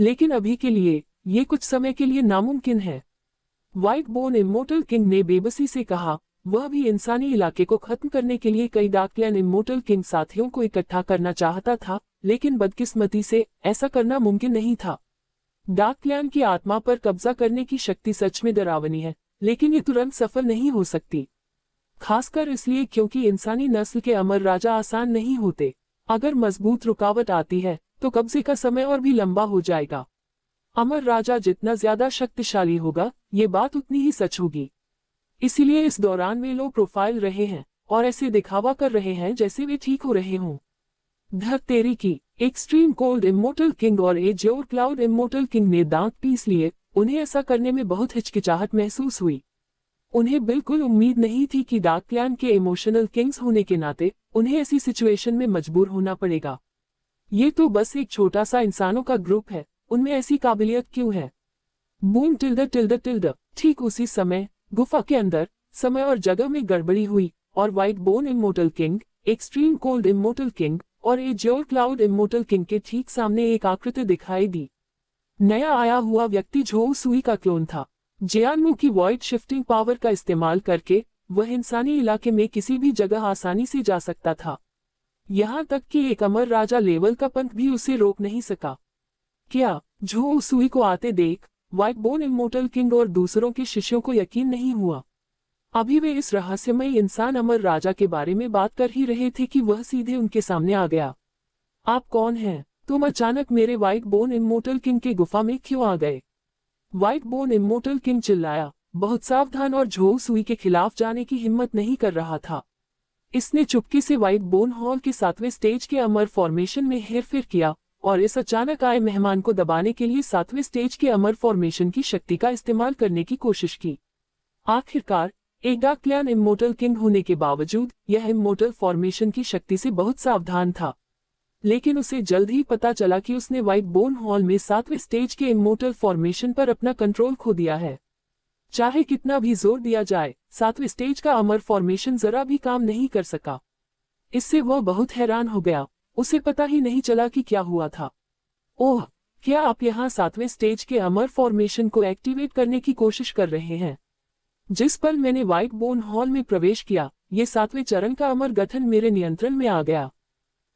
लेकिन अभी के लिए ये कुछ समय के लिए नामुमकिन है। व्हाइट बोन इमोर्टल किंग ने बेबसी से कहा। वह भी इंसानी इलाके को खत्म करने के लिए कई डार्क क्लैन इमोर्टल किंग साथियों को इकट्ठा करना चाहता था, लेकिन बदकिस्मती से ऐसा करना मुमकिन नहीं था। डार्क क्लैन की आत्मा पर कब्जा करने की शक्ति सच में डरावनी है, लेकिन ये तुरंत सफल नहीं हो सकती। खासकर इसलिए क्योंकि इंसानी नस्ल के अमर राजा आसान नहीं होते। अगर मजबूत रुकावट आती है तो कब्जे का समय और भी लंबा हो जाएगा। अमर राजा जितना ज्यादा शक्तिशाली होगा, ये बात उतनी ही सच होगी। इसीलिए इस दौरान वे लो प्रोफाइल रहे हैं और ऐसे दिखावा कर रहे हैं जैसे वे ठीक हो रहे हों। धर तेरी की एक्सट्रीम कोल्ड इमोर्टल किंग और एज्योर क्लाउड इमोर्टल किंग ने दांत पीस लिए। उन्हें ऐसा करने में बहुत हिचकिचाहट महसूस हुई। उन्हें बिल्कुल उम्मीद नहीं थी कि डार्क क्लैन के इमोशनल किंग्स होने के नाते उन्हें ऐसी सिचुएशन में मजबूर होना पड़ेगा। ये तो बस एक छोटा सा इंसानों का ग्रुप है, उनमें ऐसी काबिलियत क्यों है? बूम टिल्डर टिल्डर टिल्डर। ठीक उसी समय गुफा के अंदर समय और जगह में गड़बड़ी हुई और white bone immortal king, extreme cold immortal king और एज्योर क्लाउड इमोर्टल किंग के ठीक सामने एक आकृति दिखाई दी। नया आया हुआ व्यक्ति झोउ सुई का क्लोन था। जियानमू की वॉइड शिफ्टिंग पावर का इस्तेमाल करके वह इंसानी इलाके में किसी भी जगह आसानी से जा सकता था। यहाँ तक कि एक अमर राजा लेवल का पंथ भी उसे रोक नहीं सका। क्या झोउ सुई को आते देख व्हाइट बोन इमोर्टल किंग और दूसरों के शिष्यों को यकीन नहीं हुआ। अभी वे इस रहस्यमयी इंसान अमर राजा के बारे में बात कर ही रहे थे कि वह सीधे उनके सामने आ गया। आप कौन हैं? तुम अचानक मेरे व्हाइट बोन इमोर्टल किंग के गुफा में क्यों आ गए? व्हाइट बोन इमोर्टल किंग चिल्लाया, बहुत सावधान और झोउ सुई के खिलाफ जाने की हिम्मत नहीं कर रहा था। इसने चुपके से व्हाइट बोन हॉल के 7वें स्टेज के अमर फॉर्मेशन में हेरफेर किया और इस अचानक आए मेहमान को दबाने के लिए 7वें स्टेज के अमर फॉर्मेशन की शक्ति का इस्तेमाल करने की कोशिश की। आखिरकार एक डार्क क्लैन इमोर्टल किंग होने के बावजूद यह इमोर्टल फॉर्मेशन की शक्ति से बहुत सावधान था, लेकिन उसे जल्द ही पता चला कि उसने व्हाइट बोन हॉल में 7वें स्टेज के इमोर्टल फॉर्मेशन पर अपना कंट्रोल खो दिया है। चाहे कितना भी जोर दिया जाए, 7वें स्टेज का अमर फॉर्मेशन जरा भी काम नहीं कर सका। इससे वह बहुत हैरान हो गया। उसे पता ही नहीं चला कि क्या हुआ था। ओह, क्या आप यहाँ 7वें स्टेज के अमर फॉर्मेशन को एक्टिवेट करने की कोशिश कर रहे हैं? जिस पल मैंने व्हाइट बोन हॉल में प्रवेश किया, ये 7वें चरण का अमर गठन मेरे नियंत्रण में आ गया।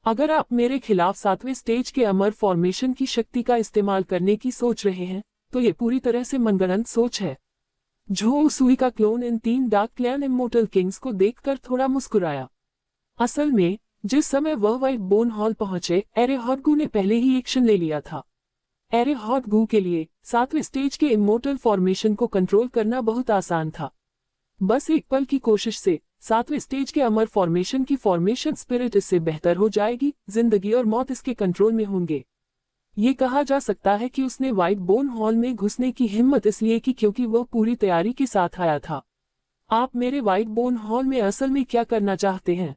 अगर आप मेरे खिलाफ 7वें स्टेज के अमर फॉर्मेशन की शक्ति का इस्तेमाल करने की सोच रहे हैं, तो ये पूरी तरह से मनगढ़ंत सोच है। झोउ सुई का क्लोन इन 3 डार्क क्लैन इमोर्टल किंग्स को देखकर थोड़ा मुस्कुराया। असल में जिस समय वह व्हाइट बोन हॉल पहुंचे, एरे हॉटगू ने पहले ही एक्शन ले लिया था। एरे हॉटगू के लिए 7वें स्टेज के इमोर्टल फॉर्मेशन को कंट्रोल करना बहुत आसान था। बस एक पल की कोशिश से 7वें स्टेज के अमर फॉर्मेशन की फॉर्मेशन स्पिरिट इससे बेहतर हो जाएगी। जिंदगी और मौत इसके कंट्रोल में होंगे। ये कहा जा सकता है कि उसने व्हाइट बोन हॉल में घुसने की हिम्मत इसलिए की क्योंकि वह पूरी तैयारी के साथ आया था। आप मेरे व्हाइट बोन हॉल में असल में क्या करना चाहते हैं?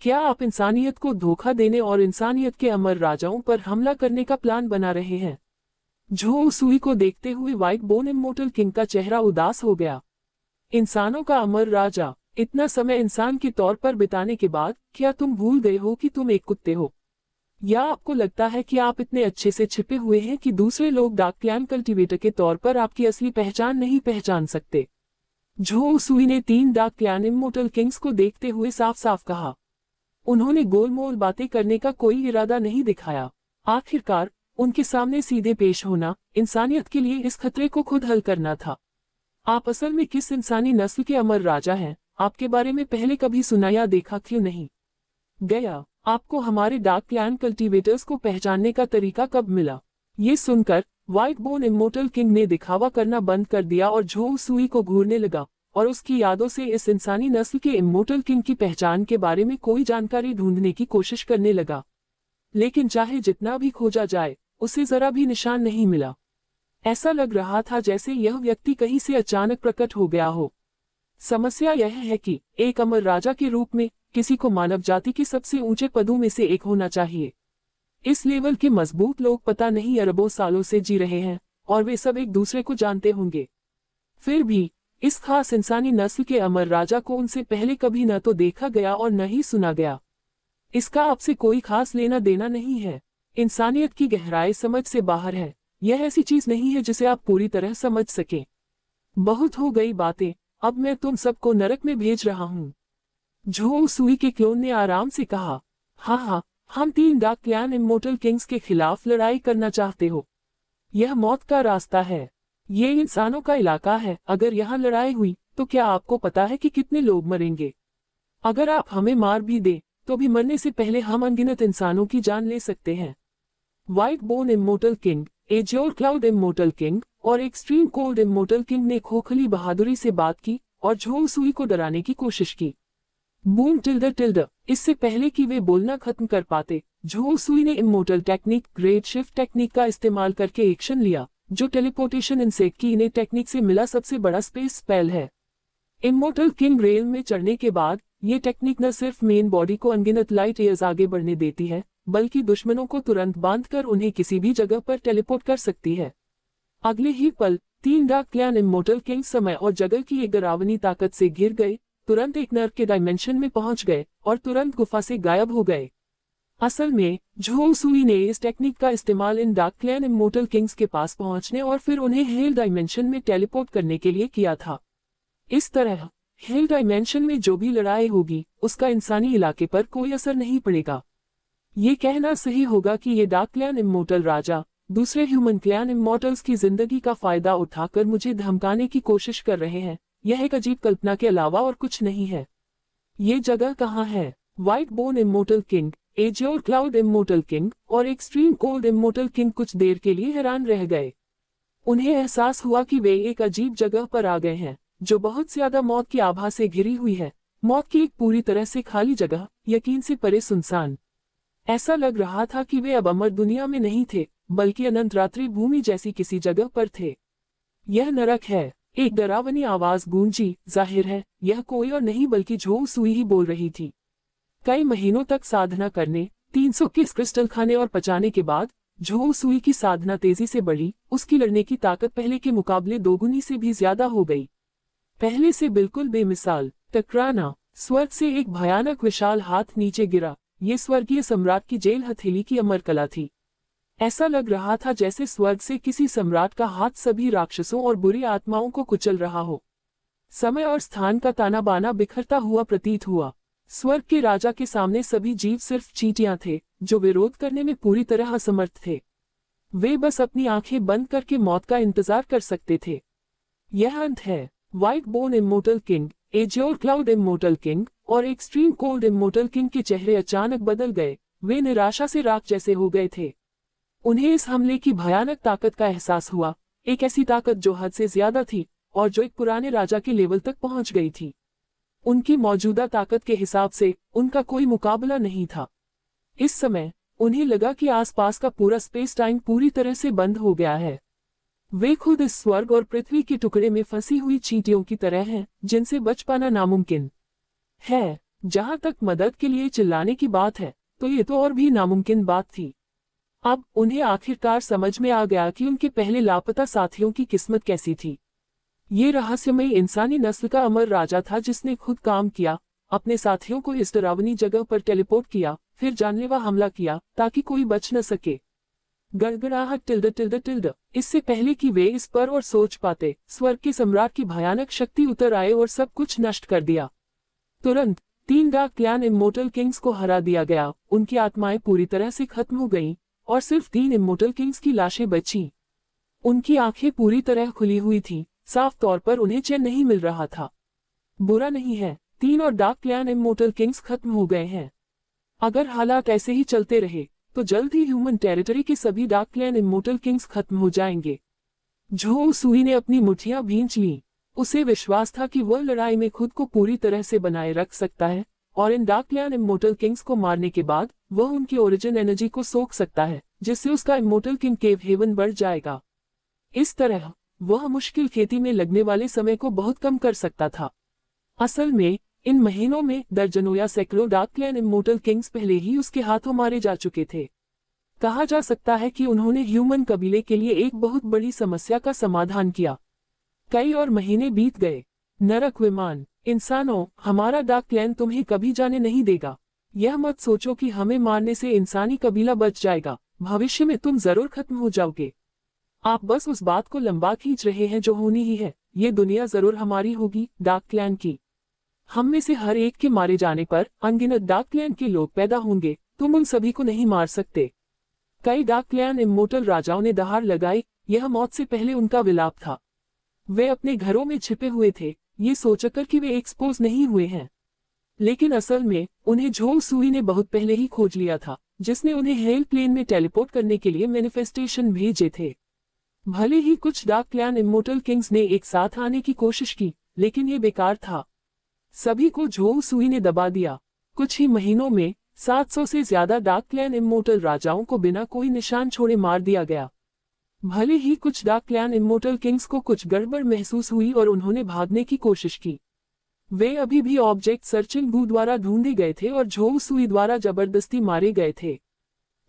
क्या आप इंसानियत को धोखा देने और इंसानियत के अमर राजाओं पर हमला करने का प्लान बना रहे हैं? झोउ सुई को देखते हुए व्हाइट बोन इमोर्टल किंग का चेहरा उदास हो गया। इंसानों का अमर राजा, इतना समय इंसान के तौर पर बिताने के बाद क्या तुम भूल गए हो कि तुम एक कुत्ते हो? या आपको लगता है कि आप इतने अच्छे से छिपे हुए हैं कि दूसरे लोग डार्क क्लैन कल्टीवेटर के तौर पर आपकी असली पहचान नहीं पहचान सकते? झोउ सुई ने 3 डार्क क्लैन इमोर्टल किंग्स को देखते हुए साफ साफ कहा। उन्होंने गोलमोल बातें करने का कोई इरादा नहीं दिखाया। आखिरकार उनके सामने सीधे पेश होना इंसानियत के लिए इस खतरे को खुद हल करना था। आप असल में किस इंसानी नस्ल के अमर राजा हैं? आपके बारे में पहले कभी सुना या देखा क्यों नहीं? गया, आपको हमारे डार्क क्लैन कल्टीवेटर्स को पहचानने का तरीका कब मिला? ये सुनकर व्हाइट बोन इमोर्टल किंग ने दिखावा करना बंद कर दिया और झोउ सुई को घूरने लगा और उसकी यादों से इस इंसानी नस्ल के इमोर्टल किंग की पहचान के बारे में कोई जानकारी ढूंढने की कोशिश करने लगा। लेकिन चाहे जितना भी खोजा जाए, उसे जरा भी निशान नहीं मिला। ऐसा लग रहा था जैसे यह व्यक्ति कहीं से अचानक प्रकट हो गया हो। समस्या यह है कि एक अमर राजा के रूप में किसी को मानव जाति के सबसे ऊंचे पदों में से एक होना चाहिए। इस लेवल के मजबूत लोग पता नहीं अरबों सालों से जी रहे हैं और वे सब एक दूसरे को जानते होंगे। फिर भी इस खास इंसानी नस्ल के अमर राजा को उनसे पहले कभी न तो देखा गया और न ही सुना गया। इसका आपसे कोई खास लेना देना नहीं है। इंसानियत की गहराई समझ से बाहर है। यह ऐसी चीज नहीं है जिसे आप पूरी तरह समझ सकें। बहुत हो गई बातें, अब मैं तुम सबको नरक में भेज रहा हूँ। झो सुई के क्लोन ने आराम से कहा। हाँ, हम 3 डार्क क्लैन इमोर्टल किंग्स के खिलाफ लड़ाई करना चाहते हो। यह मौत का रास्ता है। ये इंसानों का इलाका है। अगर यहाँ लड़ाई हुई तो क्या आपको पता है कि कितने लोग मरेंगे? अगर आप हमें मार भी दे तो भी मरने से पहले हम अनगिनत इंसानों की जान ले सकते हैं। White bone immortal king, azure cloud immortal king और एक्सट्रीम कोल्ड इमोर्टल किंग ने खोखली बहादुरी से बात की और झो सुई को डराने की कोशिश की। बूम टिल्ड, इससे पहले कि वे बोलना खत्म कर पाते, झो सुई ने immortal technique great shift technique का इस्तेमाल करके एक्शन लिया, जो टेलीपोर्टेशन इंसेक्ट की इन्हें टेक्निक से मिला सबसे बड़ा स्पेस स्पेल है। इमोर्टल किंग रेल में चढ़ने के बाद ये टेक्निक न सिर्फ मेन बॉडी को अनगिनत लाइट ईयर्स आगे बढ़ने देती है, बल्कि दुश्मनों को तुरंत बांधकर उन्हें किसी भी जगह पर टेलीपोर्ट कर सकती है। अगले ही पल 3 डार्क क्लैन इमोर्टल किंग समय और जगह की एक डरावनी ताकत से घिर गए, तुरंत एक नर्क के डायमेंशन में पहुंच गए और तुरंत गुफा से गायब हो गए। असल में झो सुई ने इस टेक्निक का इस्तेमाल इन डार्क क्लैन इमोर्टल किंग्स के पास पहुंचने और फिर उन्हें हेल डायमेंशन में टेलीपोर्ट करने के लिए किया था। इस तरह हेल डायमेंशन में जो भी लड़ाई होगी उसका इंसानी इलाके पर कोई असर नहीं पड़ेगा। ये कहना सही होगा कि ये डार्क क्लैन इमोर्टल राजा दूसरे ह्यूमन क्लैन इमोर्टल्स की जिंदगी का फायदा उठाकर मुझे धमकाने की कोशिश कर रहे हैं। यह एक अजीब कल्पना के अलावा और कुछ नहीं है। ये जगह कहाँ है? White bone immortal king, azure cloud immortal king और एक्सट्रीम कोल्ड इमोर्टल किंग कुछ देर के लिए हैरान रह गए। उन्हें एहसास हुआ कि वे एक अजीब जगह पर आ गए हैं जो बहुत ज्यादा मौत की आभा से घिरी हुई है। मौत की एक पूरी तरह से खाली जगह, यकीन से परे सुनसान। ऐसा लग रहा था कि वे अब अमर दुनिया में नहीं थे, बल्कि अनंत रात्रि भूमि जैसी किसी जगह पर थे। यह नरक है। एक डरावनी आवाज गूंजी। जाहिर है यह कोई और नहीं बल्कि झो सुई ही बोल रही थी। कई महीनों तक साधना करने, 300 किस क्रिस्टल खाने और पचाने के बाद झो सुई की साधना तेजी से बढ़ी। उसकी लड़ने की ताकत पहले के मुकाबले दोगुनी से भी ज्यादा हो गई। पहले से बिल्कुल बेमिसाल टकराना। स्वर्ग से एक भयानक विशाल हाथ नीचे गिरा। ये स्वर्गीय सम्राट की जेल हथेली की अमर कला थी। ऐसा लग रहा था जैसे स्वर्ग से किसी सम्राट का हाथ सभी राक्षसों और बुरी आत्माओं को कुचल रहा हो। समय और स्थान का ताना बाना बिखरता हुआ प्रतीत हुआ। स्वर्ग के राजा के सामने सभी जीव सिर्फ चींटियां थे जो विरोध करने में पूरी तरह असमर्थ थे। वे बस अपनी आंखें बंद करके मौत का इंतजार कर सकते थे। यह अंत है। White bone immortal king, azure cloud immortal king और एक्सट्रीम कोल्ड इमोर्टल किंग के चेहरे अचानक बदल गए। वे निराशा से राख जैसे हो गए थे। उन्हें इस हमले की भयानक ताकत का एहसास हुआ, एक ऐसी ताकत जो हद से ज्यादा थी और जो एक पुराने राजा के लेवल तक पहुंच गई थी। उनकी मौजूदा ताकत के हिसाब से उनका कोई मुकाबला नहीं था। इस समय उन्हें लगा कि आसपास का पूरा स्पेस टाइम पूरी तरह से बंद हो गया है। वे खुद इस स्वर्ग और पृथ्वी के टुकड़े में फंसी हुई चींटियों की तरह हैं, जिनसे बच पाना नामुमकिन है। जहां तक मदद के लिए चिल्लाने की बात है, तो ये तो और भी नामुमकिन बात थी। अब उन्हें आखिरकार समझ में आ गया कि उनके पहले लापता साथियों की किस्मत कैसी थी। ये रहस्यमयी इंसानी नस्ल का अमर राजा था जिसने खुद काम किया, अपने साथियों को इस डरावनी जगह पर टेलीपोर्ट किया, फिर जानलेवा हमला किया ताकि कोई बच न सके। गड़गड़ाहट टिल्ड। इससे पहले कि वे इस पर और सोच पाते, स्वर्ग के सम्राट की भयानक शक्ति उतर आए और सब कुछ नष्ट कर दिया। तुरंत 3 डार्क क्लैन इमोर्टल किंग्स को हरा दिया गया। उनकी आत्माएं पूरी तरह से खत्म हो गईं और सिर्फ 3 इमोर्टल किंग्स की लाशें बचीं। उनकी आंखें पूरी तरह खुली हुई थीं, साफ तौर पर उन्हें चैन नहीं मिल रहा था। बुरा नहीं है, 3 और डार्क क्लैन इमोर्टल किंग्स खत्म हो गए हैं। अगर हालात ऐसे ही चलते रहे तो जल्द ही ह्यूमन टेरिटरी के सभी डार्क क्लैन इमोर्टल किंग्स खत्म हो जाएंगे। झो सुई ने अपनी मुट्ठियां भींच लीं। उसे विश्वास था कि वह लड़ाई में खुद को पूरी तरह से बनाए रख सकता है और इन डार्क क्लैन इमोर्टल किंग्स को मारने के बाद वह उनकी ओरिजिन एनर्जी को सोख सकता है, जिससे उसका इमोर्टल किंग केव हेवन बढ़ जाएगा। इस तरह वह मुश्किल खेती में लगने वाले समय को बहुत कम कर सकता था। असल में इन महीनों में दर्जनों या सैकड़ों डार्क क्लैन इमोर्टल किंग्स पहले ही उसके हाथों मारे जा चुके थे। कहा जा सकता है कि उन्होंने ह्यूमन कबीले के लिए एक बहुत बड़ी समस्या का समाधान किया। कई और महीने बीत गए। नरक विमान, इंसानों, हमारा डार्क क्लैन तुम्हें कभी जाने नहीं देगा। यह मत सोचो कि हमें मारने से इंसानी कबीला बच जाएगा। भविष्य में तुम जरूर खत्म हो जाओगे। आप बस उस बात को लंबा खींच रहे हैं जो होनी ही है। ये दुनिया जरूर हमारी होगी, डार्क क्लैन की। हम में से हर एक के मारे जाने पर अनगिनत डार्क क्लैन के लोग पैदा होंगे। तुम उन सभी को नहीं मार सकते। कई डार्क क्लैन इmmortal राजाओं ने दहाड़ लगाई। यह मौत से पहले उनका विलाप था। वे अपने घरों में छिपे हुए थे, ये सोचकर कि वे एक्सपोज नहीं हुए हैं। लेकिन असल में उन्हें झोल सुई ने बहुत पहले ही खोज लिया था, जिसने उन्हें हेल प्लेन में टेलीपोर्ट करने के लिए मैनिफेस्टेशन भेजे थे। भले ही कुछ डार्क क्लैन इmmortal किंग्स ने एक साथ आने की कोशिश की, लेकिन ये बेकार था। सभी को झोल सुई ने दबा दिया। कुछ ही महीनों में 700 से ज्यादा डार्क क्लैन इmmortal राजाओं को बिना कोई निशान छोड़े मार दिया गया। भले ही कुछ डार्क क्लैन इmmortal किंग्स को कुछ गड़बड़ महसूस हुई और उन्होंने भागने की कोशिश की। वे अभी भी ऑब्जेक्ट सर्चिंग बू द्वारा ढूंढे गए थे और झोल सुई द्वारा जबरदस्ती मारे गए थे।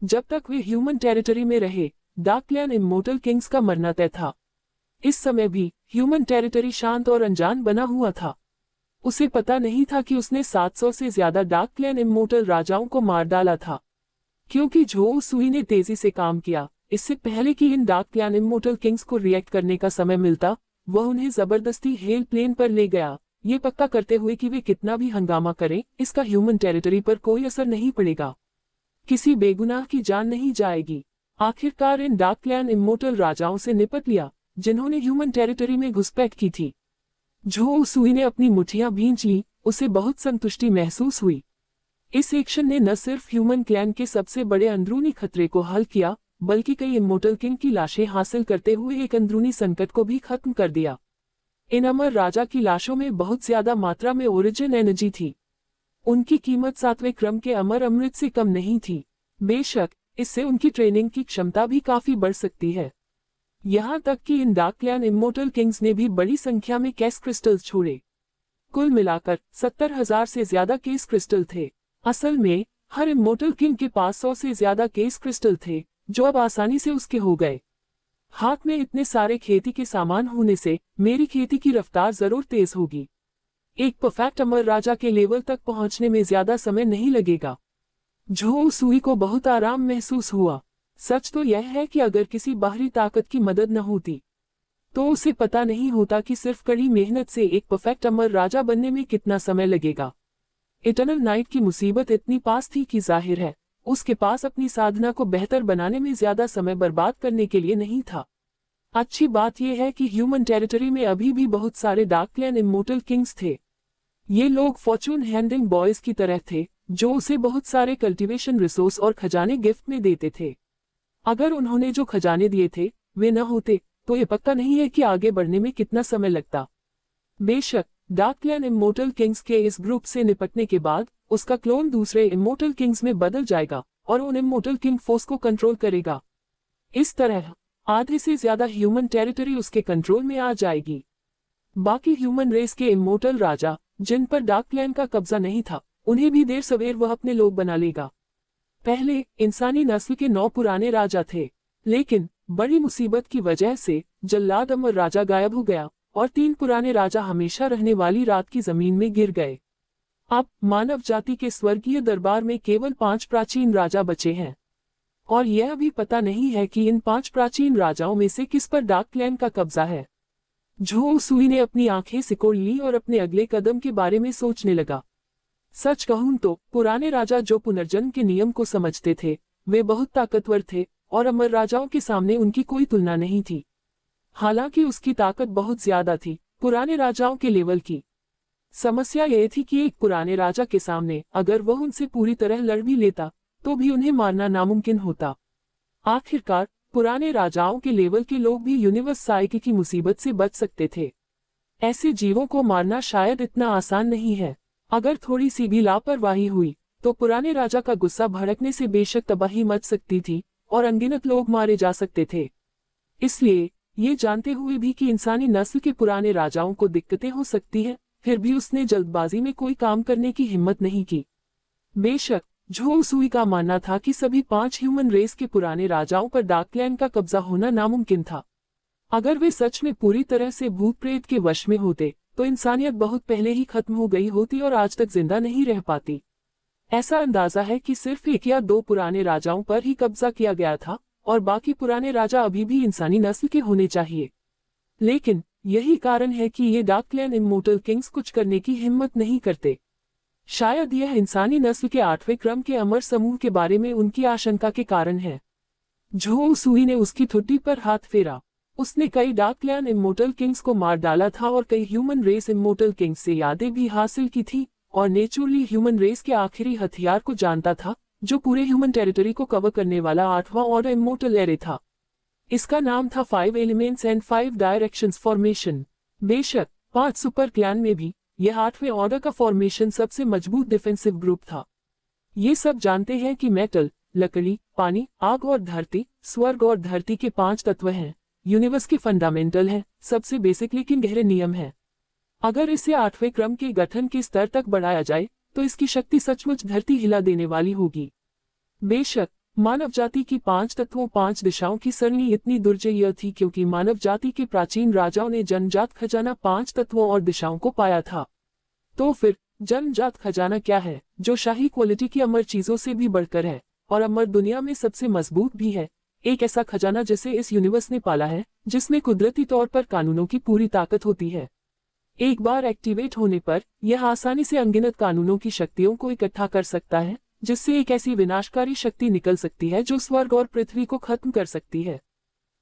जब तक वे ह्यूमन टेरिटरी में रहे, डार्क क्लैन इmmortal किंग्स का मरना तय था। इस समय भी ह्यूमन टेरिटरी शांत और अनजान बना हुआ था। उसे पता नहीं था कि उसने 700 से ज्यादा डार्क क्लैन इmmortal राजाओं को मार डाला था। क्योंकि झोल सुई ने तेजी से काम किया, इससे पहले कि इन डार्क क्लैन इmmortal किंग्स को रिएक्ट करने का समय मिलता, वह उन्हें जबरदस्ती हेल प्लेन पर ले गया, ये पक्का करते हुए कि वे कितना भी हंगामा करें, इसका ह्यूमन टेरिटरी पर कोई असर नहीं पड़ेगा। किसी बेगुनाह की जान नहीं जाएगी। आखिरकार इन डार्क क्लैन इmmortal राजाओं से निपट लिया, जिन्होंने ह्यूमन टेरिटरी में घुसपैठ की थी। झोल सुई ने अपनी मुठ्ठियां भींच ली, उसे बहुत संतुष्टि महसूस हुई। इस एक्शन ने न सिर्फ ह्यूमन क्लैन के सबसे बड़े अंदरूनी खतरे को हल किया, बल्कि कई इmmortal किंग की लाशें हासिल करते हुए एक अंदरूनी संकट को भी खत्म कर दिया। इन अमर राजा की लाशों में बहुत ज्यादा मात्रा में ओरिजिन एनर्जी थी। उनकी कीमत 7वें क्रम के अमर अमृत से कम नहीं थी। बेशक इससे उनकी ट्रेनिंग की क्षमता भी काफी बढ़ सकती है। यहाँ तक कि इन डार्क क्लैन इmmortal किंग्स ने भी बड़ी संख्या में केस क्रिस्टल्स छोड़े। कुल मिलाकर 70,000 से ज्यादा केस क्रिस्टल थे। असल में हर इmmortal किंग के पास 100 से ज्यादा केस क्रिस्टल थे, जो अब आसानी से उसके हो गए। हाथ में इतने सारे खेती के सामान होने से मेरी खेती की रफ्तार जरूर तेज होगी। एक परफेक्ट अमर राजा के लेवल तक पहुंचने में ज्यादा समय नहीं लगेगा। झोल सुई को बहुत आराम महसूस हुआ। सच तो यह है कि अगर किसी बाहरी ताकत की मदद न होती, तो उसे पता नहीं होता कि सिर्फ कड़ी मेहनत से एक परफेक्ट अमर राजा बनने में कितना समय लगेगा। इटर्नल नाइट की मुसीबत इतनी पास थी कि जाहिर है उसके पास अपनी साधना को बेहतर बनाने में ज्यादा समय बर्बाद करने के लिए नहीं था। अच्छी बात यह है कि ह्यूमन टेरिटरी में अभी भी बहुत सारे डार्क क्लैन इmmortal किंग्स थे। ये लोग फॉर्चून हैंडिंग बॉयज की तरह थे, जो उसे बहुत सारे कल्टीवेशन रिसोर्स और खजाने गिफ्ट में देते थे। अगर उन्होंने जो खजाने दिए थे वे न होते, तो ये पक्का नहीं है कि आगे बढ़ने में कितना समय लगता। बेशक डार्क क्लैन इmmortal किंग्स के इस ग्रुप से निपटने के बाद उसका क्लोन दूसरे इmmortal किंग्स में बदल जाएगा और उन इmmortal किंग फोर्स को कंट्रोल करेगा। इस तरह आधे से ज्यादा ह्यूमन टेरिटरी उसके कंट्रोल में आ जाएगी। बाकी ह्यूमन रेस के इmmortal राजा, जिन पर डार्क क्लैन का कब्जा नहीं था, उन्हें भी देर सवेर वह अपने लोग बना लेगा। पहले इंसानी नस्ल के 9 पुराने राजा थे, लेकिन बड़ी मुसीबत की वजह से जल्लाद अमर राजा गायब हो गया और 3 पुराने राजा हमेशा रहने वाली रात की जमीन में गिर गए। अब मानव जाति के स्वर्गीय दरबार में केवल 5 प्राचीन राजा बचे हैं, और यह भी पता नहीं है कि इन 5 प्राचीन राजाओं में से किस पर डार्क क्लैन का कब्जा है। झोल सुई ने अपनी आंखें सिकोड़ ली और अपने अगले कदम के बारे में सोचने लगा। सच कहूं तो पुराने राजा जो पुनर्जन्म के नियम को समझते थे, वे बहुत ताकतवर थे और अमर राजाओं के सामने उनकी कोई तुलना नहीं थी। हालांकि उसकी ताकत बहुत ज्यादा थी, पुराने राजाओं के लेवल की। समस्या यह थी कि एक पुराने राजा के सामने अगर वह उनसे पूरी तरह लड़ भी लेता, तो भी उन्हें मारना नामुमकिन होता। आखिरकार पुराने राजाओं के लेवल के लोग भी यूनिवर्स साइकी की मुसीबत से बच सकते थे। ऐसे जीवों को मारना शायद इतना आसान नहीं है। अगर थोड़ी सी भी लापरवाही हुई, तो पुराने राजा का गुस्सा भड़कने से बेशक तबाही मच सकती थी और अनगिनत लोग मारे जा सकते थे। इसलिए ये जानते हुए भी कि इंसानी नस्ल के पुराने राजाओं को दिक्कतें हो सकती हैं, फिर भी उसने जल्दबाजी में कोई काम करने की हिम्मत नहीं की। बेशक झोल सुई का मानना था कि सभी 5 ह्यूमन रेस के पुराने राजाओं पर डार्क क्लैन का कब्जा होना नामुमकिन था। अगर वे सच में पूरी तरह से भूत प्रेत के वश में होते, तो इंसानियत बहुत पहले ही खत्म हो गई होती और आज तक जिंदा नहीं रह पाती। ऐसा अंदाजा है कि सिर्फ 1 या 2 पुराने राजाओं पर ही कब्जा किया गया था और बाकी पुराने राजा अभी भी इंसानी नस्ल के होने चाहिए। लेकिन यही कारण है कि ये डार्क क्लैन इmmortal किंग्स कुछ करने की हिम्मत नहीं करते। शायद यह इंसानी नस्ल के 8वें क्रम के अमर समूह के बारे में उनकी आशंका के कारण है। झो सुई ने उसकी ठुड्डी पर हाथ फेरा। उसने कई डार्क क्लैन इmmortal किंग्स को मार डाला था और कई ह्यूमन रेस इmmortal किंग्स से यादें भी हासिल की थी, और नेचुरली ह्यूमन रेस के आखिरी हथियार को जानता था, जो पूरे ह्यूमन टेरिटरी को कवर करने वाला 8वां ऑर्डर इmmortal एरे था। इसका नाम था 5 एलिमेंट्स एंड 5 डायरेक्शंस फॉर्मेशन। बेशक 5 सुपर क्लैन में भी यह 8वें ऑर्डर का फॉर्मेशन सबसे मजबूत डिफेंसिव ग्रुप था। ये सब जानते हैं कि मेटल, लकड़ी, पानी, आग और धरती, स्वर्ग और धरती के 5 तत्व हैं, यूनिवर्स के फंडामेंटल हैं, सबसे बेसिक लेकिन गहरे नियम हैं। अगर इसे 8वें क्रम के गठन के स्तर तक बढ़ाया जाए तो इसकी शक्ति सचमुच धरती हिला देने वाली होगी। बेशक मानव जाति की 5 तत्वों 5 दिशाओं की सरणी इतनी दुर्जय थी क्योंकि मानव जाति के प्राचीन राजाओं ने जन्मजात खजाना 5 तत्वों और दिशाओं को पाया था। तो फिर जन्मजात खजाना क्या है, जो शाही क्वालिटी की अमर चीजों से भी बढ़कर है और अमर दुनिया में सबसे मजबूत भी है? एक ऐसा खजाना जिसे इस यूनिवर्स ने पाला है, जिसमें कुदरती तौर पर कानूनों की पूरी ताकत होती है। एक बार एक्टिवेट होने पर यह आसानी से अनगिनत कानूनों की शक्तियों को इकट्ठा कर सकता है, जिससे एक ऐसी विनाशकारी शक्ति निकल सकती है जो स्वर्ग और पृथ्वी को खत्म कर सकती है।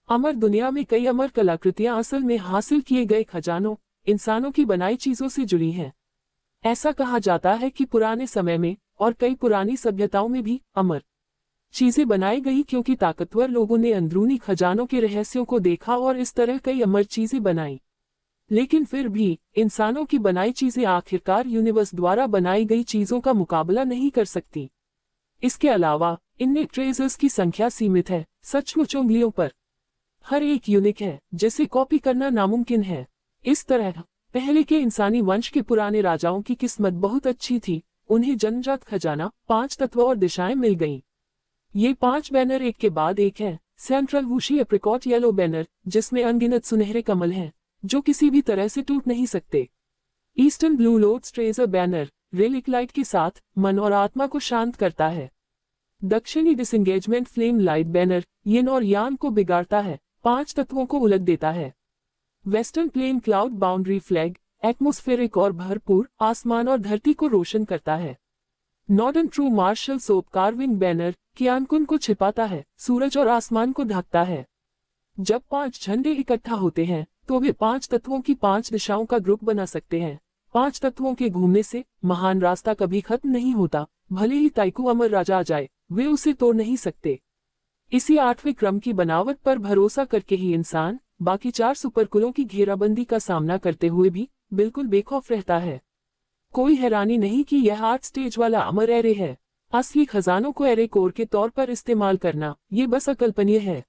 अमर दुनिया में कई अमर कलाकृतियां असल में हासिल किए गए खजानों, इंसानों की बनाई चीजों से जुड़ी हैं। ऐसा कहा जाता है कि पुराने समय में और कई पुरानी सभ्यताओं में भी अमर चीजें बनाई गई क्योंकि ताकतवर लोगों ने अंदरूनी खजानों के रहस्यों को देखा और इस तरह कई अमर चीजें बनाई। लेकिन फिर भी इंसानों की बनाई चीजें आखिरकार यूनिवर्स द्वारा बनाई गई चीजों का मुकाबला नहीं कर सकती। इसके अलावा इनमें ट्रेजर्स की संख्या सीमित है, सचमुच उंगलियों पर हर एक यूनिक है, जिसे कॉपी करना नामुमकिन है। इस तरह पहले के इंसानी वंश के पुराने राजाओं की किस्मत बहुत अच्छी थी, उन्हें जन्मजात खजाना, 5 तत्व और दिशाएं मिल गईं। ये 5 बैनर एक के बाद एक हैं। सेंट्रल वुशी एप्रिकॉट येलो बैनर, जिसमें अनगिनत सुनहरे कमल हैं, जो किसी भी तरह से टूट नहीं सकते। Eastern blue loads treasure banner, relic light के साथ मन और आत्मा को शांत करता है। दक्षिणी डिसएंगेजमेंट फ्लेम लाइट बैनर, यिन और यांग को बिगाड़ता है, 5 तत्वों को उलट देता है। Western plain cloud boundary flag, atmospheric और भरपूर आसमान और धरती को रोशन करता है। Northern true martial soap carving banner, Qiankun को छिपाता है, सूरज और आसमान को ढकता है। जब 5 झंडे इकट्ठा होते हैं तो वे 5 तत्वों की 5 दिशाओं का ग्रुप बना सकते हैं। 5 तत्वों के घूमने से महान रास्ता कभी खत्म नहीं होता, भले ही ताइकू अमर राजा आ जाए, वे उसे तोड़ नहीं सकते। इसी 8वें क्रम की बनावट पर भरोसा करके ही इंसान बाकी 4 सुपरकुलों की घेराबंदी का सामना करते हुए भी बिल्कुल बेखौफ रहता है। कोई हैरानी नहीं कि यह 8 स्टेज वाला अमर एरे है। असली खजानों को एरे कोर के तौर पर इस्तेमाल करना ये बस अकल्पनीय है।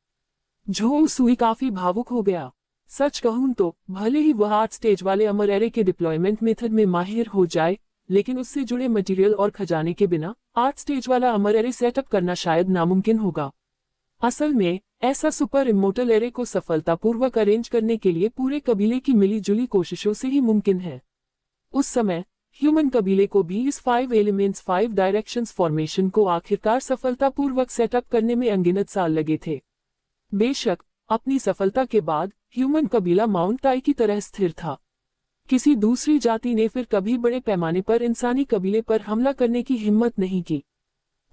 झो सुई काफी भावुक हो गया। सच कहूं तो भले ही वह 8 स्टेज वाले अमर एरे के डिप्लॉयमेंट मेथड में माहिर हो जाए, लेकिन उससे जुड़े मटेरियल और खजाने के बिना 8 स्टेज वाला अमर एरे सेटअप करना शायद नामुमकिन होगा। असल में ऐसा सुपर इmmortal एरे को सफलतापूर्वक अरेंज करने के लिए पूरे कबीले की मिलीजुली कोशिशों से ही मुमकिन है। उस समय ह्यूमन कबीले को भी इस 5 एलिमेंट्स 5 डायरेक्शंस फॉर्मेशन को आखिरकार सफलतापूर्वक सेटअप करने में अनगिनत साल लगे थे। बेशक अपनी सफलता के बाद ह्यूमन कबीला माउंट टाई की तरह स्थिर था। किसी दूसरी जाति ने फिर कभी बड़े पैमाने पर इंसानी कबीले पर हमला करने की हिम्मत नहीं की।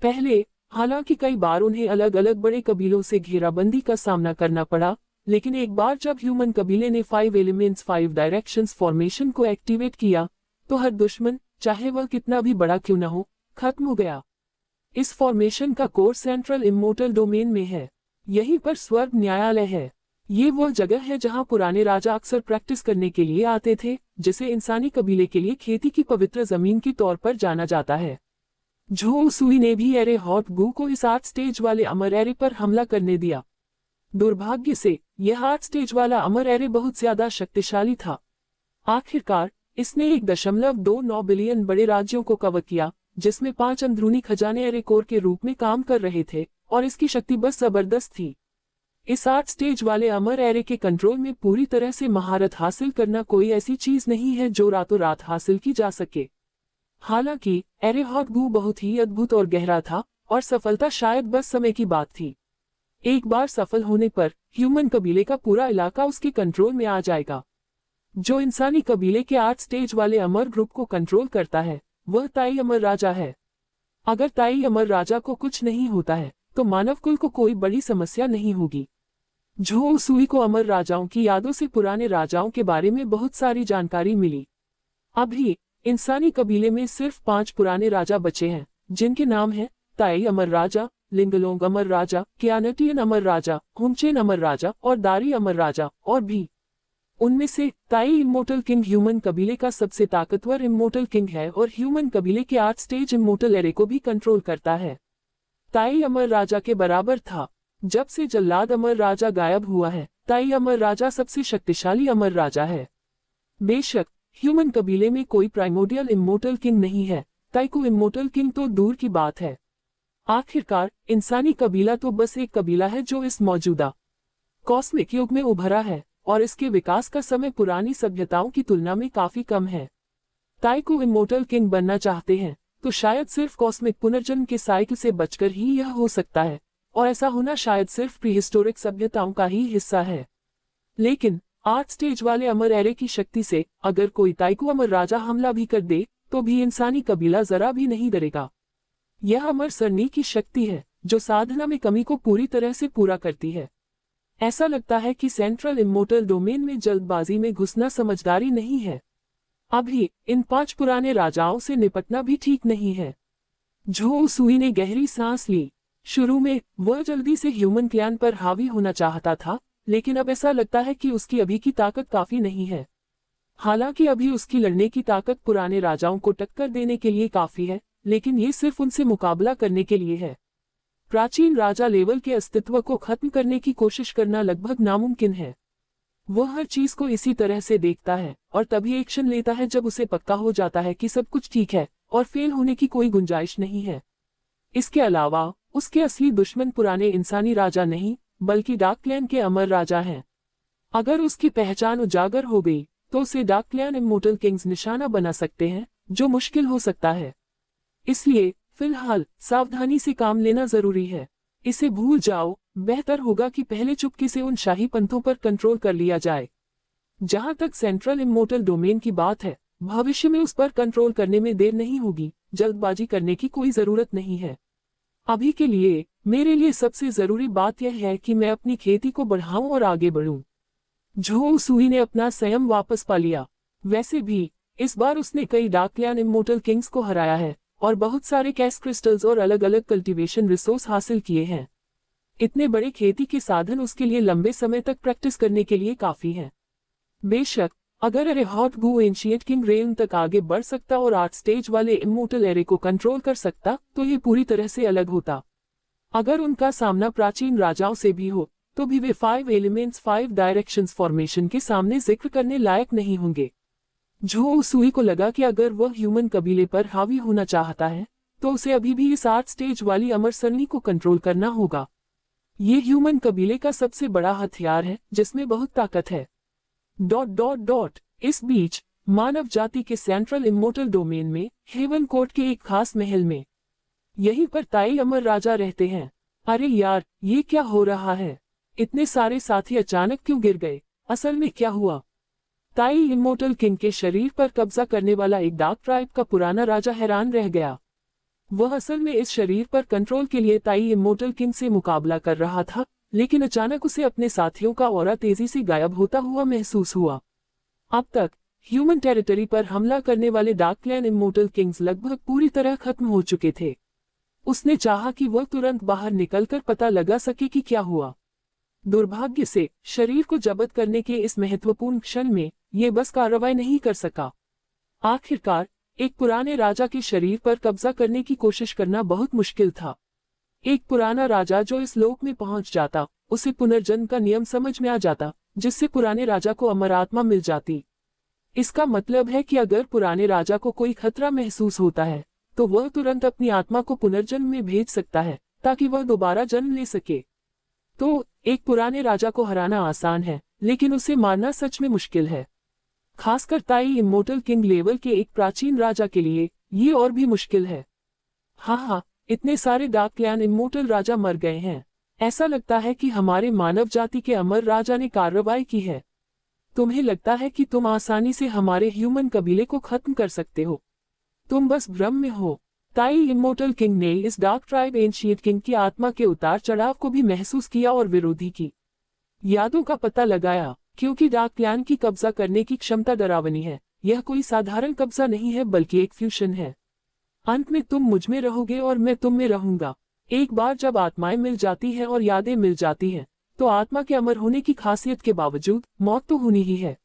पहले हालांकि कई बार उन्हें अलग अलग बड़े कबीलों से घेराबंदी का सामना करना पड़ा, लेकिन एक बार जब ह्यूमन कबीले ने 5 एलिमेंट्स 5 डायरेक्शंस फॉर्मेशन को एक्टिवेट किया तो हर दुश्मन, चाहे वह कितना भी बड़ा क्यों न हो, खत्म हो गया। इस फॉर्मेशन का कोर सेंट्रल इmmortal डोमेन में है। यहीं पर स्वर्ग न्यायालय है। ये वह जगह है जहां पुराने राजा अक्सर प्रैक्टिस करने के लिए आते थे, जिसे इंसानी कबीले के लिए खेती की पवित्र जमीन के तौर पर जाना जाता है। झो सुई ने भी एरे हॉट गू को इस 8 स्टेज वाले अमर एरे पर हमला करने दिया। दुर्भाग्य से यह 8 स्टेज वाला अमर एरे बहुत ज्यादा शक्तिशाली था। आखिरकार इसने 1.29 बिलियन बड़े राज्यों को कवर किया, जिसमें 5 अंदरूनी खजाने एरे कोर के रूप में काम कर रहे थे, और इसकी शक्ति बस जबरदस्त थी। इस 8 स्टेज वाले अमर एरे के कंट्रोल में पूरी तरह से महारत हासिल करना कोई ऐसी चीज नहीं है जो रातों रात हासिल की जा सके। हालांकि एरे हॉट गू बहुत ही अद्भुत और गहरा था, और सफलता शायद बस समय की बात थी। एक बार सफल होने पर ह्यूमन कबीले का पूरा इलाका उसके कंट्रोल में आ जाएगा। जो इंसानी कबीले के 8 स्टेज वाले अमर ग्रुप को कंट्रोल करता है वह ताई अमर राजा है। अगर ताई अमर राजा को कुछ नहीं होता है तो मानव कुल को कोई बड़ी समस्या नहीं होगी। झो सुई को अमर राजाओं की यादों से पुराने राजाओं के बारे में बहुत सारी जानकारी मिली। अभी इंसानी कबीले में सिर्फ 5 पुराने राजा बचे हैं, जिनके नाम हैं ताई अमर राजा, लिंगलोंग अमर राजा, क्यानटियन अमर राजा, हुमचेन अमर राजा और दारी अमर राजा और भी। उनमें से ताई इमोर्टल किंग ह्यूमन कबीले का सबसे ताकतवर इमोर्टल किंग है और ह्यूमन कबीले के 8 स्टेज इमोर्टल एरे को भी कंट्रोल करता है। ताई अमर राजा के बराबर था। जब से जल्लाद अमर राजा गायब हुआ है, ताई अमर राजा सबसे शक्तिशाली अमर राजा है। बेशक ह्यूमन कबीले में कोई प्राइमोडियल इमोर्टल किंग नहीं है, ताई को इमोर्टल किंग तो दूर की बात है। आखिरकार इंसानी कबीला तो बस एक कबीला है जो इस मौजूदा कॉस्मिक युग में उभरा है और इसके विकास का समय पुरानी सभ्यताओं की तुलना में काफी कम है। ताई को इमोर्टल किंग बनना चाहते हैं तो शायद सिर्फ कॉस्मिक पुनर्जन्म के साइकिल से बचकर ही यह हो सकता है, और ऐसा होना शायद सिर्फ प्रीहिस्टोरिक सभ्यताओं का ही हिस्सा है। लेकिन 8 स्टेज वाले अमर एरे की शक्ति से अगर कोई ताई को अमर राजा हमला भी कर दे तो भी इंसानी कबीला जरा भी नहीं डरेगा। यह अमर सरनी की शक्ति है जो साधना में कमी को पूरी तरह से पूरा करती है। ऐसा लगता है कि सेंट्रल इमोर्टल डोमेन में जल्दबाजी में घुसना समझदारी नहीं है। अभी इन 5 पुराने राजाओं से निपटना भी ठीक नहीं है। झो सुई ने गहरी सांस ली। शुरू में वह जल्दी से ह्यूमन क्लैन पर हावी होना चाहता था, लेकिन अब ऐसा लगता है कि उसकी अभी की ताकत काफी नहीं है। हालांकि अभी उसकी लड़ने की ताकत पुराने राजाओं को टक्कर देने के लिए काफी है, लेकिन ये सिर्फ उनसे मुकाबला करने के लिए है। प्राचीन राजा लेवल के अस्तित्व को खत्म करने की कोशिश करना लगभग नामुमकिन है। वह हर चीज को इसी तरह से देखता है और तभी एक्शन लेता है जब उसे पक्का हो जाता है कि सब कुछ ठीक है और फेल होने की कोई गुंजाइश नहीं है। इसके अलावा उसके असली दुश्मन पुराने इंसानी राजा नहीं बल्कि डार्क क्लैन के अमर राजा हैं। अगर उसकी पहचान उजागर हो गई तो उसे डार्क क्लैन इमोर्टल किंग्स निशाना बना सकते हैं, जो मुश्किल हो सकता है। इसलिए फिलहाल सावधानी से काम लेना जरूरी है। इसे भूल जाओ, बेहतर होगा कि पहले चुपके से उन शाही पंथों पर कंट्रोल कर लिया जाए। जहां तक सेंट्रल इमोर्टल डोमेन की बात है, भविष्य में उस पर कंट्रोल करने में देर नहीं होगी। जल्दबाजी करने की कोई जरूरत नहीं है। अभी के लिए मेरे लिए सबसे जरूरी बात यह है कि मैं अपनी खेती को बढ़ाऊं और आगे बढ़ूं। झो सुई ने अपना संयम वापस पा लिया। वैसे भी इस बार उसने कई डार्क क्लैन इमोर्टल किंग्स को हराया है और बहुत सारे कैश क्रिस्टल्स और अलग अलग कल्टीवेशन रिसोर्स हासिल किए हैं। इतने बड़े खेती के साधन उसके लिए लंबे समय तक प्रैक्टिस करने के लिए काफी हैं। बेशक अगर एरेहॉट गु एंशिएंट किंग रेल्म तक आगे बढ़ सकता और 8 स्टेज वाले इमोर्टल एरे को कंट्रोल कर सकता तो ये पूरी तरह से अलग होता। अगर उनका सामना प्राचीन राजाओं से भी हो तो भी वे 5 एलिमेंट्स 5 डायरेक्शंस फॉर्मेशन के सामने जिक्र करने लायक नहीं होंगे। झो सुई को लगा कि अगर वह ह्यूमन कबीले पर हावी होना चाहता है तो उसे अभी भी इस 8 स्टेज वाली अमर सरनी को कंट्रोल करना होगा। ये ह्यूमन कबीले का सबसे बड़ा हथियार है जिसमें बहुत ताकत है। ... इस बीच मानव जाति के सेंट्रल इमोर्टल डोमेन में हेवन कोर्ट के एक खास महल में यहीं पर ताई अमर राजा रहते हैं। अरे यार, ये क्या हो रहा है? इतने सारे साथी अचानक क्यों गिर गए? असल में क्या हुआ? ताई इमोर्टल किंग के शरीर पर कब्जा करने वाला एक डार्क ट्राइब का पुराना राजा हैरान रह गया। वह असल में इस शरीर पर कंट्रोल के लिए ताई इमोर्टल किंग से मुकाबला कर रहा था, लेकिन अचानक उसे अपने साथियों का ऑरा तेजी से गायब होता हुआ महसूस हुआ। अब तक ह्यूमन टेरिटरी पर हमला करने वाले डार्क क्लैन इमोर्टल किंग्स लगभग पूरी तरह खत्म हो चुके थे। उसने चाहा कि वह तुरंत बाहर निकलकर पता लगा सके कि क्या हुआ। दुर्भाग्य से शरीर को जब्त करने के इस महत्वपूर्ण क्षण में ये बस कार्रवाई नहीं कर सका। आखिरकार एक पुराने राजा के शरीर पर कब्जा करने की कोशिश करना बहुत मुश्किल था। एक पुराना राजा जो इस लोक में पहुंच जाता, उसे पुनर्जन्म का नियम समझ में आ जाता, जिससे पुराने राजा को अमर आत्मा मिल जाती। इसका मतलब है कि अगर पुराने राजा को कोई खतरा महसूस होता है तो वह तुरंत अपनी आत्मा को पुनर्जन्म में भेज सकता है ताकि वह दोबारा जन्म ले सके। तो एक पुराने राजा को हराना आसान है, लेकिन उसे मारना सच में मुश्किल है। खासकर ताई इमोर्टल किंग लेवल के एक प्राचीन राजा के लिए ये और भी मुश्किल है। हाँ, इतने सारे डार्क क्लैन इमोर्टल राजा मर गए हैं। ऐसा लगता है कि हमारे मानव जाति के अमर राजा ने कार्रवाई की है। तुम्हें लगता है कि तुम आसानी से हमारे ह्यूमन कबीले को खत्म कर सकते हो। तुम बस भ्रम में हो। ताई इमोर्टल किंग ने इस डार्क ट्राइब एंशिएंट किंग की आत्मा के उतार चढ़ाव को भी महसूस किया और विरोधी की यादों का पता लगाया, क्योंकि डार्क क्लैन की कब्जा करने की क्षमता डरावनी है। यह कोई साधारण कब्जा नहीं है बल्कि एक फ्यूशन है। अंत में तुम मुझ में रहोगे और मैं तुम में रहूंगा। एक बार जब आत्माएं मिल जाती हैं और यादें मिल जाती हैं, तो आत्मा के अमर होने की खासियत के बावजूद मौत तो होनी ही है।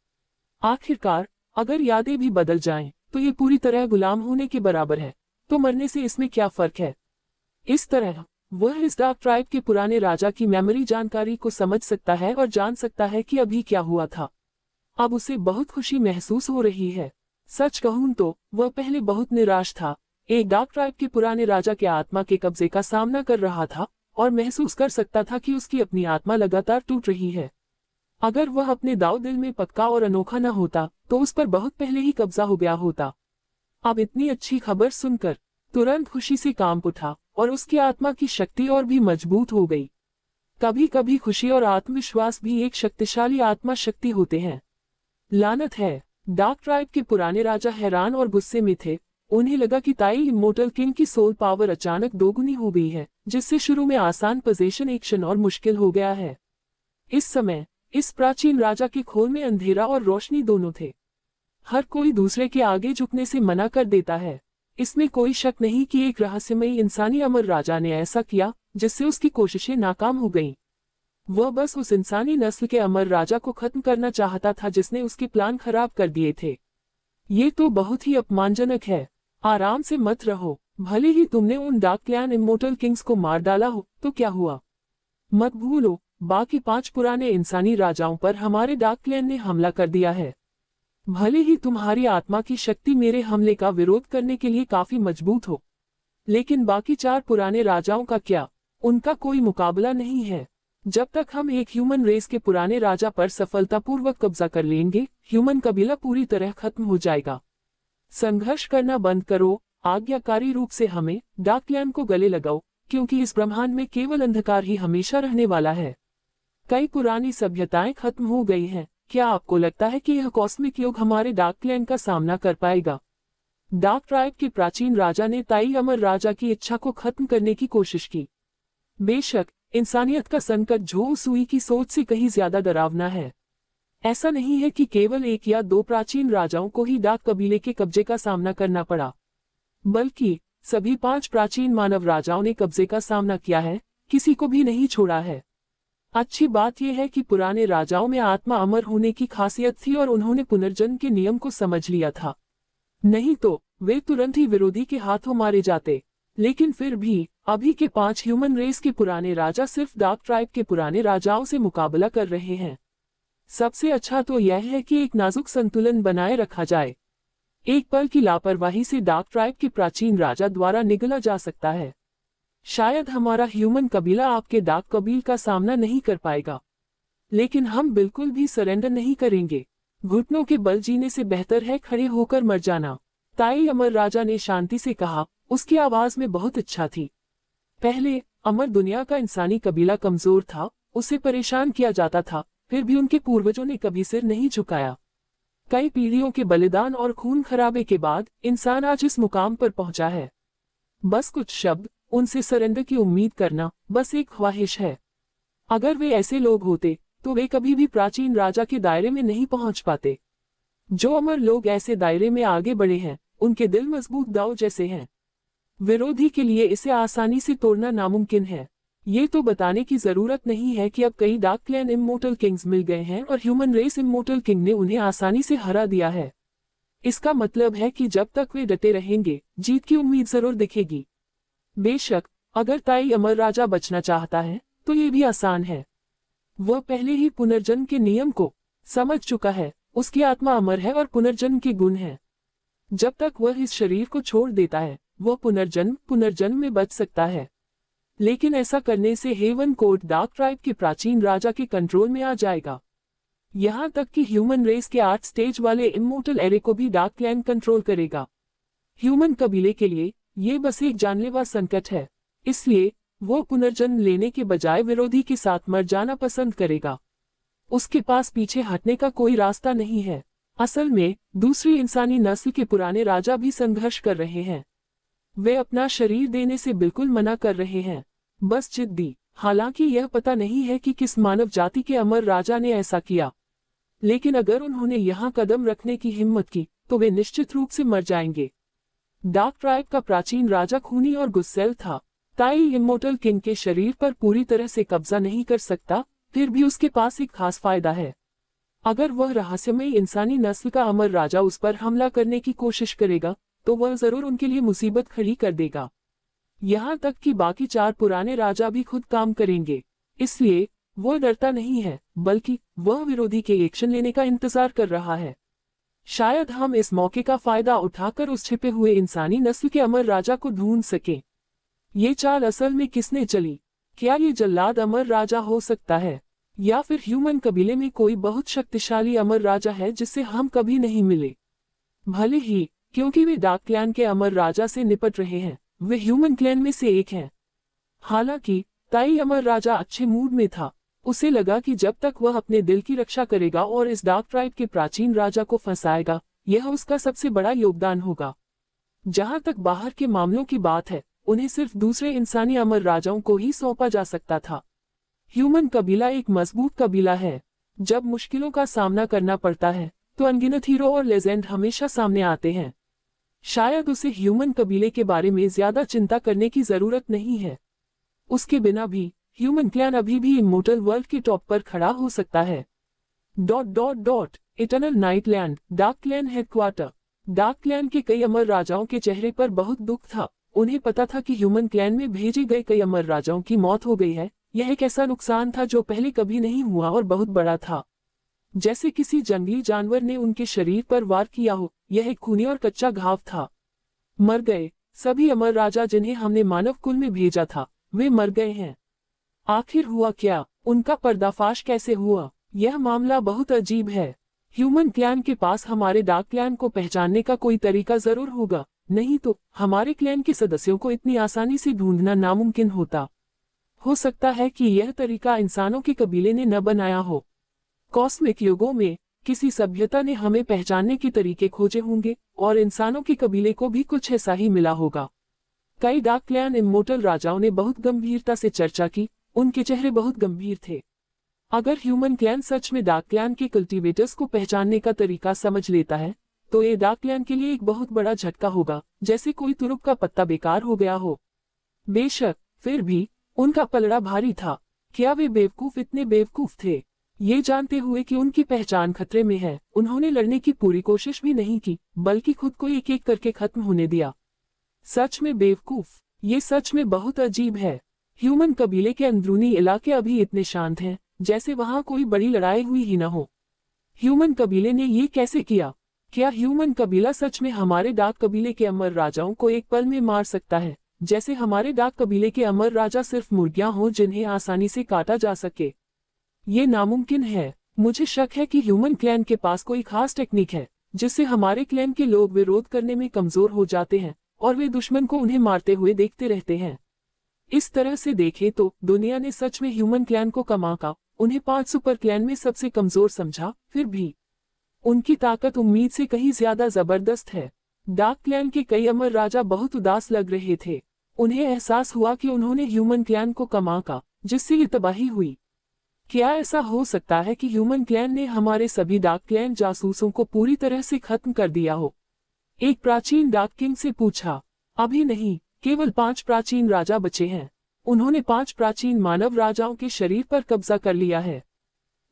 आखिरकार अगर यादें भी बदल जाएं, तो ये पूरी तरह गुलाम होने के बराबर है। तो मरने से इसमें क्या फर्क है? इस तरह वह इस डार्क ट्राइब के पुराने राजा की मेमोरी जानकारी को समझ सकता है और जान सकता है कि अभी क्या हुआ था। अब उसे बहुत खुशी महसूस हो रही है। सच कहूं तो वह पहले बहुत निराश था। एक डार्क ट्राइब के पुराने राजा के आत्मा के कब्जे का सामना कर रहा था और महसूस कर सकता था कि उसकी अपनी आत्मा लगातार टूट रही है। अगर वह अपने दाव दिल में पक्का और अनोखा न होता तो उस पर बहुत पहले ही कब्जा हो गया होता। अब इतनी अच्छी खबर सुनकर तुरंत खुशी से कांप उठा और उसकी आत्मा की शक्ति और भी मजबूत हो गई। कभी कभी खुशी और आत्मविश्वास भी एक शक्तिशाली आत्मा शक्ति होते हैं। लानत है, डार्क ट्राइब के पुराने राजा हैरान और गुस्से में थे। उन्हें लगा कि ताई इमोर्टल किंग की सोल पावर अचानक दोगुनी हो गई है, जिससे शुरू में आसान पोजीशन एक्शन और मुश्किल हो गया है। इस समय इस प्राचीन राजा के खोल में अंधेरा और रोशनी दोनों थे। हर कोई दूसरे के आगे झुकने से मना कर देता है। इसमें कोई शक नहीं कि एक रहस्यमयी इंसानी अमर राजा ने ऐसा किया, जिससे उसकी कोशिशें नाकाम हो गईं। वह बस उस इंसानी नस्ल के अमर राजा को खत्म करना चाहता था जिसने उसके प्लान खराब कर दिए थे। ये तो बहुत ही अपमानजनक है। आराम से मत रहो। भले ही तुमने उन डार्क क्लैन इमोर्टल किंग्स को मार डाला हो, तो क्या हुआ? मत भूलो, बाकी 5 पुराने इंसानी राजाओं पर हमारे डार्क क्लैन ने हमला कर दिया है। भले ही तुम्हारी आत्मा की शक्ति मेरे हमले का विरोध करने के लिए काफी मजबूत हो, लेकिन बाकी 4 पुराने राजाओं का क्या? उनका कोई मुकाबला नहीं है। जब तक हम एक ह्यूमन रेस के पुराने राजा पर सफलतापूर्वक कब्जा कर लेंगे, ह्यूमन कबीला पूरी तरह खत्म हो जाएगा। संघर्ष करना बंद करो। आज्ञाकारी रूप से हमें डार्क क्लैन को गले लगाओ, क्योंकि इस ब्रह्मांड में केवल अंधकार ही हमेशा रहने वाला है। कई पुरानी सभ्यताएं खत्म हो गई हैं। क्या आपको लगता है कि यह कॉस्मिक युग हमारे डार्क क्लैन का सामना कर पाएगा? डार्क ट्राइब के प्राचीन राजा ने ताई अमर राजा की इच्छा को खत्म करने की कोशिश की। बेशक इंसानियत का संकट झो सुई की सोच से कहीं ज्यादा डरावना है। ऐसा नहीं है कि केवल 1 या 2 प्राचीन राजाओं को ही डार्क कबीले के कब्जे का सामना करना पड़ा, बल्कि सभी 5 प्राचीन मानव राजाओं ने कब्जे का सामना किया है, किसी को भी नहीं छोड़ा है। अच्छी बात यह है कि पुराने राजाओं में आत्मा अमर होने की खासियत थी और उन्होंने पुनर्जन्म के नियम को समझ लिया था। नहीं तो वे तुरंत ही विरोधी के हाथों मारे जाते। लेकिन फिर भी अभी के 5 ह्यूमन रेस के पुराने राजा सिर्फ डार्क ट्राइब के पुराने राजाओं से मुकाबला कर रहे हैं। सबसे अच्छा तो यह है कि एक नाजुक संतुलन बनाए रखा जाए। एक पल की लापरवाही से डार्क ट्राइब के प्राचीन राजा द्वारा निगला जा सकता है। शायद हमारा ह्यूमन कबीला आपके डार्क कबील का सामना नहीं कर पाएगा, लेकिन हम बिल्कुल भी सरेंडर नहीं करेंगे। घुटनों के बल जीने से बेहतर है खड़े होकर मर जाना। ताई अमर राजा ने शांति से कहा। उसकी आवाज में बहुत इच्छा थी। पहले अमर दुनिया का इंसानी कबीला कमजोर था, उसे परेशान किया जाता था, फिर भी उनके पूर्वजों ने कभी सिर नहीं झुकाया। कई पीढ़ियों के बलिदान और खून खराबे के बाद इंसान आज इस मुकाम पर पहुंचा है। बस कुछ शब्द, उनसे सरेंडर की उम्मीद करना बस एक ख्वाहिश है। अगर वे ऐसे लोग होते तो वे कभी भी प्राचीन राजा के दायरे में नहीं पहुंच पाते। जो अमर लोग ऐसे दायरे में आगे बढ़े हैं, उनके दिल मजबूत दाव जैसे हैं। विरोधी के लिए इसे आसानी से तोड़ना नामुमकिन है। ये तो बताने की जरूरत नहीं है कि अब कई डार्क क्लैन इमोर्टल किंग्स मिल गए हैं और ह्यूमन रेस इमोर्टल किंग ने उन्हें आसानी से हरा दिया है। इसका मतलब है कि जब तक वे डटे रहेंगे, जीत की उम्मीद जरूर दिखेगी। बेशक अगर ताई अमर राजा बचना चाहता है तो ये भी आसान है। वह पहले ही पुनर्जन्म के नियम को समझ चुका है। उसकी आत्मा अमर है और पुनर्जन्म के गुण हैं। जब तक वह इस शरीर को छोड़ देता है, वह पुनर्जन्म में बच सकता है। लेकिन ऐसा करने से हेवन कोर्ट डार्क ट्राइब के प्राचीन राजा के कंट्रोल में आ जाएगा। यहाँ तक कि ह्यूमन रेस के 8 स्टेज वाले इमोर्टल एरे को भी डार्क क्लैन कंट्रोल करेगा। ह्यूमन कबीले के लिए ये बस एक जानलेवा संकट है। इसलिए वो पुनर्जन्म लेने के बजाय विरोधी के साथ मर जाना पसंद करेगा। उसके पास पीछे हटने का कोई रास्ता नहीं है। असल में दूसरी इंसानी नस्ल के पुराने राजा भी संघर्ष कर रहे हैं। वे अपना शरीर देने से बिल्कुल मना कर रहे हैं, बस जिद्दी। हालांकि यह पता नहीं है कि किस मानव जाति के अमर राजा ने ऐसा किया, लेकिन अगर उन्होंने यहाँ कदम रखने की हिम्मत की तो वे निश्चित रूप से मर जाएंगे। डार्क ट्राइब का प्राचीन राजा खूनी और गुस्सैल था। ताई इमोर्टल किंग के शरीर पर पूरी तरह से कब्जा नहीं कर सकता, फिर भी उसके पास एक खास फायदा है। अगर वह रहस्यमयी इंसानी नस्ल का अमर राजा उस पर हमला करने की कोशिश करेगा तो वह जरूर उनके लिए मुसीबत खड़ी कर देगा। यहाँ तक कि बाकी 4 पुराने राजा भी खुद काम करेंगे। इसलिए वह डरता नहीं है, बल्कि वह विरोधी के एक्शन लेने का इंतजार कर रहा है। शायद हम इस मौके का फायदा उठाकर उस छिपे हुए इंसानी नस्ल के अमर राजा को ढूंढ सकें। ये चाल असल में किसने चली? क्या ये जल्लाद अमर राजा हो सकता है, या फिर ह्यूमन कबीले में कोई बहुत शक्तिशाली अमर राजा है जिससे हम कभी नहीं मिले? भले ही क्योंकि वे डार्क क्लैन के अमर राजा से निपट रहे हैं, वे ह्यूमन क्लैन में से एक हैं। हालांकि ताई अमर राजा अच्छे मूड में था। उसे लगा कि जब तक वह अपने दिल की रक्षा करेगा और इस डार्क ट्राइब के प्राचीन राजा को फंसाएगा, यह उसका सबसे बड़ा योगदान होगा। जहां तक बाहर के मामलों की बात है, उन्हें सिर्फ दूसरे इंसानी अमर राजाओं को ही सौंपा जा सकता था। ह्यूमन कबीला एक मजबूत कबीला है। जब मुश्किलों का सामना करना पड़ता है तो अनगिनत हीरो और लेजेंड हमेशा सामने आते हैं। शायद उसे ह्यूमन कबीले के बारे में ज्यादा चिंता करने की जरूरत नहीं है। उसके बिना भी ह्यूमन क्लैन अभी भी इमोर्टल वर्ल्ड के टॉप पर खड़ा हो सकता है। ... Eternal Nightland, Dark Clan headquarter. Dark Clan के कई अमर राजाओं के चेहरे पर बहुत दुख था। उन्हें पता था कि ह्यूमन क्लैन में भेजे गए कई अमर राजाओं की मौत हो गई है। यह एक ऐसा नुकसान था जो पहले कभी नहीं हुआ और बहुत बड़ा था, जैसे किसी जंगली जानवर ने उनके शरीर पर वार किया हो। यह एक खूनी और कच्चा घाव था। मर गए सभी अमर राजा जिन्हें हमने मानव कुल में भेजा था, वे मर गए हैं। आखिर हुआ क्या? उनका पर्दाफाश कैसे हुआ? यह मामला बहुत अजीब है। ह्यूमन क्लैन के पास हमारे डार्क क्लैन को पहचानने का कोई तरीका जरूर होगा, नहीं तो हमारे क्लैन के सदस्यों को इतनी आसानी से ढूंढना नामुमकिन होता। हो सकता है कि यह तरीका इंसानों के कबीले ने न बनाया हो। कॉस्मिक युगों में किसी सभ्यता ने हमें पहचानने के तरीके खोजे होंगे और इंसानों के कबीले को भी कुछ ऐसा ही मिला होगा। कई डार्क क्लैन इमोर्टल राजाओं ने बहुत गंभीरता से चर्चा की। उनके चेहरे बहुत गंभीर थे। अगर ह्यूमन क्लैन सच में डार्क क्लैन के कल्टीवेटर्स को पहचानने का तरीका समझ लेता है तो ये डार्क क्लैन के लिए एक बहुत बड़ा झटका होगा, जैसे कोई तुरुप का पत्ता बेकार हो गया हो। बेशक फिर भी उनका पलड़ा भारी था। क्या वे बेवकूफ इतने बेवकूफ थे? ये जानते हुए कि उनकी पहचान खतरे में है, उन्होंने लड़ने की पूरी कोशिश भी नहीं की, बल्कि खुद को एक एक करके खत्म होने दिया। सच में बेवकूफ। ये सच में बहुत अजीब है। ह्यूमन कबीले के अंदरूनी इलाके अभी इतने शांत हैं जैसे वहां कोई बड़ी लड़ाई हुई ही न हो। ह्यूमन कबीले ने ये कैसे किया? क्या ह्यूमन कबीला सच में हमारे डार्क कबीले के अमर राजाओं को एक पल में मार सकता है, जैसे हमारे डार्क कबीले के अमर राजा सिर्फ मुर्गियां हों जिन्हें आसानी से काटा जा सके? ये नामुमकिन है। मुझे शक है कि ह्यूमन क्लैन के पास कोई खास टेक्निक है जिससे हमारे क्लैन के लोग विरोध करने में कमजोर हो जाते हैं और वे दुश्मन को उन्हें मारते हुए देखते रहते हैं। इस तरह से देखें तो दुनिया ने सच में ह्यूमन क्लैन को कमा का उन्हें 5 सुपर क्लैन में सबसे कमजोर समझा। फिर भी उनकी ताकत उम्मीद से कहीं ज्यादा जबरदस्त है। डार्क क्लैन के कई अमर राजा बहुत उदास लग रहे थे। उन्हें एहसास हुआ कि उन्होंने ह्यूमन क्लैन को कमा का, जिससे ये तबाही हुई। क्या ऐसा हो सकता है कि ह्यूमन क्लैन ने हमारे सभी डार्क क्लैन जासूसों को पूरी तरह से खत्म कर दिया हो? एक प्राचीन डार्क किंग से पूछा। अभी नहीं, केवल 5 प्राचीन राजा बचे हैं। उन्होंने 5 प्राचीन मानव राजाओं के शरीर पर कब्जा कर लिया है,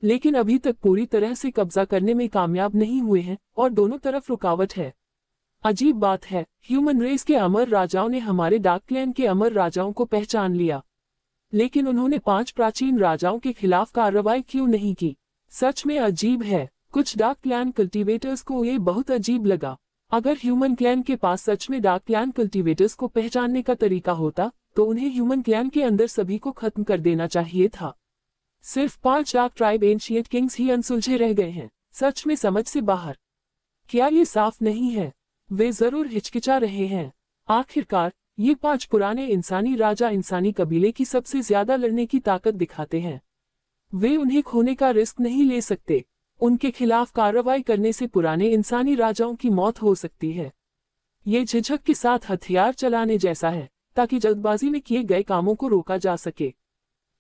लेकिन अभी तक पूरी तरह से कब्जा करने में कामयाब नहीं हुए हैं और दोनों तरफ रुकावट है। अजीब बात है, ह्यूमन रेस के अमर राजाओं ने हमारे डार्क क्लैन के अमर राजाओं को पहचान लिया, लेकिन उन्होंने 5 प्राचीन राजाओं के खिलाफ कार्रवाई क्यों नहीं की? सच में अजीब है। कुछ डार्क क्लैन कल्टीवेटर्स को ये बहुत अजीब लगा। अगर ह्यूमन क्लैन के पास सच में डार्क क्लैन कल्टीवेटर्स को पहचानने का तरीका होता तो उन्हें ह्यूमन क्लैन के अंदर सभी को खत्म कर देना चाहिए था। सिर्फ 5 डार्क ट्राइब एंशिएंट किंग्स ही अनसुलझे रह गए हैं, सच में समझ से बाहर। क्या ये साफ नहीं है? वे जरूर हिचकिचा रहे हैं। आखिरकार ये 5 पुराने इंसानी राजा इंसानी कबीले की सबसे ज्यादा लड़ने की ताकत दिखाते हैं। वे उन्हें खोने का रिस्क नहीं ले सकते। उनके खिलाफ कार्रवाई करने से पुराने इंसानी राजाओं की मौत हो सकती है। ये झिझक के साथ हथियार चलाने जैसा है, ताकि जल्दबाजी में किए गए कामों को रोका जा सके।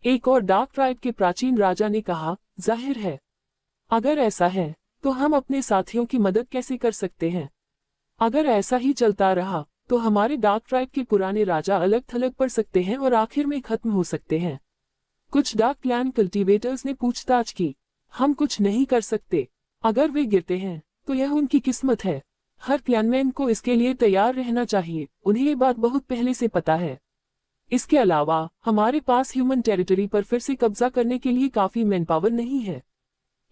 एक और डार्क ट्राइब के प्राचीन राजा ने कहा, जाहिर है, अगर ऐसा है तो हम अपने साथियों की मदद कैसे कर सकते हैं? अगर ऐसा ही चलता रहा तो हमारे डार्क ट्राइब के पुराने राजा अलग थलग पड़ सकते हैं और आखिर में खत्म हो सकते हैं। कुछ डार्क क्लैन कल्टीवेटर्स ने पूछताछ की। हम कुछ नहीं कर सकते। अगर वे गिरते हैं तो यह उनकी किस्मत है। हर क्लैनमैन को इसके लिए तैयार रहना चाहिए। उन्हें ये बात बहुत पहले से पता है। इसके अलावा हमारे पास ह्यूमन टेरिटरी पर फिर से कब्जा करने के लिए काफी मैन पावर नहीं है।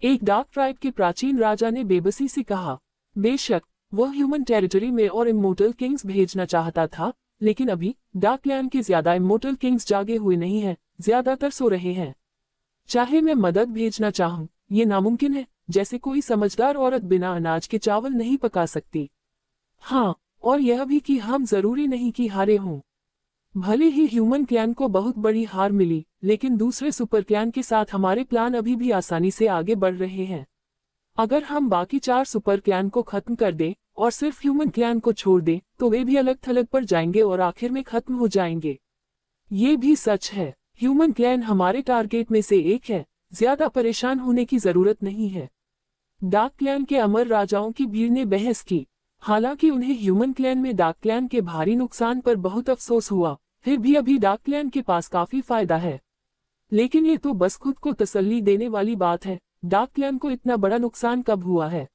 एक डार्क ट्राइब के प्राचीन राजा ने बेबसी से कहा, बेशक वह ह्यूमन टेरिटरी में और इमोर्टल किंग्स भेजना चाहता था, लेकिन अभी डार्क क्लैन के ज्यादा इमोर्टल किंग्स जागे हुए नहीं हैं, ज्यादातर सो रहे हैं। चाहे मैं मदद भेजना चाहूं, ये नामुमकिन है, जैसे कोई समझदार औरत बिना अनाज के चावल नहीं पका सकती। हाँ, और यह भी कि हम जरूरी नहीं कि हारे हों। भले ही ह्यूमन क्लैन को बहुत बड़ी हार मिली, लेकिन दूसरे सुपर क्लैन के साथ हमारे प्लान अभी भी आसानी से आगे बढ़ रहे हैं। अगर हम बाकी 4 सुपर क्लैन को खत्म कर दें और सिर्फ ह्यूमन क्लैन को छोड़ दें, तो वे भी अलग थलग पड़ जाएंगे और आखिर में खत्म हो जाएंगे। ये भी सच है, ह्यूमन क्लैन हमारे टारगेट में से एक है, ज्यादा परेशान होने की जरूरत नहीं है। डार्क क्लैन के अमर राजाओं की भीड़ ने बहस की। हालांकि उन्हें ह्यूमन क्लैन में डार्क क्लैन के भारी नुकसान पर बहुत अफसोस हुआ, फिर भी अभी डार्क क्लैन के पास काफी फायदा है। लेकिन ये तो बस खुद को तसल्ली देने वाली बात है। डार्क क्लैन को इतना बड़ा नुकसान कब हुआ है?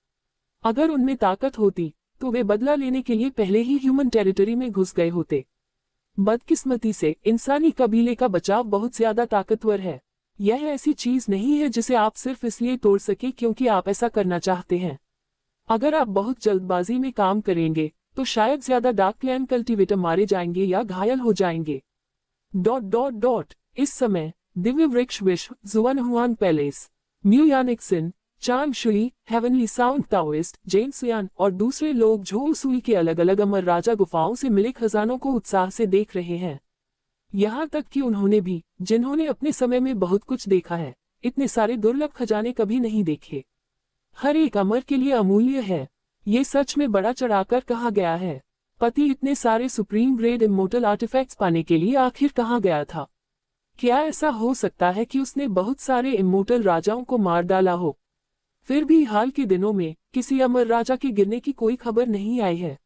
अगर उनमें ताकत होती तो वे बदला लेने के लिए पहले ही ह्यूमन टेरिटरी में घुस गए होते। बदकिस्मती से इंसानी कबीले का बचाव बहुत ज्यादा ताकतवर है। यह ऐसी चीज नहीं है जिसे आप सिर्फ इसलिए तोड़ सके क्योंकि आप ऐसा करना चाहते हैं। अगर आप बहुत जल्दबाजी में काम करेंगे तो शायद ज्यादा डार्क क्लैन कल्टीवेटर मारे जाएंगे या घायल हो जाएंगे। ... इस समय दिव्य वृक्ष विश्व, जुआनहुआन पैलेस, म्यूयानिक्सिन, चांग शुई, हेवनली साउंड ताओइस्ट, जेन सुयान और दूसरे लोग झोउसुई के अलग अलग अमर राजा गुफाओं से मिले खजानों को उत्साह से देख रहे हैं। यहाँ तक कि उन्होंने भी, जिन्होंने अपने समय में बहुत कुछ देखा है, इतने सारे दुर्लभ खजाने कभी नहीं देखे। हर एक अमर के लिए अमूल्य है। ये सच में बड़ा चढ़ाकर कहा गया है। पति इतने सारे सुप्रीम ग्रेड इमोर्टल आर्टिफैक्ट्स पाने के लिए आखिर कहाँ गया था? क्या ऐसा हो सकता है कि उसने बहुत सारे इमोर्टल राजाओं को मार डाला हो? फिर भी हाल के दिनों में किसी अमर राजा के गिरने की कोई खबर नहीं आई है।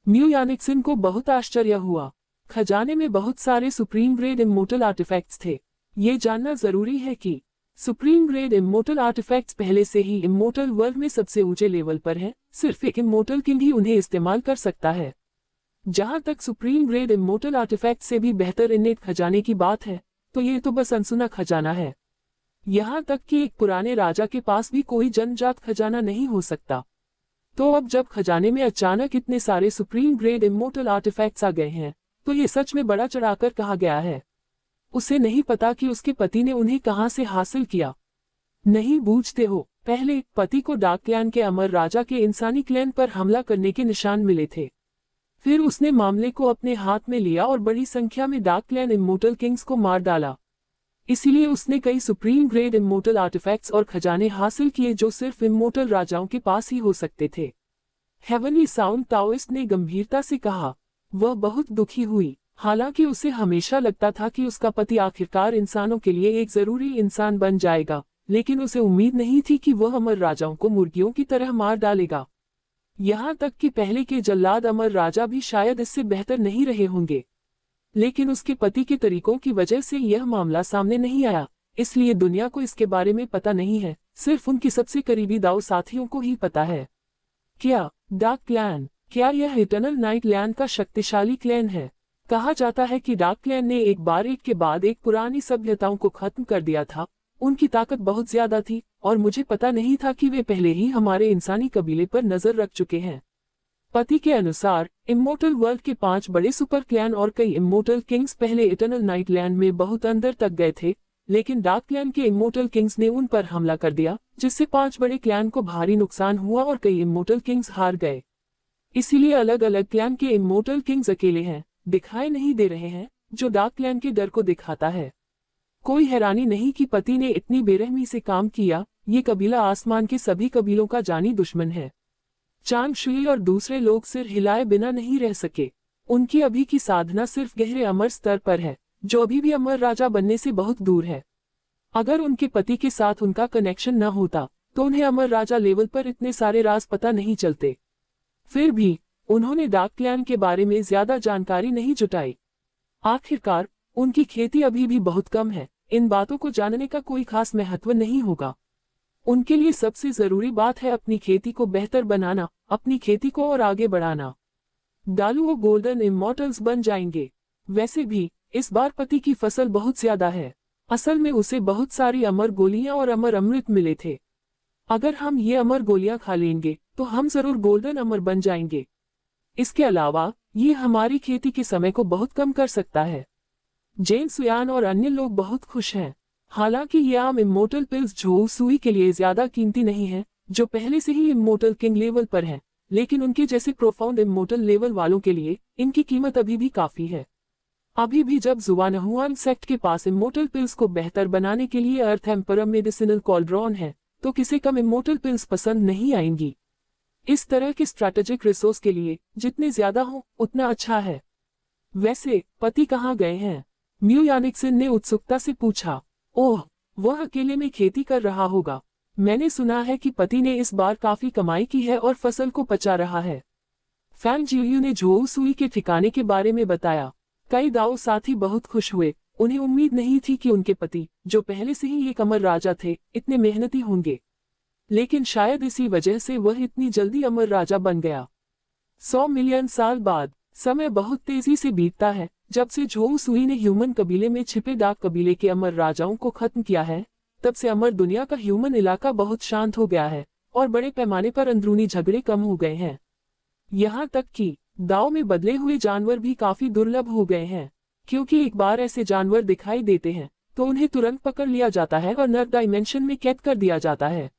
म्यूयानिक्सिन को बहुत आश्चर्य हुआ। खजाने में बहुत सारे सुप्रीम ग्रेड इमोर्टल आर्टिफैक्ट्स थे। ये जानना जरूरी है कि सुप्रीम ग्रेड इमोर्टल आर्टिफैक्ट्स पहले से ही इमोर्टल वर्ल्ड में सबसे ऊंचे लेवल पर हैं। सिर्फ एक इमोर्टल किंग ही उन्हें इस्तेमाल कर सकता है। जहां तक सुप्रीम ग्रेड इमोर्टल आर्टिफैक्ट्स से भी बेहतर इनेट खजाने की बात है, तो ये तो बस अनसुना खजाना है। यहाँ तक कि एक पुराने राजा के पास भी कोई जन्मजात खजाना नहीं हो सकता। तो अब जब खजाने में अचानक इतने सारे सुप्रीम ग्रेड इमोर्टल आर्टिफैक्ट्स आ गए हैं, तो ये सच में बड़ा चढ़ाकर कहा गया है। उसे नहीं पता कि उसके पति ने उन्हें कहां से हासिल किया। नहीं बूझते हो, पहले पति को डार्क क्लैन के अमर राजा के इंसानी क्लैन पर हमला करने के निशान मिले थे। फिर उसने मामले को अपने हाथ में लिया और बड़ी संख्या में डार्क क्लैन इमोर्टल किंग्स को मार डाला। इसीलिए उसने कई सुप्रीम ग्रेड इमोर्टल आर्टिफैक्ट्स और खजाने हासिल किए जो सिर्फ इमोर्टल राजाओं के पास ही हो सकते थे। हेवनली साउंड ताओइस्ट ने गंभीरता से कहा। वह बहुत दुखी हुई। हालांकि उसे हमेशा लगता था कि उसका पति आखिरकार इंसानों के लिए एक जरूरी इंसान बन जाएगा, लेकिन उसे उम्मीद नहीं थी कि वह अमर राजाओं को मुर्गियों की तरह मार डालेगा। यहाँ तक कि पहले के जल्लाद अमर राजा भी शायद इससे बेहतर नहीं रहे होंगे। लेकिन उसके पति के तरीकों की वजह से यह मामला सामने नहीं आया, इसलिए दुनिया को इसके बारे में पता नहीं है। सिर्फ उनके सबसे करीबी दाऊ साथियों को ही पता है। क्या डार्क क्लैन, क्या यह इटर्नल नाइट लैंड का शक्तिशाली क्लैन है? कहा जाता है कि डार्क क्लैन ने एक बार एक के बाद एक पुरानी सभ्यताओं को खत्म कर दिया था। उनकी ताकत बहुत ज्यादा थी और मुझे पता नहीं था कि वे पहले ही हमारे इंसानी कबीले पर नजर रख चुके हैं। पति के अनुसार इमोर्टल वर्ल्ड के 5 बड़े सुपर क्लैन और कई इमोर्टल किंग्स पहले इटर्नल नाइट लैंड में बहुत अंदर तक गए थे, लेकिन डार्क क्लैन के इमोर्टल किंग्स ने उन पर हमला कर दिया, जिससे 5 बड़े क्लैन को भारी नुकसान हुआ और कई इमोर्टल किंग्स हार गए। इसीलिए अलग अलग क्लैन के इमोर्टल किंग्स अकेले हैं, दिखाई नहीं दे रहे हैं, जो डार्क क्लैन के डर को दिखाता है। कोई हैरानी नहीं कि पति ने इतनी बेरहमी से काम किया, ये कबीला आसमान के सभी कबीलों का जानी दुश्मन है। चांग शुई और दूसरे लोग सिर हिलाए बिना नहीं रह सके। उनकी अभी की साधना सिर्फ गहरे अमर स्तर पर है, जो अभी भी अमर राजा बनने से बहुत दूर है। अगर उनके पति के साथ उनका कनेक्शन न होता तो उन्हें अमर राजा लेवल पर इतने सारे राज पता नहीं चलते। फिर भी उन्होंने डार्क क्लैन के बारे में ज्यादा जानकारी नहीं जुटाई। आखिरकार उनकी खेती अभी भी बहुत कम है, इन बातों को जानने का कोई खास महत्व नहीं होगा। उनके लिए सबसे जरूरी बात है अपनी खेती को बेहतर बनाना, अपनी खेती को और आगे बढ़ाना। डालू वो गोल्डन इमॉर्टल्स बन जाएंगे। वैसे भी इस बार पति की फसल बहुत ज्यादा है। असल में उसे बहुत सारी अमर गोलियां और अमर अमृत मिले थे। अगर हम ये अमर गोलियां खा लेंगे तो हम जरूर गोल्डन अमर बन जाएंगे। इसके अलावा ये हमारी खेती के समय को बहुत कम कर सकता है। जेन सुयान और अन्य लोग बहुत खुश हैं। हालांकि ये आम इमोर्टल पिल्स झोउ सुई के लिए ज्यादा कीमती नहीं है, जो पहले से ही इमोर्टल किंग लेवल पर हैं, लेकिन उनके जैसे प्रोफाउंड इमोर्टल लेवल वालों के लिए इनकी कीमत अभी भी काफी है। अभी भी जब जुआनहुआन सेक्ट के पास इमोर्टल पिल्स को बेहतर बनाने के लिए अर्थ एम्परर मेडिसिनल कॉल्ड्रॉन है, तो किसे कम इमोर्टल पिल्स पसंद नहीं आएंगी। इस तरह के स्ट्रैटेजिक रिसोर्स के लिए जितने ज्यादा हो उतना अच्छा है। वैसे पति कहाँ गए हैं? म्यू यानिक्सन ने उत्सुकता से पूछा। ओह, वह अकेले में खेती कर रहा होगा। मैंने सुना है कि पति ने इस बार काफी कमाई की है और फसल को पचा रहा है। फैंग जियू ने झोउ सुई के ठिकाने के बारे में बताया। कई दाओ साथी बहुत खुश हुए। उन्हें उम्मीद नहीं थी कि उनके पति, जो पहले से ही एक अमर राजा थे, इतने मेहनती होंगे। लेकिन शायद इसी वजह से वह इतनी जल्दी अमर राजा बन गया। 100 मिलियन साल बाद समय बहुत तेजी से बीतता है। जब से झोउ सुई ने ह्यूमन कबीले में छिपे डार्क कबीले के अमर राजाओं को खत्म किया है, तब से अमर दुनिया का ह्यूमन इलाका बहुत शांत हो गया है और बड़े पैमाने पर अंदरूनी झगड़े कम हो गए हैं। यहाँ तक कि दाव में बदले हुए जानवर भी काफी दुर्लभ हो गए हैं, क्योंकि एक बार ऐसे जानवर दिखाई देते हैं तो उन्हें तुरंत पकड़ लिया जाता है और नर्क डायमेंशन में कैद कर दिया जाता है।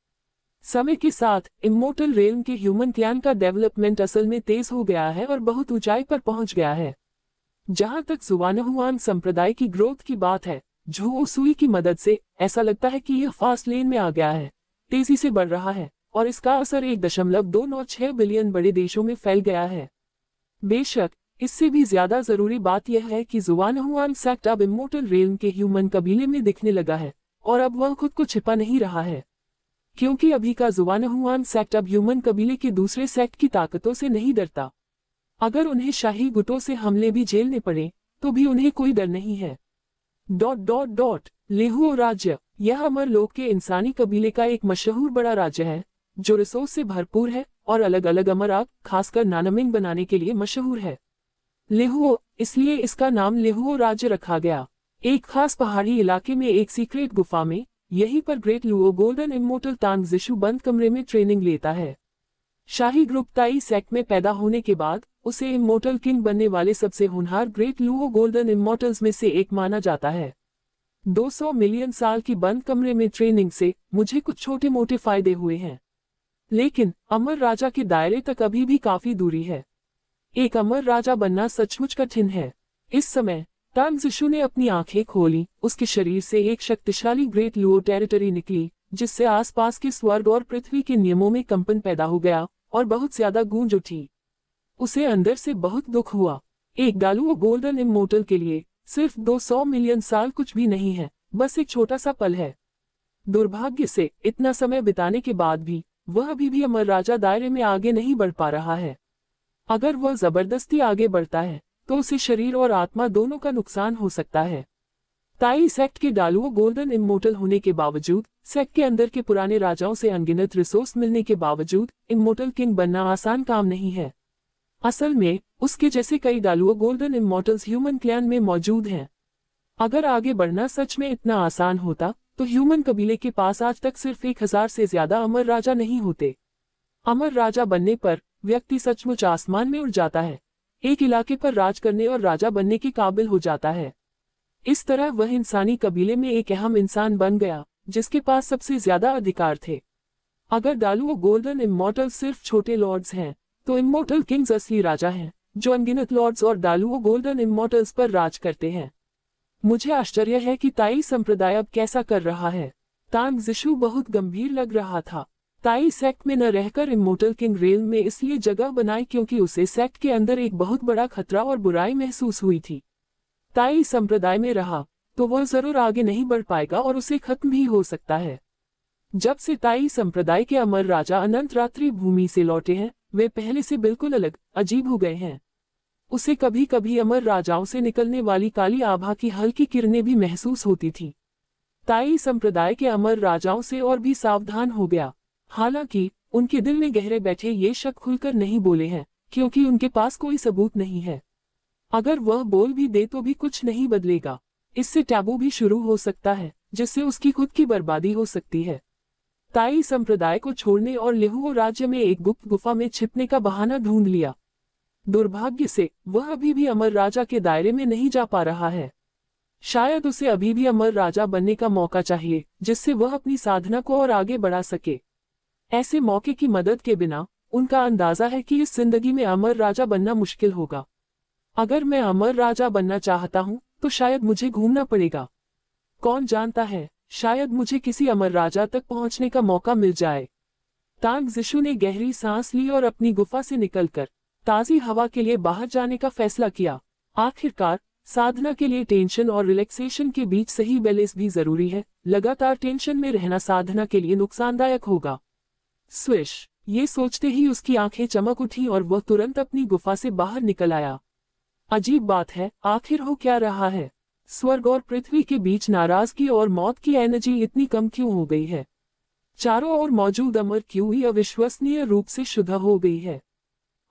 समय के साथ इमोर्टल रेल्म के ह्यूमन क्लैन का डेवलपमेंट असल में तेज हो गया है और बहुत ऊंचाई पर पहुंच गया है। जहां तक जुआनहुआन संप्रदाय की ग्रोथ की बात है, झोउ सुई की मदद से ऐसा लगता है कि यह फास्ट लेन में आ गया है, तेजी से बढ़ रहा है और इसका असर 1.296 बिलियन बड़े देशों में फैल गया है। बेशक इससे भी ज्यादा जरूरी बात यह है कि जुआनहुआन सेक्ट अब इमोर्टल रेल्म के ह्यूमन कबीले में दिखने लगा है और अब वह खुद को छिपा नहीं रहा है, क्योंकि अभी का जुआनहुआन सेक्ट अब ह्यूमन कबीले के दूसरे सेक्ट की ताकतों से नहीं डरता। अगर उन्हें शाही गुटों से हमले भी झेलने पड़े तो भी उन्हें कोई डर नहीं है। ... लेहुओ राज्य, यह अमर लोक के इंसानी कबीले का एक मशहूर बड़ा राज्य है जो रिसोर्स से भरपूर है और अलग अलग अमर आग, खासकर नानमिंग बनाने के लिए मशहूर है। लेहुओ, इसलिए इसका नाम लेहुओ राज्य रखा गया। एक खास पहाड़ी इलाके में एक सीक्रेट गुफा में, यहीं पर ग्रेट लुओ गोल्डन इमोर्टल तांग जिशु बंद कमरे में ट्रेनिंग लेता है। शाही ग्रुप ताई सेक्ट में पैदा होने के बाद उसे इमोर्टल किंग बनने वाले सबसे होनहार ग्रेट लुओ गोल्डन इमोर्टल्स में से एक माना जाता है। 200 मिलियन साल की बंद कमरे में ट्रेनिंग से मुझे कुछ छोटे मोटे फायदे हुए हैं, लेकिन अमर राजा के दायरे तक अभी भी काफी दूरी है। एक अमर राजा बनना सचमुच कठिन है। इस समय तांग जिशु ने अपनी आंखें खोली। उसके शरीर से एक शक्तिशाली ग्रेट लुओ टेरिटरी निकली, जिससे आसपास के स्वर्ग और पृथ्वी के नियमों में कंपन पैदा हो गया और बहुत ज्यादा गूंज उठी। उसे अंदर से बहुत दुख हुआ। एक डालुओ गोल्डन इमोर्टल के लिए सिर्फ 200 मिलियन साल कुछ भी नहीं है, बस एक छोटा सा पल है। दुर्भाग्य से इतना समय बिताने के बाद भी वह अभी भी अमर राजा दायरे में आगे नहीं बढ़ पा रहा है। अगर वह जबरदस्ती आगे बढ़ता है तो उसे शरीर और आत्मा दोनों का नुकसान हो सकता है। ताई सेक्ट के डालुओ गोल्डन इमोर्टल होने के बावजूद, सेक्ट के अंदर के पुराने राजाओं से अनगिनत रिसोर्स मिलने के बावजूद इमोर्टल किंग बनना आसान काम नहीं है। असल में उसके जैसे कई डालुओ गोल्डन इमोर्टल्स ह्यूमन क्लैन में मौजूद हैं। अगर आगे बढ़ना सच में इतना आसान होता तो ह्यूमन कबीले के पास आज तक सिर्फ 1000 से ज्यादा अमर राजा नहीं होते। अमर राजा बनने पर व्यक्ति सचमुच आसमान में उड़ जाता है, एक इलाके पर राज करने और राजा बनने के काबिल हो जाता है। इस तरह वह इंसानी कबीले में एक अहम इंसान बन गया जिसके पास सबसे ज्यादा अधिकार थे। अगर डालुओ गोल्डन इमोर्टल सिर्फ छोटे लॉर्ड्स हैं तो इमोर्टल किंग्स असली राजा हैं, जो अनगिनत लॉर्ड्स और दालुओं गोल्डन इमॉर्टल्स पर राज करते हैं। मुझे आश्चर्य है कि ताई संप्रदाय अब कैसा कर रहा है। तांग जिशु बहुत गंभीर लग रहा था। ताई सेक्ट में न रहकर इमोर्टल किंग रेल में इसलिए जगह बनाई क्योंकि उसे सेक्ट के अंदर एक बहुत बड़ा खतरा और बुराई महसूस हुई थी। ताई संप्रदाय में रहा तो वह जरूर आगे नहीं बढ़ पाएगा और उसे खत्म भी हो सकता है। जब से ताई संप्रदाय के अमर राजा अनंत रात्रि भूमि से लौटे हैं, वे पहले से बिल्कुल अलग, अजीब हो गए हैं। उसे कभी कभी अमर राजाओं से निकलने वाली काली आभा की हल्की किरणें भी महसूस होती थी। ताई संप्रदाय के अमर राजाओं से और भी सावधान हो गया। हालांकि उनके दिल में गहरे बैठे ये शक खुलकर नहीं बोले हैं, क्योंकि उनके पास कोई सबूत नहीं है। अगर वह बोल भी दे तो भी कुछ नहीं बदलेगा। इससे टैबू भी शुरू हो सकता है, जिससे उसकी खुद की बर्बादी हो सकती है। ताई संप्रदाय को छोड़ने और लिहुओ राज्य में एक गुप्त गुफा में छिपने का बहाना ढूंढ लिया। दुर्भाग्य से वह अभी भी अमर राजा के दायरे में नहीं जा पा रहा है। शायद उसे अभी भी अमर राजा बनने का मौका चाहिए, जिससे वह अपनी साधना को और आगे बढ़ा सके। ऐसे मौके की मदद के बिना उनका अंदाजा है कि इस जिंदगी में अमर राजा बनना मुश्किल होगा। अगर मैं अमर राजा बनना चाहता हूँ तो शायद मुझे घूमना पड़ेगा। कौन जानता है, शायद मुझे किसी अमर राजा तक पहुंचने का मौका मिल जाए। तांग जिशु ने गहरी सांस ली और अपनी गुफा से निकलकर ताजी हवा के लिए बाहर जाने का फैसला किया। आखिरकार साधना के लिए टेंशन और रिलैक्सेशन के बीच सही बैलेंस भी जरूरी है। लगातार टेंशन में रहना साधना के लिए नुकसानदायक होगा। स्विश, ये सोचते ही उसकी आंखें चमक उठी और वह तुरंत अपनी गुफा से बाहर निकल आया। अजीब बात है, आखिर हो क्या रहा है? स्वर्ग और पृथ्वी के बीच नाराजगी और मौत की एनर्जी इतनी कम क्यों हो गई है? चारों ओर मौजूद अमर क्यों ही अविश्वसनीय रूप से शुद्ध हो गई है?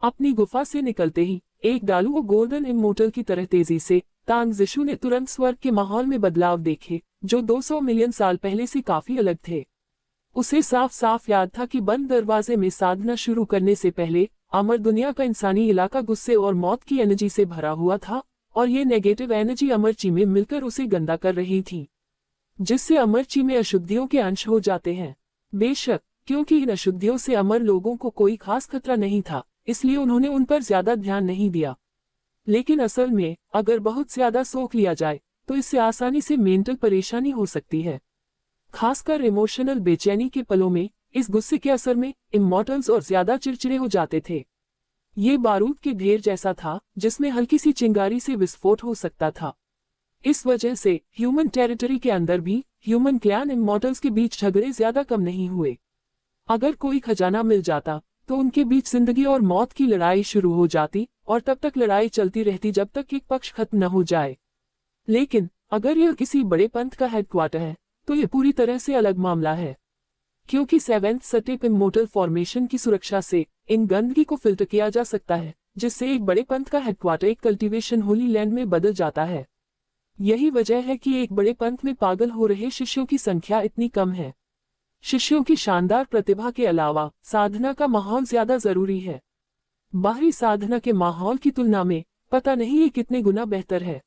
अपनी गुफा से निकलते ही एक डालू गोल्डन इमोर्टल की तरह तेजी से तांग जिशु ने तुरंत स्वर्ग के माहौल में बदलाव देखे, जो 200 मिलियन साल पहले से काफी अलग थे। उसे साफ साफ याद था कि बंद दरवाजे में साधना शुरू करने से पहले अमर दुनिया का इंसानी इलाका गुस्से और मौत की एनर्जी से भरा हुआ था, और ये नेगेटिव एनर्जी अमरची में मिलकर उसे गंदा कर रही थी, जिससे अमरची में अशुद्धियों के अंश हो जाते हैं। बेशक, क्योंकि इन अशुद्धियों से अमर लोगों को कोई खास खतरा नहीं था, इसलिए उन्होंने उन पर ज्यादा ध्यान नहीं दिया। लेकिन असल में अगर बहुत ज्यादा सोख लिया जाए तो इससे आसानी से मेंटल परेशानी हो सकती है। खासकर इमोशनल बेचैनी के पलों में इस गुस्से के असर में इमॉर्टल्स और ज्यादा चिड़चिड़े हो जाते थे। ये बारूद के ढेर जैसा था जिसमें हल्की सी चिंगारी से विस्फोट हो सकता था। इस वजह से ह्यूमन टेरिटरी के अंदर भी ह्यूमन क्लैन इमॉर्टल्स के बीच झगड़े ज्यादा कम नहीं हुए। अगर कोई खजाना मिल जाता तो उनके बीच जिंदगी और मौत की लड़ाई शुरू हो जाती, और तब तक लड़ाई चलती रहती जब तक एक पक्ष खत्म न हो जाए। लेकिन अगर यह किसी बड़े पंथ का हेडक्वार्टर है तो यह पूरी तरह से अलग मामला है, क्योंकि सेवेंथ स्टेप इमोर्टल फॉर्मेशन की सुरक्षा से इन गंदगी को फिल्टर किया जा सकता है, जिससे एक बड़े पंथ का हेडक्वार्टर एक कल्टीवेशन होली लैंड में बदल जाता है। यही वजह है कि एक बड़े पंथ में पागल हो रहे शिष्यों की संख्या इतनी कम है। शिष्यों की शानदार प्रतिभा के अलावा साधना का माहौल ज्यादा जरूरी है। बाहरी साधना के माहौल की तुलना में पता नहीं ये कितने गुना बेहतर है।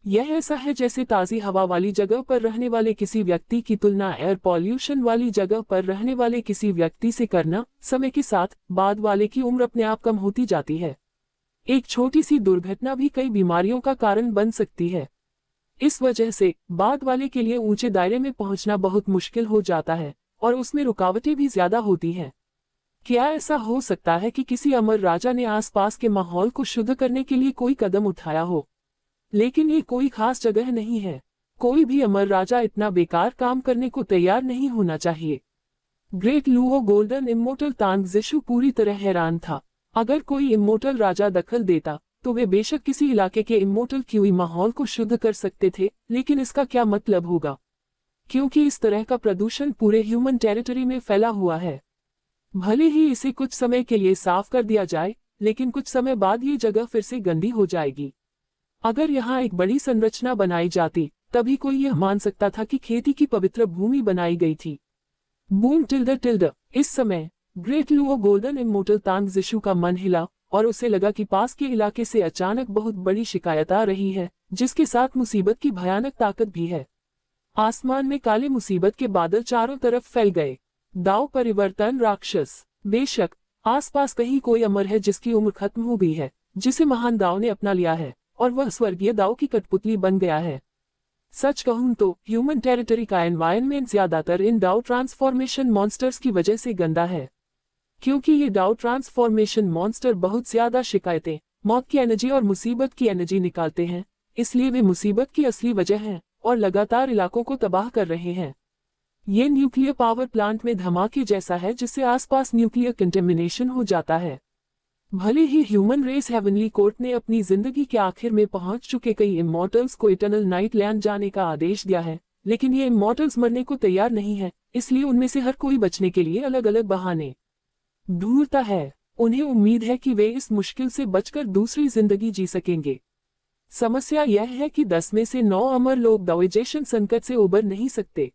यह ऐसा है जैसे ताजी हवा वाली जगह पर रहने वाले किसी व्यक्ति की तुलना एयर पॉल्यूशन वाली जगह पर रहने वाले किसी व्यक्ति से करना। समय के साथ बाद वाले की उम्र अपने आप कम होती जाती है। एक छोटी सी दुर्घटना भी कई बीमारियों का कारण बन सकती है। इस वजह से बाद वाले के लिए ऊंचे दायरे में पहुंचना बहुत मुश्किल हो जाता है और उसमें रुकावटें भी ज्यादा होती हैं। क्या ऐसा हो सकता है कि किसी अमर राजा ने आसपास के माहौल को शुद्ध करने के लिए कोई कदम उठाया हो? लेकिन ये कोई खास जगह नहीं है। कोई भी अमर राजा इतना बेकार काम करने को तैयार नहीं होना चाहिए। ग्रेट लुओ गोल्डन इमोर्टल तांग जिशु पूरी तरह हैरान था। अगर कोई इमोर्टल राजा दखल देता तो वे बेशक किसी इलाके के इमोर्टल क्यूई माहौल को शुद्ध कर सकते थे, लेकिन इसका क्या मतलब होगा? क्योंकि इस तरह का प्रदूषण पूरे ह्यूमन टेरिटरी में फैला हुआ है। भले ही इसे कुछ समय के लिए साफ कर दिया जाए, लेकिन कुछ समय बाद ये जगह फिर से गंदी हो जाएगी। अगर यहाँ एक बड़ी संरचना बनाई जाती तभी कोई यह मान सकता था कि खेती की पवित्र भूमि बनाई गई थी। Boom tilde. इस समय ग्रेट लुओ गोल्डन इमोर्टल तांग जिशु का मन हिला और उसे लगा कि पास के इलाके से अचानक बहुत बड़ी शिकायत आ रही है, जिसके साथ मुसीबत की भयानक ताकत भी है। आसमान में काले मुसीबत के बादल चारों तरफ फैल गए। दाव परिवर्तन राक्षस। बेशक आसपास कहीं कोई अमर है जिसकी उम्र खत्म हो गई है, जिसे महान दाओ ने अपना लिया है और वह स्वर्गीय दाओ की कठपुतली बन गया है। सच कहूं तो ह्यूमन टेरिटरी का एनवायरनमेंट ज्यादातर इन डाउ ट्रांसफॉर्मेशन मॉन्स्टर्स की वजह से गंदा है, क्योंकि ये डाउ ट्रांसफॉर्मेशन मॉन्स्टर बहुत ज्यादा शिकायतें, मौत की एनर्जी और मुसीबत की एनर्जी निकालते हैं, इसलिए वे मुसीबत की असली वजह हैं और लगातार इलाकों को तबाह कर रहे हैं। ये न्यूक्लियर पावर प्लांट में धमाके जैसा है जिससे आसपास न्यूक्लियर कंटेमिनेशन हो जाता है। भले ही ह्यूमन रेस हेवनली कोर्ट ने अपनी जिंदगी के आखिर में पहुंच चुके कई इमॉर्टल्स को इटर्नल नाइट लैंड जाने का आदेश दिया है, लेकिन ये इमॉर्टल्स मरने को तैयार नहीं है, इसलिए उनमें से हर कोई बचने के लिए अलग अलग बहाने ढूंढता है। उन्हें उम्मीद है कि वे इस मुश्किल से बचकर दूसरी जिंदगी जी सकेंगे। समस्या यह है कि 10 में से 9 अमर लोग दावेजेशन संकट से उबर नहीं सकते।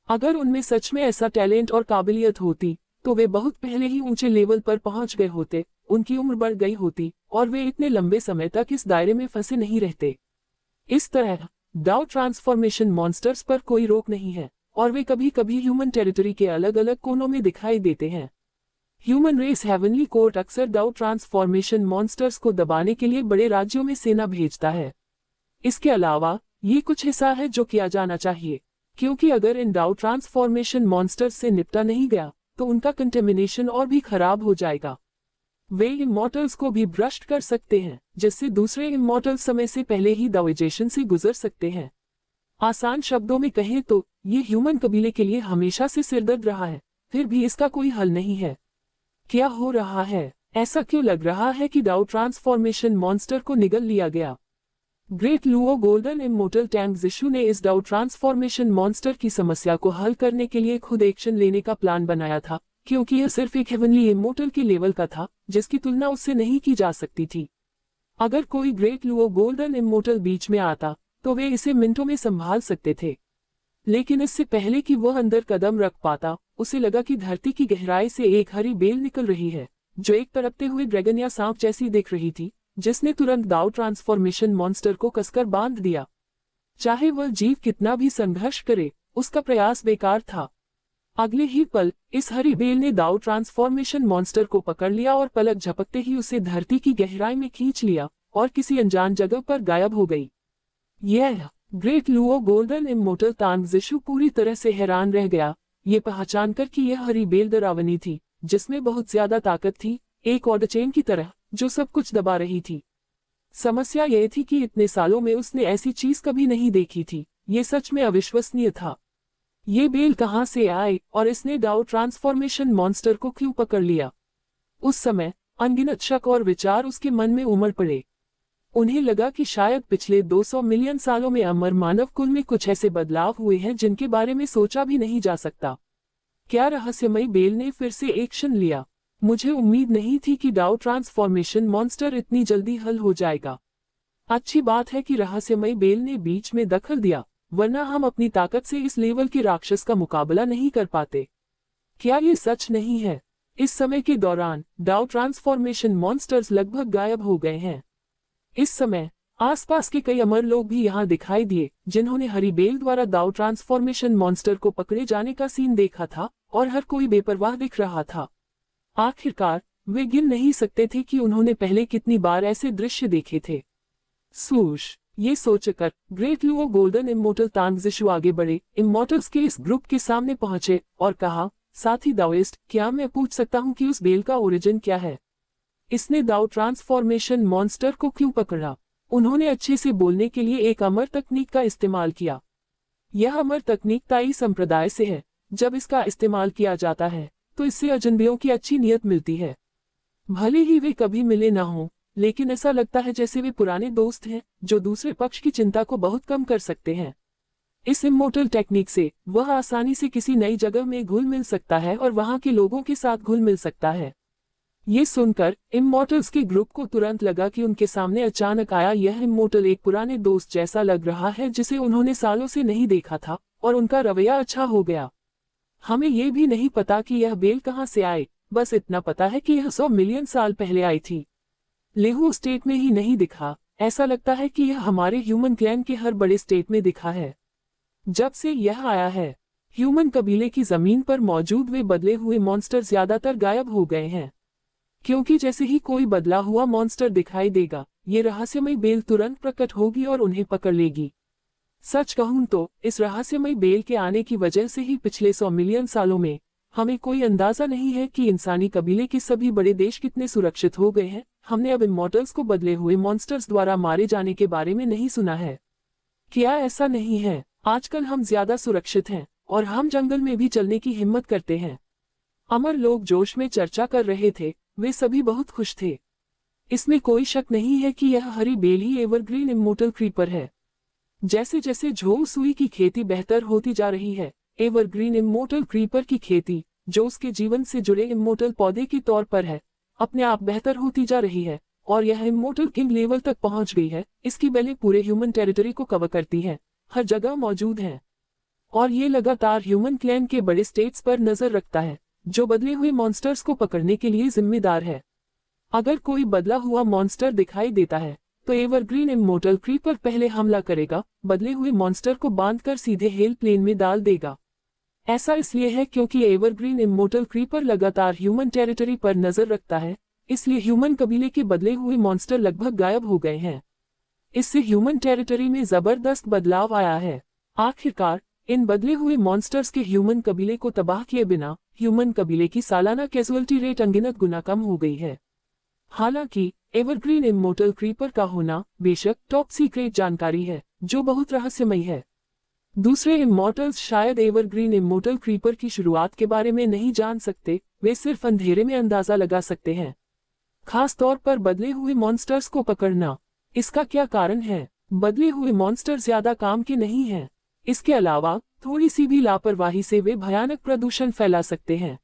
अगर उनमें सच में ऐसा टैलेंट और काबिलियत होती तो वे बहुत पहले ही ऊंचे लेवल पर पहुंच गए होते, उनकी उम्र बढ़ गई होती और वे इतने लंबे समय तक इस दायरे में फंसे नहीं रहते। इस तरह डाउ ट्रांसफॉर्मेशन मॉन्स्टर्स पर कोई रोक नहीं है और वे कभी कभी ह्यूमन टेरिटरी के अलग अलग कोनों में दिखाई देते हैं। ह्यूमन रेस हेवनली कोर्ट अक्सर डाउ ट्रांसफॉर्मेशन मॉन्स्टर्स को दबाने के लिए बड़े राज्यों में सेना भेजता है। इसके अलावा ये कुछ हिस्सा है जो किया जाना चाहिए, क्योंकि अगर इन डाउ ट्रांसफॉर्मेशन मॉन्स्टर्स से निपटा नहीं गया तो उनका कंटेमिनेशन और भी खराब हो जाएगा। वे इमॉर्टल्स को भी भ्रष्ट कर सकते हैं, जिससे दूसरे इमॉर्टल्स समय से पहले ही दावेजेशन से गुजर सकते हैं। आसान शब्दों में कहें तो ये ह्यूमन कबीले के लिए हमेशा से सिरदर्द रहा है, फिर भी इसका कोई हल नहीं है। क्या हो रहा है? ऐसा क्यों लग रहा है कि डाउ ट्रांसफॉर्मेशन मॉन्स्टर को निगल लिया गया? Great Luo golden immortal tank जिशु ने इस डाउ ट्रांसफॉर्मेशन मॉन्स्टर की समस्या को हल करने के लिए खुद एक्शन लेने का प्लान बनाया था, क्योंकि यह सिर्फ एक हेवनली इमोर्टल के लेवल का था जिसकी तुलना उससे नहीं की जा सकती थी। अगर कोई ग्रेट लुओ गोल्डन इमोर्टल बीच में आता तो वे इसे मिनटों में संभाल सकते थे, लेकिन इससे पहले कि वह अंदर कदम रख पाता, उसे लगा कि धरती की गहराई से एक हरी बेल निकल रही है जो एक तड़पते हुए ड्रैगन या सांप जैसी दिख रही थी, जिसने तुरंत डाउ ट्रांसफॉर्मेशन मॉन्स्टर को कसकर बांध दिया। चाहे वह जीव कितना भी संघर्ष करे, उसका प्रयास बेकार था। अगले ही पल इस हरी बेल ने डाउ ट्रांसफॉर्मेशन मॉन्स्टर को पकड़ लिया और पलक झपकते ही उसे धरती की गहराई में खींच लिया और किसी अनजान जगह पर गायब हो गई। यह ग्रेट लुओ गोल्डन इमोर्टल तांग जिशु पूरी तरह से हैरान रह गया, ये पहचानकर कि यह हरी बेल डरावनी थी, जिसमें बहुत ज्यादा ताकत थी, एक ऑर्डरचेन की तरह जो सब कुछ दबा रही थी। समस्या यह थी कि इतने सालों में उसने ऐसी चीज कभी नहीं देखी थी। ये सच में अविश्वसनीय था। ये बेल कहां से आई और इसने डाउ ट्रांसफॉर्मेशन मॉन्स्टर को क्यों पकड़ लिया? उस समय अनगिनत शक और विचार उसके मन में उमड़ पड़े। उन्हें लगा कि शायद पिछले 200 मिलियन सालों में अमर मानव कुल में कुछ ऐसे बदलाव हुए हैं जिनके बारे में सोचा भी नहीं जा सकता। क्या रहस्यमयी बेल ने फिर से एक्शन लिया? मुझे उम्मीद नहीं थी कि डाउ ट्रांसफॉर्मेशन मॉन्स्टर इतनी जल्दी हल हो जाएगा। अच्छी बात है कि रहस्यमयी बेल ने बीच में दखल दिया, वरना हम अपनी ताकत से इस लेवल के राक्षस का मुकाबला नहीं कर पाते। क्या ये सच नहीं है? इस समय के दौरान डाउ ट्रांसफॉर्मेशन मॉन्स्टर्स लगभग गायब हो गए हैं। इस समय आसपास के कई अमर लोग भी यहाँ दिखाई दिए, जिन्होंने हरी बेल द्वारा डाउ ट्रांसफॉर्मेशन मॉन्स्टर को पकड़े जाने का सीन देखा था, और हर कोई बेपरवाह दिख रहा था। आखिरकार वे गिन नहीं सकते थे कि उन्होंने पहले कितनी बार ऐसे दृश्य देखे थे। सूश, ये सोचकर ग्रेट लुओ गोल्डन इमोर्टल तांग जिशु आगे बढ़े, इमोर्टल्स के इस ग्रुप के सामने पहुंचे और कहा, साथी दाओइस्ट, क्या मैं पूछ सकता हूं कि उस बेल का ओरिजिन क्या है? इसने डाउ ट्रांसफॉर्मेशन मॉन्स्टर को क्यों पकड़ा? उन्होंने अच्छे से बोलने के लिए एक अमर तकनीक का इस्तेमाल किया। यह अमर तकनीक ताई संप्रदाय से है। जब इसका इस्तेमाल किया जाता है तो इससे अजनबियों की अच्छी नीयत मिलती है। भले ही वे कभी मिले ना हों, लेकिन ऐसा लगता है जैसे वे पुराने दोस्त हैं जो दूसरे पक्ष की चिंता को बहुत कम कर सकते हैं। इस इमोर्टल टेक्निक से वह आसानी से किसी नई जगह में घुल मिल सकता है और वहां के लोगों के साथ घुल मिल सकता है। ये सुनकर इमोर्टल्स के ग्रुप को तुरंत लगा कि उनके सामने अचानक आया यह इमोर्टल एक पुराने दोस्त जैसा लग रहा है जिसे उन्होंने सालों से नहीं देखा था, और उनका रवैया अच्छा हो गया। हमें यह भी नहीं पता कि यह बेल कहां से आई, बस इतना पता है कि यह 100 मिलियन साल पहले आई थी। लेहू स्टेट में ही नहीं दिखा, ऐसा लगता है कि यह हमारे ह्यूमन क्लैन के हर बड़े स्टेट में दिखा है। जब से यह आया है, ह्यूमन कबीले की जमीन पर मौजूद वे बदले हुए मॉन्स्टर ज्यादातर गायब हो गए हैं। क्योंकि जैसे ही कोई बदला हुआ मॉन्स्टर दिखाई देगा, ये रहस्यमयी बेल तुरंत प्रकट होगी और उन्हें पकड़ लेगी। सच कहूं तो इस रहस्यमयी बेल के आने की वजह से ही पिछले 100 मिलियन सालों में हमें कोई अंदाजा नहीं है कि इंसानी कबीले के सभी बड़े देश कितने सुरक्षित हो गए हैं। हमने अब इमॉर्टल्स को बदले हुए मॉन्स्टर्स द्वारा मारे जाने के बारे में नहीं सुना है। क्या ऐसा नहीं है? आजकल हम ज्यादा सुरक्षित हैं और हम जंगल में भी चलने की हिम्मत करते हैं। अमर लोग जोश में चर्चा कर रहे थे, वे सभी बहुत खुश थे। इसमें कोई शक नहीं है कि यह हरी बेल ही एवरग्रीन इमोर्टल क्रीपर है। जैसे जैसे झोंग सुई की खेती बेहतर होती जा रही है, एवरग्रीन इमोर्टल क्रीपर की खेती, जो उसके जीवन से जुड़े इमोर्टल पौधे के तौर पर है, अपने आप बेहतर होती जा रही है और यह इमोर्टल किंग लेवल तक पहुंच गई है। इसकी बेलें पूरे ह्यूमन टेरिटरी को कवर करती हैं, हर जगह मौजूद हैं और ये लगातार ह्यूमन क्लैन के बड़े स्टेट्स पर नजर रखता है, जो बदले हुए मॉन्स्टर्स को पकड़ने के लिए जिम्मेदार है। अगर कोई बदला हुआ मॉन्स्टर दिखाई देता है तो एवरग्रीन इमोर्टल क्रीपर पहले हमला करेगा, बदले हुए मॉन्स्टर को बांधकर सीधे हेल प्लेन में डाल देगा। ऐसा इसलिए है क्योंकि एवरग्रीन इमोर्टल क्रीपर लगातार ह्यूमन टेरिटरी पर नजर रखता है, इसलिए ह्यूमन कबीले के बदले हुए मॉन्स्टर लगभग गायब हो गए हैं। इससे ह्यूमन टेरिटरी में जबरदस्त बदलाव आया है। आखिरकार इन बदले हुए मॉन्स्टर्स के ह्यूमन कबीले को तबाह किए बिना ह्यूमन कबीले की सालाना कैजुअल्टी रेट अनगिनत गुना कम हो गई है। हालांकि एवरग्रीन इमोर्टल क्रीपर का होना बेशक टॉप सीक्रेट जानकारी है, जो बहुत रहस्यमयी है। दूसरे इमोर्टल्स शायद एवरग्रीन इमोर्टल क्रीपर की शुरुआत के बारे में नहीं जान सकते, वे सिर्फ अंधेरे में अंदाजा लगा सकते हैं। खास तौर पर बदले हुए मॉन्स्टर्स को पकड़ना। इसका क्या कारण है? बदले हुए मॉन्स्टर ज्यादा काम के नहीं हैं। इसके अलावा थोड़ी सी भी लापरवाही से वे भयानक प्रदूषण फैला सकते हैं।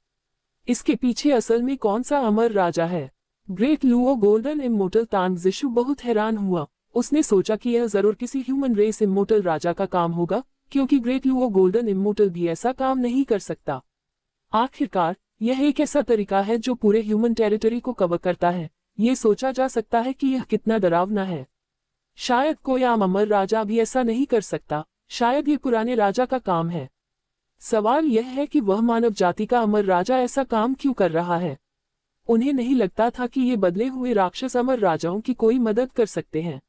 इसके पीछे असल में कौन सा अमर राजा है? ग्रेट लुओ गोल्डन इमोर्टल तांगजिशु बहुत हैरान हुआ। उसने सोचा कि यह जरूर किसी ह्यूमन रेस इमोर्टल राजा का काम होगा, क्योंकि ग्रेट लुओ गोल्डन इमोर्टल भी ऐसा काम नहीं कर सकता। आखिरकार यह एक ऐसा तरीका है जो पूरे ह्यूमन टेरिटरी को कवर करता है। ये सोचा जा सकता है कि यह कितना डरावना है। शायद कोई आम अमर राजा भी ऐसा नहीं कर सकता, शायद ये पुराने राजा का काम है। सवाल यह है कि वह मानव जाति का अमर राजा ऐसा काम क्यों कर रहा है? उन्हें नहीं लगता था कि ये बदले हुए राक्षस अमर राजाओं की कोई मदद कर सकते हैं।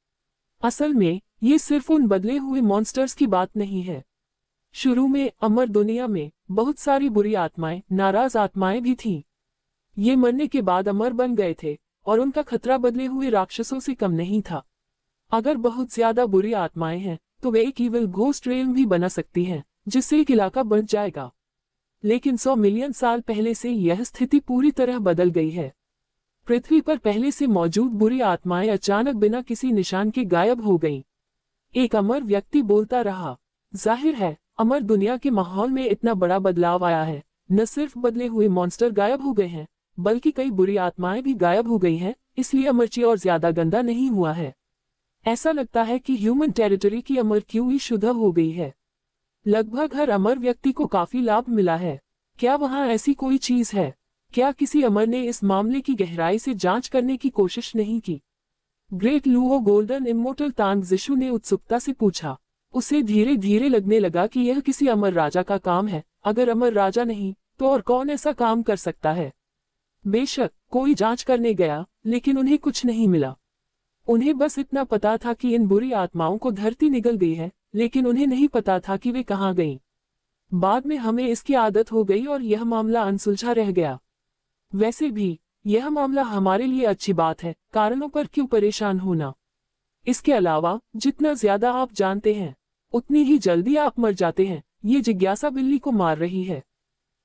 असल में ये सिर्फ उन बदले हुए मॉन्स्टर्स की बात नहीं है। शुरू में अमर दुनिया में बहुत सारी बुरी आत्माएं, नाराज आत्माएं भी थीं। ये मरने के बाद अमर बन गए थे और उनका खतरा बदले हुए राक्षसों से कम नहीं था। अगर बहुत ज्यादा बुरी आत्माएं हैं तो वे एक ईविल घोस्ट रेल्म भी बना सकती हैं, जिससे एक इलाका बढ़ जाएगा। लेकिन 100 मिलियन साल पहले से यह स्थिति पूरी तरह बदल गई है। पृथ्वी पर पहले से मौजूद बुरी आत्माएं अचानक बिना किसी निशान के गायब हो गईं। एक अमर व्यक्ति बोलता रहा, जाहिर है अमर दुनिया के माहौल में इतना बड़ा बदलाव आया है। न सिर्फ बदले हुए मॉन्स्टर गायब हो गए हैं, बल्कि कई बुरी आत्माएं भी गायब हो गई हैं, इसलिए अमरची और ज्यादा गंदा नहीं हुआ है। ऐसा लगता है कि ह्यूमन टेरिटरी की अमर क्यूई शुद्ध हो गई है। लगभग हर अमर व्यक्ति को काफी लाभ मिला है। क्या वहां ऐसी कोई चीज है? क्या किसी अमर ने इस मामले की गहराई से जांच करने की कोशिश नहीं की? ग्रेट लुओ गोल्डन इमोर्टल तांगजिशु ने उत्सुकता से पूछा। उसे धीरे धीरे लगने लगा कि यह किसी अमर राजा का काम है। अगर अमर राजा नहीं तो और कौन ऐसा काम कर सकता है? बेशक कोई जांच करने गया, लेकिन उन्हें कुछ नहीं मिला। उन्हें बस इतना पता था कि इन बुरी आत्माओं को धरती निगल गई है, लेकिन उन्हें नहीं पता था कि वे कहाँ गईं। बाद में हमें इसकी आदत हो गई और यह मामला अनसुलझा रह गया। वैसे भी यह मामला हमारे लिए अच्छी बात है, कारणों पर क्यों परेशान होना। इसके अलावा जितना ज्यादा आप जानते हैं उतनी ही जल्दी आप मर जाते हैं। ये जिज्ञासा बिल्ली को मार रही है।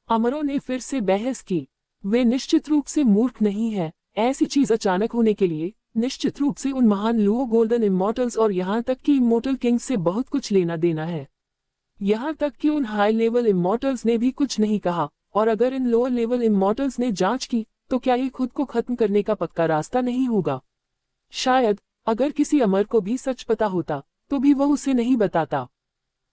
अमरों ने फिर से बहस की। वे निश्चित रूप से मूर्ख नहीं है। ऐसी चीज अचानक होने के लिए निश्चित रूप से उन महान लुओ गोल्डन इमोर्टल्स और यहाँ तक कि इमोर्टल किंग्स से बहुत कुछ लेना देना है। यहाँ तक कि उन हाई लेवल इमोर्टल्स ने भी कुछ नहीं कहा, और अगर इन लोअर लेवल इमोर्टल्स ने जांच की तो क्या ये खुद को खत्म करने का पक्का रास्ता नहीं होगा? शायद अगर किसी अमर को भी सच पता होता तो भी वह उसे नहीं बताता।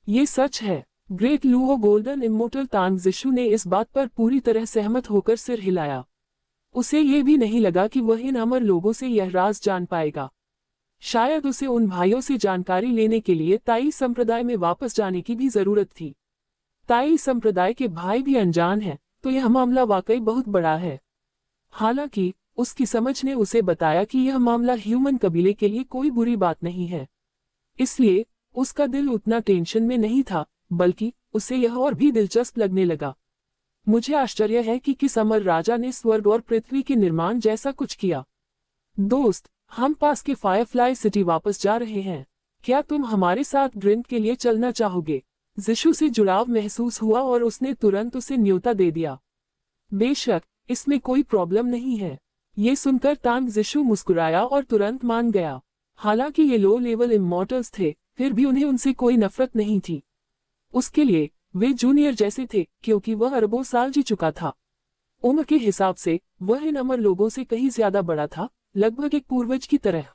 ये सच है। ग्रेट लुओ गोल्डन इमोर्टल तांगजिशु ने इस बात पर पूरी तरह सहमत होकर सिर हिलाया। उसे ये भी नहीं लगा कि वह इन अमर लोगों से यह राज जान पाएगा। शायद उसे उन भाइयों से जानकारी लेने के लिए ताई संप्रदाय में वापस जाने की भी जरूरत थी। ताई संप्रदाय के भाई भी अनजान हैं, तो यह मामला वाकई बहुत बड़ा है। हालांकि उसकी समझ ने उसे बताया कि यह मामला ह्यूमन कबीले के लिए कोई बुरी बात नहीं है। इसलिए उसका दिल उतना टेंशन में नहीं था, बल्कि उसे यह और भी दिलचस्प लगने लगा। मुझे आश्चर्य है कि किस अमर राजा ने स्वर्ग और पृथ्वी के निर्माण जैसा कुछ किया। दोस्त, हम पास के फायरफ्लाई सिटी वापस जा रहे हैं। क्या तुम हमारे साथ ड्रिंक के लिए चलना चाहोगे? जिशु से जुड़ाव महसूस हुआ और उसने तुरंत उसे न्योता दे दिया। बेशक, इसमें कोई प्रॉब्लम नहीं है। ये सुनकर तांग जिशु मुस्कुराया और तुरंत मान गया। हालांकि ये लो लेवल इमॉर्टल्स थे, फिर भी उन्हें उनसे कोई नफरत नहीं थी। उसके लिए वे जूनियर जैसे थे, क्योंकि वह अरबों साल जी चुका था। उम्र के हिसाब से वह इन अमर लोगों से कहीं ज्यादा बड़ा था, लगभग एक पूर्वज की तरह।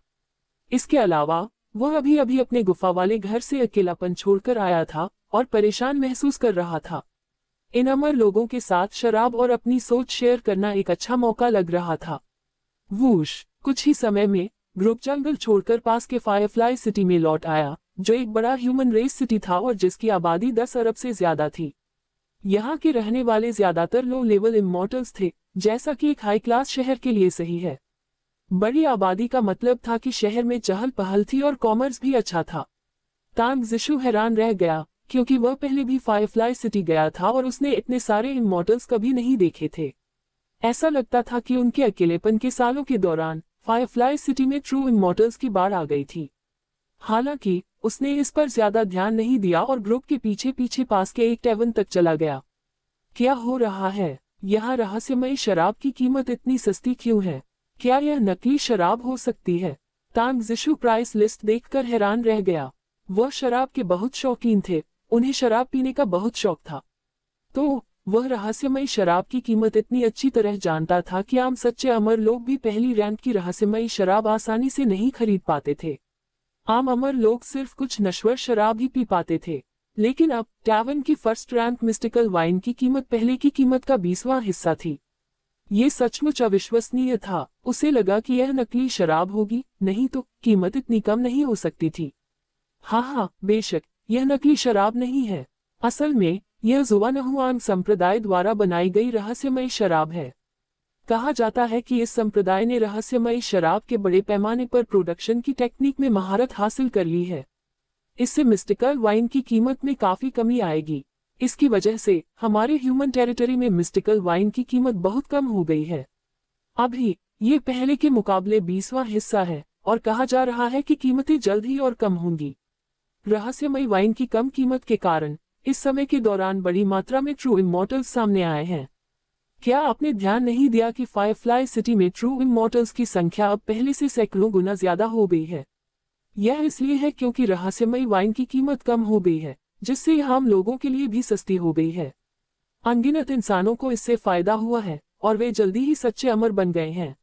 इसके अलावा वह अभी अभी अपने गुफा वाले घर से अकेलापन छोड़कर आया था और परेशान महसूस कर रहा था। इन अमर लोगों के साथ शराब और अपनी सोच शेयर करना एक अच्छा मौका लग रहा था। वूश, कुछ ही समय में ग्रुप जंगल छोड़कर पास के फायरफ्लाई सिटी में लौट आया, जो एक बड़ा ह्यूमन रेस सिटी था और जिसकी आबादी 10 अरब से ज्यादा थी। यहाँ के रहने वाले ज्यादातर लो लेवल इमॉर्टल्स थे, जैसा कि एक हाई क्लास शहर के लिए सही है। बड़ी आबादी का मतलब था कि शहर में चहल पहल थी और कॉमर्स भी अच्छा था। तांग जिशु हैरान रह गया, क्योंकि वह पहले भी फायरफ्लाई सिटी गया था और उसने इतने सारे इमॉर्टल्स कभी नहीं देखे थे। ऐसा लगता था कि उनके अकेलेपन के सालों के दौरान फायरफ्लाई सिटी में ट्रू इमॉर्टल्स की बाढ़ आ गई थी। हालांकि उसने इस पर ज्यादा ध्यान नहीं दिया और ग्रुप के पीछे पीछे पास के एक टैवर्न तक चला गया। क्या हो रहा है? यहाँ रहस्यमयी शराब की कीमत इतनी सस्ती क्यों है? क्या यह नकली शराब हो सकती है? तांग जिशु प्राइस लिस्ट देखकर हैरान रह गया। वह शराब के बहुत शौकीन थे, उन्हें शराब पीने का बहुत शौक था। तो वह रहस्यमयी शराब की कीमत इतनी अच्छी तरह जानता था कि आम सच्चे अमर लोग भी पहली रैंक की रहस्यमयी शराब आसानी से नहीं खरीद पाते थे। आम अमर लोग सिर्फ कुछ नश्वर शराब ही पी पाते थे। लेकिन अब टैवर्न की फर्स्ट रैंक मिस्टिकल वाइन की कीमत पहले की कीमत का 20वां हिस्सा थी। ये सचमुच अविश्वसनीय था। उसे लगा कि यह नकली शराब होगी, नहीं तो कीमत इतनी कम नहीं हो सकती थी। हाँ, बेशक यह नकली शराब नहीं है। असल में यह जुवानहुआंग संप्रदाय द्वारा बनाई गई रहस्यमयी शराब है। कहा जाता है कि इस संप्रदाय ने रहस्यमयी शराब के बड़े पैमाने पर प्रोडक्शन की टेक्निक में महारत हासिल कर ली है। इससे मिस्टिकल वाइन की कीमत में काफी कमी आएगी। इसकी वजह से हमारे ह्यूमन टेरिटरी में मिस्टिकल वाइन की कीमत बहुत कम हो गई है। अभी ये पहले के मुकाबले 20वां हिस्सा है और कहा जा रहा है कि कीमतें जल्द ही और कम होंगी। रहस्यमयी वाइन की कम कीमत के कारण इस समय के दौरान बड़ी मात्रा में ट्रू इमॉर्टल्स सामने आए हैं। क्या आपने ध्यान नहीं दिया कि फायरफ्लाई सिटी में ट्रू इमॉर्टल्स की संख्या अब पहले से सैकड़ों गुना ज्यादा हो गई है? यह इसलिए है क्योंकि रहस्यमयी वाइन की कीमत कम हो गई है, जिससे यह आम लोगों के लिए भी सस्ती हो गई है। अनगिनत इंसानों को इससे फायदा हुआ है और वे जल्दी ही सच्चे अमर बन गए हैं।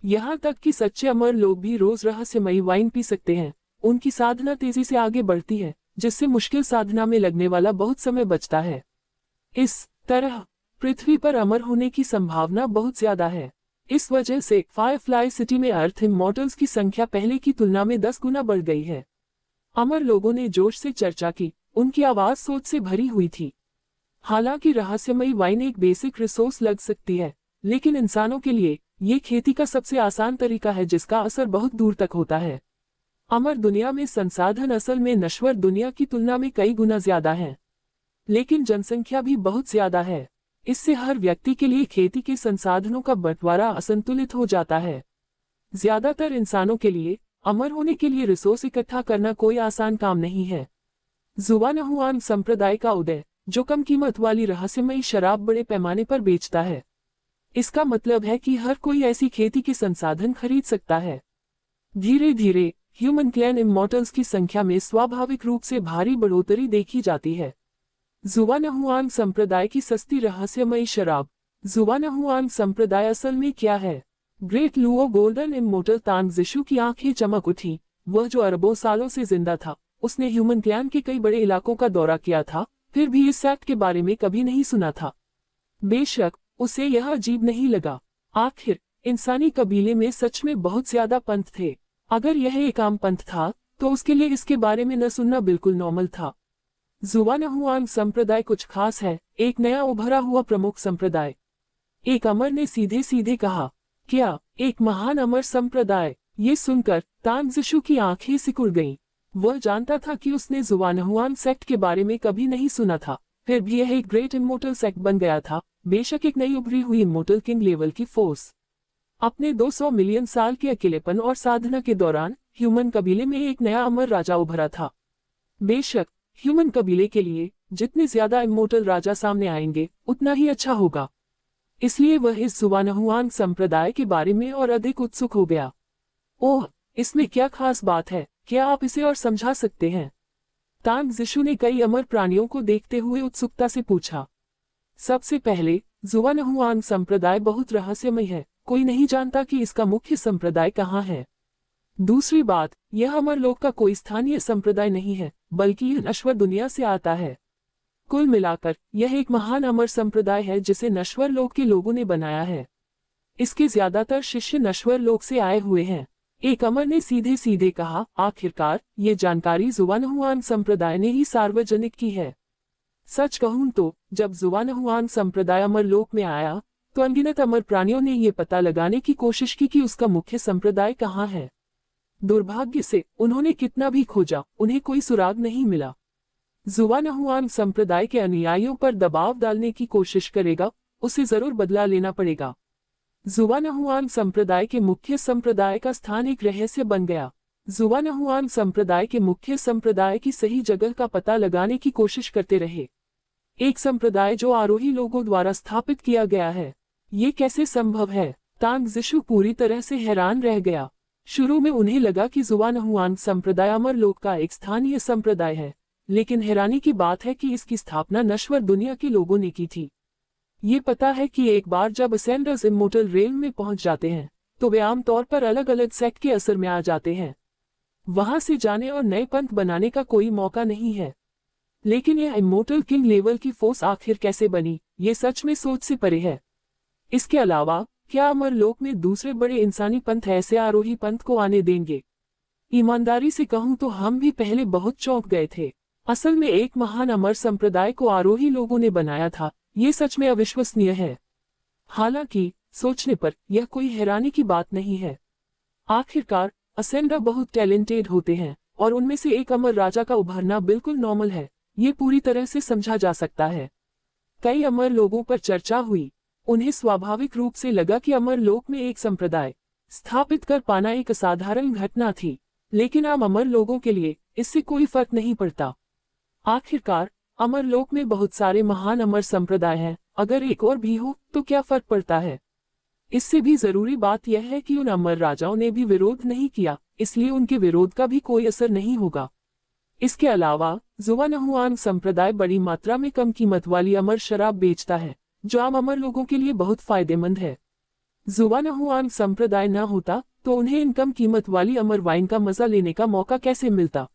यहाँ तक कि सच्चे अमर लोग भी रोज रहस्यमयी वाइन पी सकते हैं। उनकी साधना तेजी से आगे बढ़ती है, जिससे मुश्किल साधना में लगने वाला बहुत समय बचता है। इस तरह पृथ्वी पर अमर होने की संभावना बहुत ज्यादा है। इस वजह से फायरफ्लाई सिटी में अर्थ इमॉर्टल्स की संख्या पहले की तुलना में 10 गुना बढ़ गई है। अमर लोगों ने जोश से चर्चा की, उनकी आवाज सोच से भरी हुई थी। हालांकि रहस्यमयी वाइन एक बेसिक रिसोर्स लग सकती है, लेकिन इंसानों के लिए ये खेती का सबसे आसान तरीका है जिसका असर बहुत दूर तक होता है। अमर दुनिया में संसाधन असल में नश्वर दुनिया की तुलना में कई गुना ज्यादा है, लेकिन जनसंख्या भी बहुत ज्यादा है। इससे हर व्यक्ति के लिए खेती के संसाधनों का बंटवारा असंतुलित हो जाता है। ज्यादातर इंसानों के लिए अमर होने के लिए रिसोर्स इकट्ठा करना कोई आसान काम नहीं है। जुवानहुआंग संप्रदाय का उदय, जो कम कीमत वाली रहस्यमयी शराब बड़े पैमाने पर बेचता है, इसका मतलब है कि हर कोई ऐसी खेती के संसाधन खरीद सकता है। धीरे धीरे ह्यूमन क्लैन इमॉर्टल्स की संख्या में स्वाभाविक रूप से भारी बढ़ोतरी देखी जाती है। जुवानहुआंग संप्रदाय की सस्ती रहस्यमयी शराब। जुवानहुआंग संप्रदाय असल में क्या है? ग्रेट लुओ गोल्डन इमॉर्टल तांग जिशु की आंखें चमक उठी। वह जो अरबों सालों से जिंदा था, उसने ह्यूमन क्लैन के कई बड़े इलाकों का दौरा किया था, फिर भी इस एक्ट के बारे में कभी नहीं सुना था। बेशक उसे यह अजीब नहीं लगा। आखिर इंसानी कबीले में सच में बहुत ज्यादा पंथ थे। अगर यह एक आम पंथ था तो उसके लिए इसके बारे में न सुनना बिल्कुल नॉर्मल था। जुवानहुआंग संप्रदाय कुछ खास है, एक नया उभरा हुआ प्रमुख संप्रदाय। एक अमर ने सीधे सीधे कहा, क्या एक महान अमर संप्रदाय? ये सुनकर तांग ज़िशु की आंखें सिकुड़ गईं। वह जानता था कि उसने जुआनहुआन सेक्ट के बारे में कभी नहीं सुना था, फिर भी यह एक ग्रेट इमोर्टल सेक्ट बन गया था, बेशक एक नई उभरी हुई इमोर्टल किंग लेवल की फोर्स। अपने 200 मिलियन साल के अकेलेपन और साधना के दौरान ह्यूमन कबीले में एक नया अमर राजा उभरा था। बेशक ह्यूमन कबीले के लिए जितने ज्यादा इमोर्टल राजा सामने आएंगे उतना ही अच्छा होगा, इसलिए वह इस जुआनहुआन संप्रदाय के बारे में और अधिक उत्सुक हो गया। ओह, इसमें क्या खास बात है? क्या आप इसे और समझा सकते हैं? तांग ज़िशु ने कई अमर प्राणियों को देखते हुए उत्सुकता से पूछा। सबसे पहले, जुआनहुआन संप्रदाय बहुत रहस्यमय है, कोई नहीं जानता कि इसका मुख्य संप्रदाय कहाँ है। दूसरी बात, यह अमरलोक का कोई स्थानीय संप्रदाय नहीं है, बल्कि यह नश्वर दुनिया से आता है। कुल मिलाकर यह एक महान अमर संप्रदाय है जिसे नश्वर लोक के लोगों ने बनाया है। इसके ज्यादातर शिष्य नश्वर लोक से आए हुए हैं। एक अमर ने सीधे सीधे कहा, आखिरकार ये जानकारी जुआनहुआन संप्रदाय ने ही सार्वजनिक की है। सच कहूं तो जब जुआनहुआन संप्रदाय अमर लोक में आया तो अनगिनत अमर प्राणियों ने ये पता लगाने की कोशिश की कि उसका मुख्य संप्रदाय कहाँ है। दुर्भाग्य से उन्होंने कितना भी खोजा, उन्हें कोई सुराग नहीं मिला। जुआनहुआन संप्रदाय के अनुयायियों पर दबाव डालने की कोशिश करेगा, उसे जरूर बदला लेना पड़ेगा। जुआनहुआन संप्रदाय के मुख्य संप्रदाय का स्थान एक रहस्य बन गया। जुआनहुआन संप्रदाय के मुख्य संप्रदाय की सही जगह का पता लगाने की कोशिश करते रहे। एक संप्रदाय जो आरोही लोगों द्वारा स्थापित किया गया है, ये कैसे संभव है? तांग ज़िशु पूरी तरह से हैरान रह गया। शुरू में उन्हें लगा कि जुआनहुआन संप्रदाय अमरलोक का एक स्थानीय संप्रदाय है, लेकिन हैरानी की बात है कि इसकी स्थापना नश्वर दुनिया के लोगों ने की थी। ये पता है कि एक बार जब असेंडर्स इमोर्टल रेल में पहुंच जाते हैं तो वे आमतौर पर अलग अलग सेक्ट के असर में आ जाते हैं। वहां से जाने और नए पंथ बनाने का कोई मौका नहीं है। लेकिन यह इमोर्टल किंग लेवल की फोर्स आखिर कैसे बनी, ये सच में सोच से परे है। इसके अलावा क्या अमरलोक में दूसरे बड़े इंसानी पंथ ऐसे आरोही पंथ को आने देंगे? ईमानदारी से कहूं तो हम भी पहले बहुत चौंक गए थे। असल में एक महान अमर संप्रदाय को आरोही लोगों ने बनाया था, ये सच में अविश्वसनीय है। हालांकि सोचने पर यह कोई हैरानी की बात नहीं है। आखिरकार असेंडर बहुत टैलेंटेड होते हैं और उनमें से एक अमर राजा का उभरना बिल्कुल नॉर्मल है, ये पूरी तरह से समझा जा सकता है। कई अमर लोगों पर चर्चा हुई। उन्हें स्वाभाविक रूप से लगा कि अमर लोक में एक संप्रदाय स्थापित कर पाना एक असाधारण घटना थी, लेकिन आम अमर लोगों के लिए इससे कोई फर्क नहीं पड़ता। आखिरकार अमरलोक में बहुत सारे महान अमर संप्रदाय हैं, अगर एक और भी हो तो क्या फर्क पड़ता है? इससे भी जरूरी बात यह है कि उन अमर राजाओं ने भी विरोध नहीं किया, इसलिए उनके विरोध का भी कोई असर नहीं होगा। इसके अलावा जुआनहुआन संप्रदाय बड़ी मात्रा में कम कीमत वाली अमर शराब बेचता है, जो आम अमर लोगों के लिए बहुत फायदेमंद है। जुआनहुआन संप्रदाय न होता तो उन्हें इन कम कीमत वाली अमर वाइन का मजा लेने का मौका कैसे मिलता?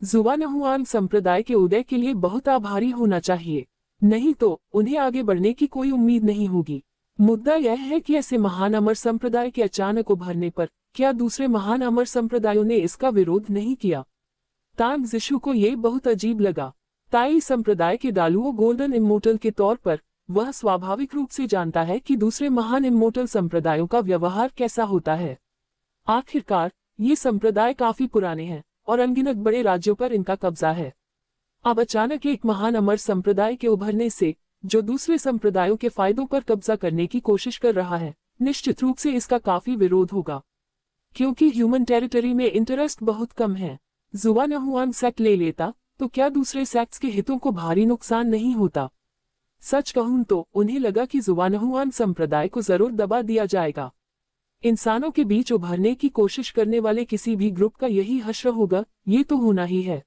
जुआनहुआन संप्रदाय के उदय के लिए बहुत आभारी होना चाहिए, नहीं तो उन्हें आगे बढ़ने की कोई उम्मीद नहीं होगी। मुद्दा यह है कि ऐसे महान अमर संप्रदाय के अचानक उभरने पर क्या दूसरे महान अमर संप्रदायों ने इसका विरोध नहीं किया? तांग ज़िशु को ये बहुत अजीब लगा। ताई संप्रदाय के दालुओ गोल्डन इमोर्टल के तौर पर वह स्वाभाविक रूप से जानता है कि दूसरे महान इमोर्टल संप्रदायों का व्यवहार कैसा होता है। आखिरकार ये संप्रदाय काफी पुराने हैं और अनगिनत बड़े राज्यों पर इनका कब्जा है। अब अचानक एक महान अमर संप्रदाय के उभरने से जो दूसरे संप्रदायों के फायदों पर कब्जा करने की कोशिश कर रहा है, निश्चित रूप से इसका काफी विरोध होगा, क्योंकि ह्यूमन टेरिटरी में इंटरेस्ट बहुत कम है। जुआनहुआन सेक्ट ले लेता तो क्या दूसरे सेक्ट्स के हितों को भारी नुकसान नहीं होता? सच कहूं तो उन्हें लगा कि जुआनहुआन संप्रदाय को जरूर दबा दिया जाएगा। इंसानों के बीच उभरने की कोशिश करने वाले किसी भी ग्रुप का यही हश्र होगा, ये तो होना ही है।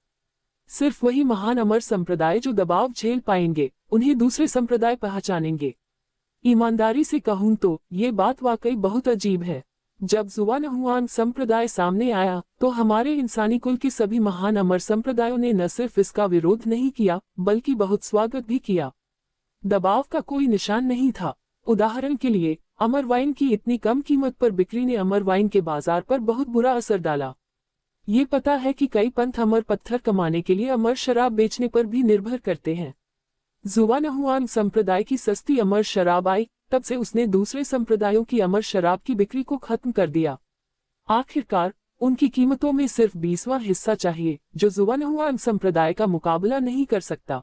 सिर्फ वही महान अमर संप्रदाय जो दबाव झेल पाएंगे, उन्हें दूसरे संप्रदाय पहचानेंगे। ईमानदारी से कहूं तो ये बात वाकई बहुत अजीब है। जब जुआनहुआन संप्रदाय सामने आया तो हमारे इंसानी कुल के सभी महान अमर संप्रदायों ने न सिर्फ इसका विरोध नहीं किया, बल्कि बहुत स्वागत भी किया। दबाव का कोई निशान नहीं था। उदाहरण के लिए अमर वाइन की इतनी कम कीमत पर बिक्री ने अमर वाइन के बाजार पर बहुत बुरा असर डाला। ये पता है कि कई पंथ अमर पत्थर कमाने के लिए अमर शराब बेचने पर भी निर्भर करते हैं। जुआनहुआन संप्रदाय की सस्ती अमर शराब आई तब से उसने दूसरे संप्रदायों की अमर शराब की बिक्री को खत्म कर दिया। आखिरकार उनकी कीमतों में सिर्फ 20वां हिस्सा चाहिए, जो जुवानहुआन संप्रदाय का मुकाबला नहीं कर सकता।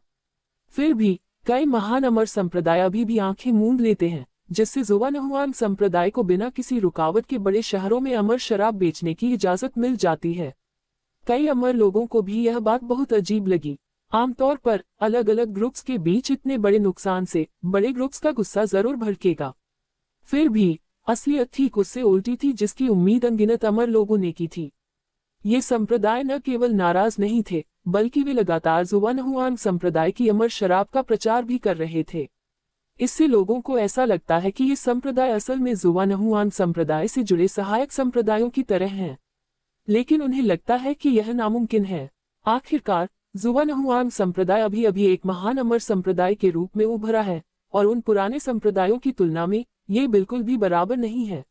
फिर भी कई महान अमर संप्रदाय अभी भी आंखें मूंद लेते हैं, जिससे जुवानहुआन संप्रदाय को बिना किसी रुकावट के बड़े शहरों में अमर शराब बेचने की इजाजत मिल जाती है। कई अमर लोगों को भी यह बात बहुत अजीब लगी। आमतौर पर अलग अलग ग्रुप्स के बीच इतने बड़े नुकसान से बड़े ग्रुप्स का गुस्सा जरूर भड़केगा। फिर भी असलियत ठीक उससे उल्टी थी, जिसकी उम्मीद अनगिनत अमर लोगों ने की थी। ये संप्रदाय न केवल नाराज नहीं थे, बल्कि वे लगातार जुवानहुआन संप्रदाय की अमर शराब का प्रचार भी कर रहे थे। इससे लोगों को ऐसा लगता है कि ये संप्रदाय असल में जुवानहुआन संप्रदाय से जुड़े सहायक संप्रदायों की तरह हैं, लेकिन उन्हें लगता है कि यह नामुमकिन है। आखिरकार जुवानहुआन संप्रदाय अभी अभी एक महान अमर संप्रदाय के रूप में उभरा है, और उन पुराने संप्रदायों की तुलना में ये बिल्कुल भी बराबर नहीं है।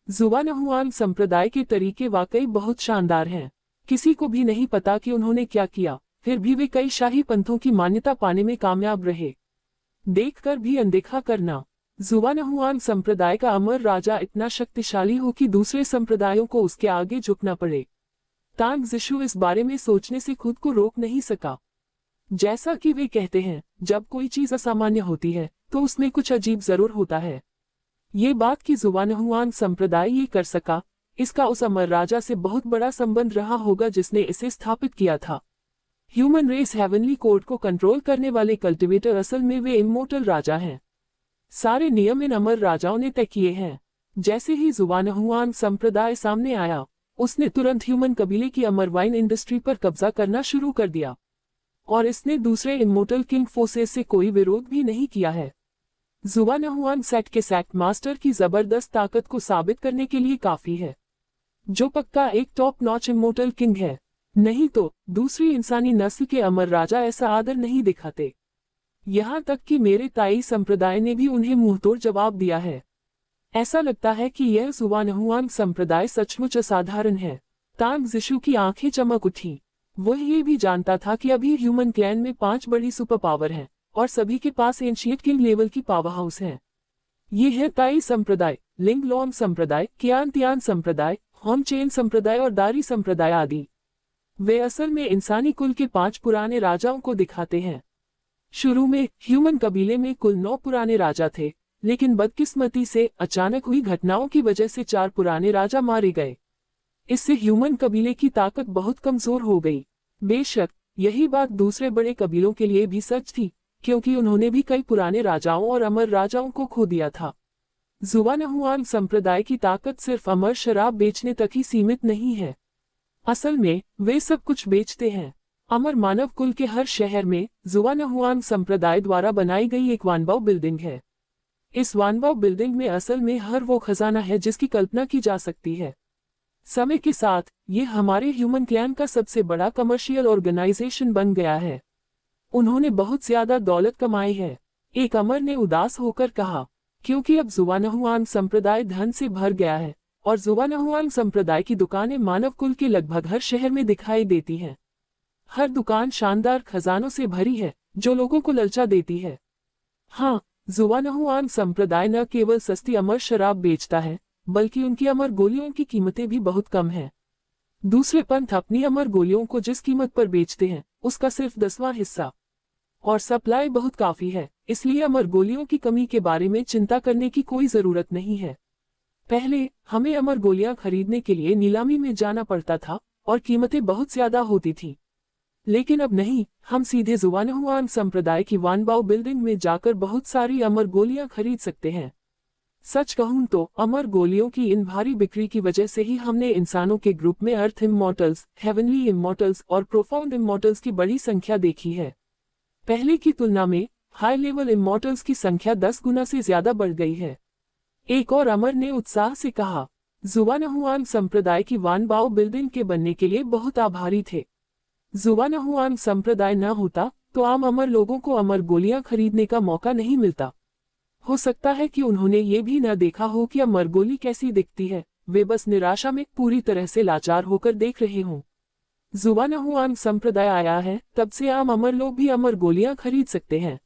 जुवानहुआन संप्रदाय के तरीके वाकई बहुत शानदार हैं। किसी को भी नहीं पता कि उन्होंने क्या किया, फिर भी वे कई शाही पंथों की मान्यता पाने में कामयाब रहे। देखकर भी अनदेखा करना। जुवानहुआन संप्रदाय का अमर राजा इतना शक्तिशाली हो कि दूसरे संप्रदायों को उसके आगे झुकना पड़े। तांग ज़िशु इस बारे में सोचने से खुद को रोक नहीं सका। जैसा कि वे कहते हैं, जब कोई चीज असामान्य होती है तो उसमें कुछ अजीब जरूर होता है। ये बात कि जुवानहुआन संप्रदाय ये कर सका, इसका उस अमर राजा से बहुत बड़ा संबंध रहा होगा जिसने इसे स्थापित किया था। ह्यूमन रेस हेवनली कोड को कंट्रोल करने वाले कल्टिवेटर असल में वे इमोर्टल राजा हैं। सारे नियम इन अमर राजाओं ने तय किए हैं। जैसे ही जुवानहुआन संप्रदाय सामने आया, उसने तुरंत ह्यूमन कबीले की अमर वाइन इंडस्ट्री पर कब्जा करना शुरू कर दिया, और इसने दूसरे इमोर्टल किंग फोर्सेस से कोई विरोध भी नहीं किया है। जुवानहुआन सेट के सेक्ट मास्टर की जबरदस्त ताकत को साबित करने के लिए काफी है, जो पक्का एक टॉप नॉच इमोर्टल किंग है। नहीं तो दूसरी इंसानी नस्ल के अमर राजा ऐसा आदर नहीं दिखाते। यहाँ तक कि मेरे ताई संप्रदाय ने भी उन्हें मुंहतोड़ जवाब दिया है। ऐसा लगता है कि यह जुवानहुआन संप्रदाय सचमुच असाधारण है। तांग ज़िशु की आंखें चमक उठी। वह ये भी जानता था कि अभी ह्यूमन क्लैन में 5 बड़ी सुपर पावर हैं, और सभी के पास एंशिएंट किंग लेवल की पावर हाउस है। ये है ताई संप्रदाय, लिंगलोंग संप्रदाय, कियानतियान संप्रदाय, होमचेन संप्रदाय और दारी संप्रदाय आदि। वे असल में इंसानी कुल के 5 पुराने राजाओं को दिखाते हैं। शुरू में ह्यूमन कबीले में कुल 9 पुराने राजा थे, लेकिन बदकिस्मती से अचानक हुई घटनाओं की वजह से 4 पुराने राजा मारे गए। इससे ह्यूमन कबीले की ताकत बहुत कमजोर हो गई। बेशक यही बात दूसरे बड़े कबीलों के लिए भी सच थी, क्योंकि उन्होंने भी कई पुराने राजाओं और अमर राजाओं को खो दिया था। जुवानहुआन संप्रदाय की ताकत सिर्फ अमर शराब बेचने तक ही सीमित नहीं है। असल में वे सब कुछ बेचते हैं। अमर मानव कुल के हर शहर में जुवानहुआन संप्रदाय द्वारा बनाई गई एक वानबाओ बिल्डिंग है। इस वानबाओ बिल्डिंग में असल में हर वो खजाना है जिसकी कल्पना की जा सकती है। समय के साथ ये हमारे ह्यूमन क्लैन का सबसे बड़ा कमर्शियल ऑर्गेनाइजेशन बन गया है। उन्होंने बहुत ज्यादा दौलत कमाई है, एक अमर ने उदास होकर कहा, क्योंकि अब जुवानहुआन संप्रदाय धन से भर गया है, और जुवानहुआन संप्रदाय की दुकानें मानव कुल के लगभग हर शहर में दिखाई देती हैं। हर दुकान शानदार खजानों से भरी है, जो लोगों को ललचा देती है। हाँ, जुवानहुआन संप्रदाय न केवल सस्ती अमर शराब बेचता है, बल्कि उनकी अमर गोलियों की कीमतें भी बहुत कम हैं। दूसरे पंथ अपनी अमर गोलियों को जिस कीमत पर बेचते हैं, उसका सिर्फ 10वां हिस्सा, और सप्लाई बहुत काफी है, इसलिए अमर गोलियों की कमी के बारे में चिंता करने की कोई जरूरत नहीं है। पहले हमें अमर गोलियां खरीदने के लिए नीलामी में जाना पड़ता था, और कीमतें बहुत ज्यादा होती थीं। लेकिन अब नहीं, हम सीधे जुवानहुआन संप्रदाय की वानबाओ बिल्डिंग में जाकर बहुत सारी अमर गोलियां खरीद सकते हैं। सच कहूं तो अमर गोलियों की इन भारी बिक्री की वजह से ही हमने इंसानों के ग्रुप में अर्थ इमॉर्टल्स, हेवनली इमॉर्टल्स और प्रोफाउंड इमॉर्टल्स की बड़ी संख्या देखी है। पहले की तुलना में हाई लेवल इमॉर्टल्स की संख्या 10 गुना से ज्यादा बढ़ गई है। एक और अमर ने उत्साह से कहा, जुवानहुआन संप्रदाय की वानबाओ बिल्डिंग के बनने के लिए बहुत आभारी थे। जुवानहुआन संप्रदाय न होता तो आम अमर लोगों को अमर गोलियां खरीदने का मौका नहीं मिलता। हो सकता है कि उन्होंने ये भी न देखा हो कि अमर गोली कैसी दिखती है, वे बस निराशा में पूरी तरह से लाचार होकर देख रहे हों। जुवानहुआन संप्रदाय आया है, तब से आम अमर लोग भी अमर गोलियां खरीद सकते हैं।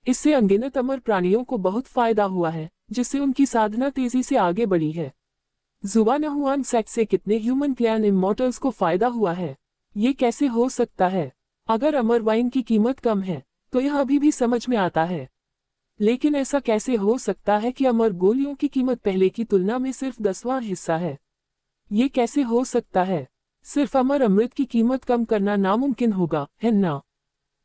इससे अनगिनत अमर प्राणियों को बहुत फायदा हुआ है, जिससे उनकी साधना तेजी से आगे बढ़ी है। जुवानहुआन सेक्ट से कितने ह्यूमन क्लैन इमॉर्टल्स को फायदा हुआ है? ये कैसे हो सकता है? अगर अमर वाइन की कीमत कम है तो यह अभी भी समझ में आता है, लेकिन ऐसा कैसे हो सकता है कि अमर गोलियों की कीमत पहले की तुलना में सिर्फ 10वां हिस्सा है? ये कैसे हो सकता है? सिर्फ अमर अमृत की कीमत कम करना नामुमकिन होगा, है ना?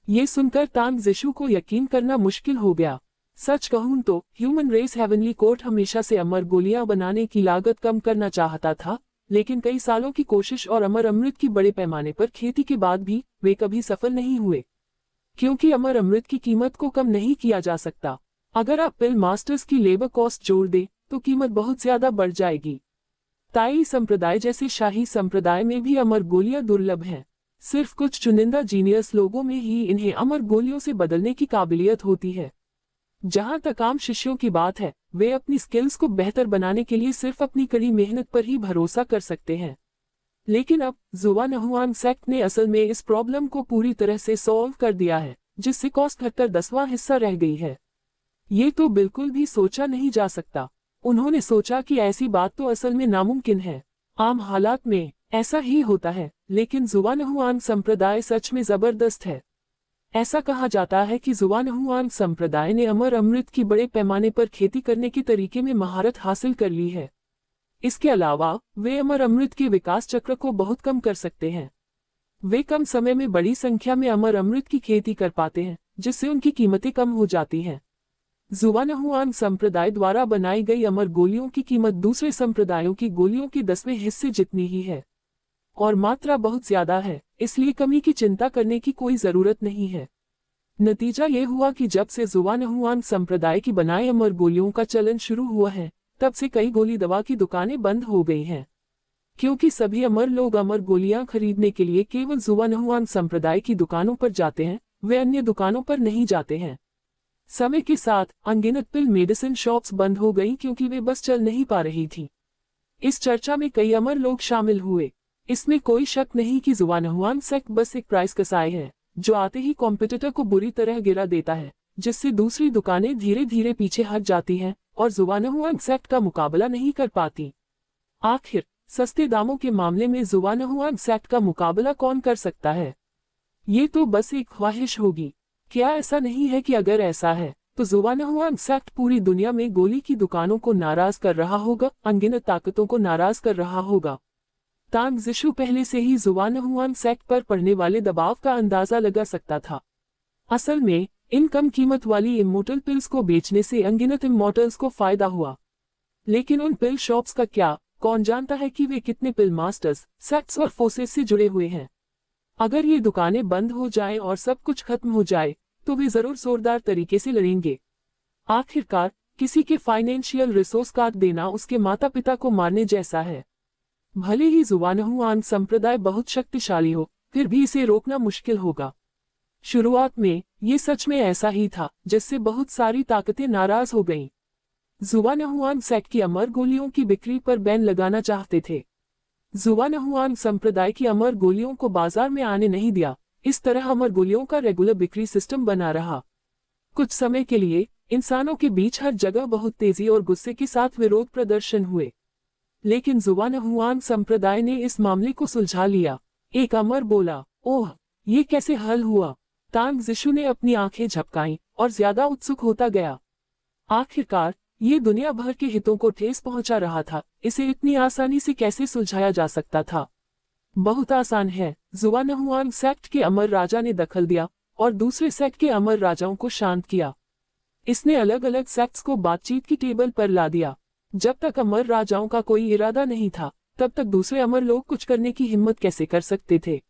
ये सुनकर तांग जिशु को यकीन करना मुश्किल हो गया। सच कहूं तो ह्यूमन रेस हेवनली कोर्ट हमेशा से अमर गोलियां बनाने की लागत कम करना चाहता था, लेकिन कई सालों की कोशिश और अमर अमृत की बड़े पैमाने पर खेती के बाद भी वे कभी सफल नहीं हुए, क्योंकि अमर अमृत की कीमत को कम नहीं किया जा सकता। अगर आप पिल मास्टर्स की लेबर कॉस्ट जोड़ दे तो कीमत बहुत ज्यादा बढ़ जाएगी। ताई संप्रदाय जैसे शाही संप्रदाय में भी अमर गोलियां दुर्लभ हैं। सिर्फ कुछ चुनिंदा जीनियस लोगों में ही इन्हें अमर गोलियों से बदलने की काबिलियत होती है। जहां तक आम शिष्यों की बात है, वे अपनी स्किल्स को बेहतर बनाने के लिए सिर्फ अपनी कड़ी मेहनत पर ही भरोसा कर सकते हैं। लेकिन अब जुवानहुआन सेक्ट ने असल में इस प्रॉब्लम को पूरी तरह से सॉल्व कर दिया है, जिससे कॉस्ट घटकर 10वां हिस्सा रह गई है। ये तो बिल्कुल भी सोचा नहीं जा सकता। उन्होंने सोचा कि ऐसी बात तो असल में नामुमकिन है। आम हालात में ऐसा ही होता है, लेकिन जुवानहुआन संप्रदाय सच में जबरदस्त है। ऐसा कहा जाता है कि जुवानहुआन संप्रदाय ने अमर अमृत की बड़े पैमाने पर खेती करने के तरीके में महारत हासिल कर ली है। इसके अलावा वे अमर अमृत के विकास चक्र को बहुत कम कर सकते हैं। वे कम समय में बड़ी संख्या में अमर अमृत की खेती कर पाते हैं, जिससे उनकी कीमतें कम हो जाती हैं। जुवानहुआन संप्रदाय द्वारा बनाई गई अमर गोलियों की कीमत दूसरे संप्रदायों की गोलियों के 10वें हिस्से जितनी ही है, और मात्रा बहुत ज्यादा है, इसलिए कमी की चिंता करने की कोई जरूरत नहीं है। नतीजा ये हुआ कि जब से जुवानहुआन संप्रदाय की बनाए अमर गोलियों का चलन शुरू हुआ है, तब से कई गोली दवा की दुकानें बंद हो गई हैं। क्योंकि सभी अमर लोग अमर गोलियां खरीदने के लिए केवल जुवानहुआन संप्रदाय की दुकानों पर जाते हैं, वे अन्य दुकानों पर नहीं जाते हैं। समय के साथ अनगिनत पिल मेडिसिन शॉप्स बंद हो गई क्योंकि वे बस चल नहीं पा रही थी। इस चर्चा में कई अमर लोग शामिल हुए। इसमें कोई शक नहीं कि जुवानहुआन सेक्ट बस एक प्राइस कसाई है, जो आते ही कॉम्पिटिटर को बुरी तरह गिरा देता है, जिससे दूसरी दुकानें धीरे धीरे पीछे हट जाती हैं और जुवानहुआन सेक्ट का मुकाबला नहीं कर पाती। आखिर सस्ते दामों के मामले में जुवानहुआन सेक्ट का मुकाबला कौन कर सकता है? ये तो बस एक ख्वाहिश होगी। क्या ऐसा नहीं है कि अगर ऐसा है तो जुवानहुआन सेक्ट पूरी दुनिया में गोली की दुकानों को नाराज कर रहा होगा, अनगिनत ताकतों को नाराज कर रहा होगा। तांग जिशु पहले से ही जुवानहुआन सेक्ट पर पड़ने वाले दबाव का अंदाजा लगा सकता था। असल में इन कम कीमत वाली इमोर्टल पिल्स को बेचने से अनगिनत इमोर्टल्स को फायदा हुआ। लेकिन उन पिल शॉप्स का क्या? कौन जानता है कि वे कितने पिल मास्टर्स, सेक्ट्स और फोर्सेस से जुड़े हुए हैं? अगर ये दुकानें बंद हो जाएं और सब कुछ खत्म हो जाए तो वे जरूर जोरदार तरीके से लड़ेंगे। आखिरकार किसी के फाइनेंशियल रिसोर्स काट देना उसके माता पिता को मारने जैसा है। भले ही जुवानहुआन संप्रदाय बहुत शक्तिशाली हो, फिर भी इसे रोकना मुश्किल होगा। शुरुआत में ये सच में ऐसा ही था, जिससे बहुत सारी ताकतें नाराज हो गईं। जुवानहुआन सेक्ट की अमर गोलियों की बिक्री पर बैन लगाना चाहते थे। जुवानहुआन संप्रदाय की अमर गोलियों को बाजार में आने नहीं दिया। इस तरह अमर गोलियों का रेगुलर बिक्री सिस्टम बना रहा। कुछ समय के लिए इंसानों के बीच हर जगह बहुत तेजी और गुस्से के साथ विरोध प्रदर्शन हुए, लेकिन जुवानहुआन संप्रदाय ने इस मामले को सुलझा लिया। एक अमर बोला, ओह, ये कैसे हल हुआ? तांग जिशु ने अपनी आंखें झपकाईं और ज्यादा उत्सुक होता गया। आखिरकार ये दुनिया भर के हितों को ठेस पहुंचा रहा था, इसे इतनी आसानी से कैसे सुलझाया जा सकता था? बहुत आसान है। जुवानहुआन सेक्ट के अमर राजा ने दखल दिया और दूसरे सेक्ट के अमर राजाओं को शांत किया। इसने अलग अलग सेक्ट्स को बातचीत की टेबल पर ला दिया। जब तक अमर राजाओं का कोई इरादा नहीं था, तब तक दूसरे अमर लोग कुछ करने की हिम्मत कैसे कर सकते थे?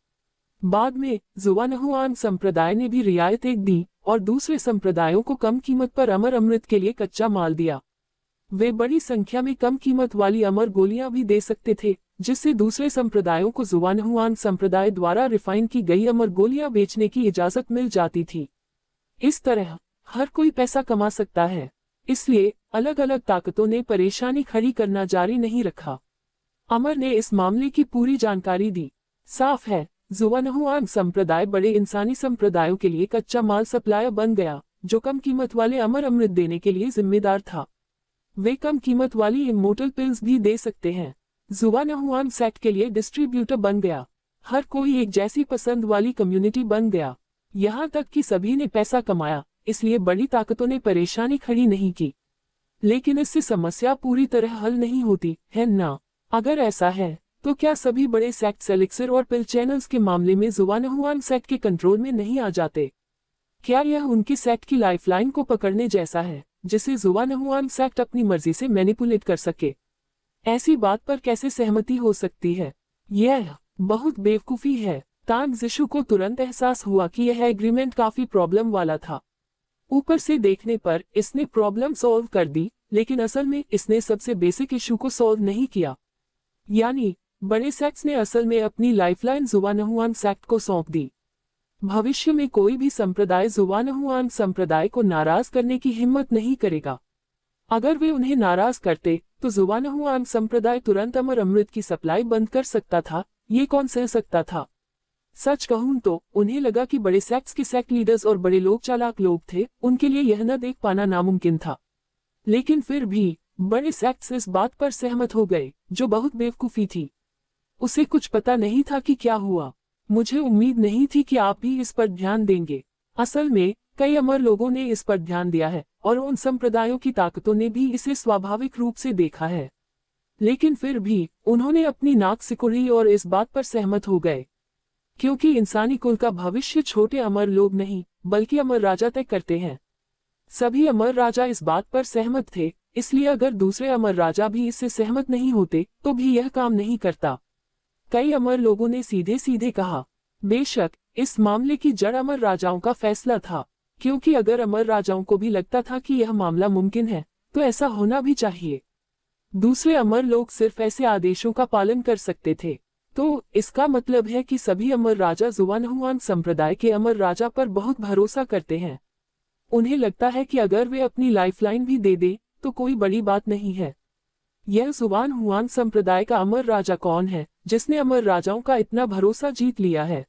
बाद में जुवानहुआन संप्रदाय ने भी रियायतें दी और दूसरे संप्रदायों को कम कीमत पर अमर अमृत के लिए कच्चा माल दिया। वे बड़ी संख्या में कम कीमत वाली अमर गोलियां भी दे सकते थे, जिससे दूसरे संप्रदायों को जुवानहुआन संप्रदाय द्वारा रिफाइन की गई अमर गोलियां बेचने की इजाजत मिल जाती थी। इस तरह हर कोई पैसा कमा सकता है, इसलिए अलग अलग ताकतों ने परेशानी खड़ी करना जारी नहीं रखा। अमर ने इस मामले की पूरी जानकारी दी। साफ है, जुवानहुआन संप्रदाय बड़े इंसानी संप्रदायों के लिए कच्चा माल सप्लायर बन गया, जो कम कीमत वाले अमर अमृत देने के लिए जिम्मेदार था। वे कम कीमत वाली इमोर्टल पिल्स भी दे सकते हैं। जुआनहुआन सेक्ट के लिए डिस्ट्रीब्यूटर बन गया। हर कोई एक जैसी पसंद वाली कम्युनिटी बन गया। यहाँ तक कि सभी ने पैसा कमाया, इसलिए बड़ी ताकतों ने परेशानी खड़ी नहीं की। लेकिन इससे समस्या पूरी तरह हल नहीं होती है ना। अगर ऐसा है तो क्या सभी बड़े सेक्ट्स एलिक्सिर और पिल चैनल्स के मामले में जुआनहुआन सेक्ट के कंट्रोल में नहीं आ जाते? क्या यह उनकी सेक्ट की लाइफलाइन को पकड़ने जैसा है, जिसे जुआनहुआन सेक्ट अपनी मर्जी से मैनिपुलेट कर सके? ऐसी बात पर कैसे सहमति हो सकती है? यह बहुत बेवकूफी है। तांग जिशु को तुरंत एहसास हुआ कि यह एग्रीमेंट काफी प्रॉब्लम वाला था। ऊपर से देखने पर इसने प्रॉब्लम सॉल्व कर दी, लेकिन असल में इसने सबसे बेसिक इशू को सॉल्व नहीं किया। यानी बड़े सेक्ट्स ने असल में अपनी लाइफलाइन जुआनहुआन सेक्ट को सौंप दी। भविष्य में कोई भी संप्रदाय जुआनहुआन संप्रदाय को नाराज करने की हिम्मत नहीं करेगा। अगर वे उन्हें नाराज करते तो जुआनहुआन संप्रदाय तुरंत अमर अमृत की सप्लाई बंद कर सकता था। ये कौन सह सकता था? सच कहूं तो उन्हें लगा कि बड़े सेक्ट्स के सेक्ट लीडर्स और बड़े लोग चालाक लोग थे, उनके लिए यह न देख पाना नामुमकिन था। लेकिन फिर भी बड़े सेक्ट्स इस बात पर सहमत हो गए, जो बहुत बेवकूफी थी। उसे कुछ पता नहीं था कि क्या हुआ। मुझे उम्मीद नहीं थी कि आप भी इस पर ध्यान देंगे। असल में कई अमर लोगों ने इस पर ध्यान दिया है और उन संप्रदायों की ताकतों ने भी इसे स्वाभाविक रूप से देखा है। लेकिन फिर भी उन्होंने अपनी नाक सिकुड़ी और इस बात पर सहमत हो गए, क्योंकि इंसानी कुल का भविष्य छोटे अमर लोग नहीं बल्कि अमर राजा तय करते हैं। सभी अमर राजा इस बात पर सहमत थे, इसलिए अगर दूसरे अमर राजा भी इससे सहमत नहीं होते तो भी यह काम नहीं करता। कई अमर लोगों ने सीधे सीधे कहा, बेशक इस मामले की जड़ अमर राजाओं का फैसला था, क्योंकि अगर अमर राजाओं को भी लगता था कि यह मामला मुमकिन है तो ऐसा होना भी चाहिए। दूसरे अमर लोग सिर्फ ऐसे आदेशों का पालन कर सकते थे। तो इसका मतलब है कि सभी अमर राजा जुआनहुआन संप्रदाय के अमर राजा पर बहुत भरोसा करते हैं। उन्हें लगता है कि अगर वे अपनी लाइफलाइन भी दे दे तो कोई बड़ी बात नहीं है। यह जुआनहुआन संप्रदाय का अमर राजा कौन है जिसने अमर राजाओं का इतना भरोसा जीत लिया है?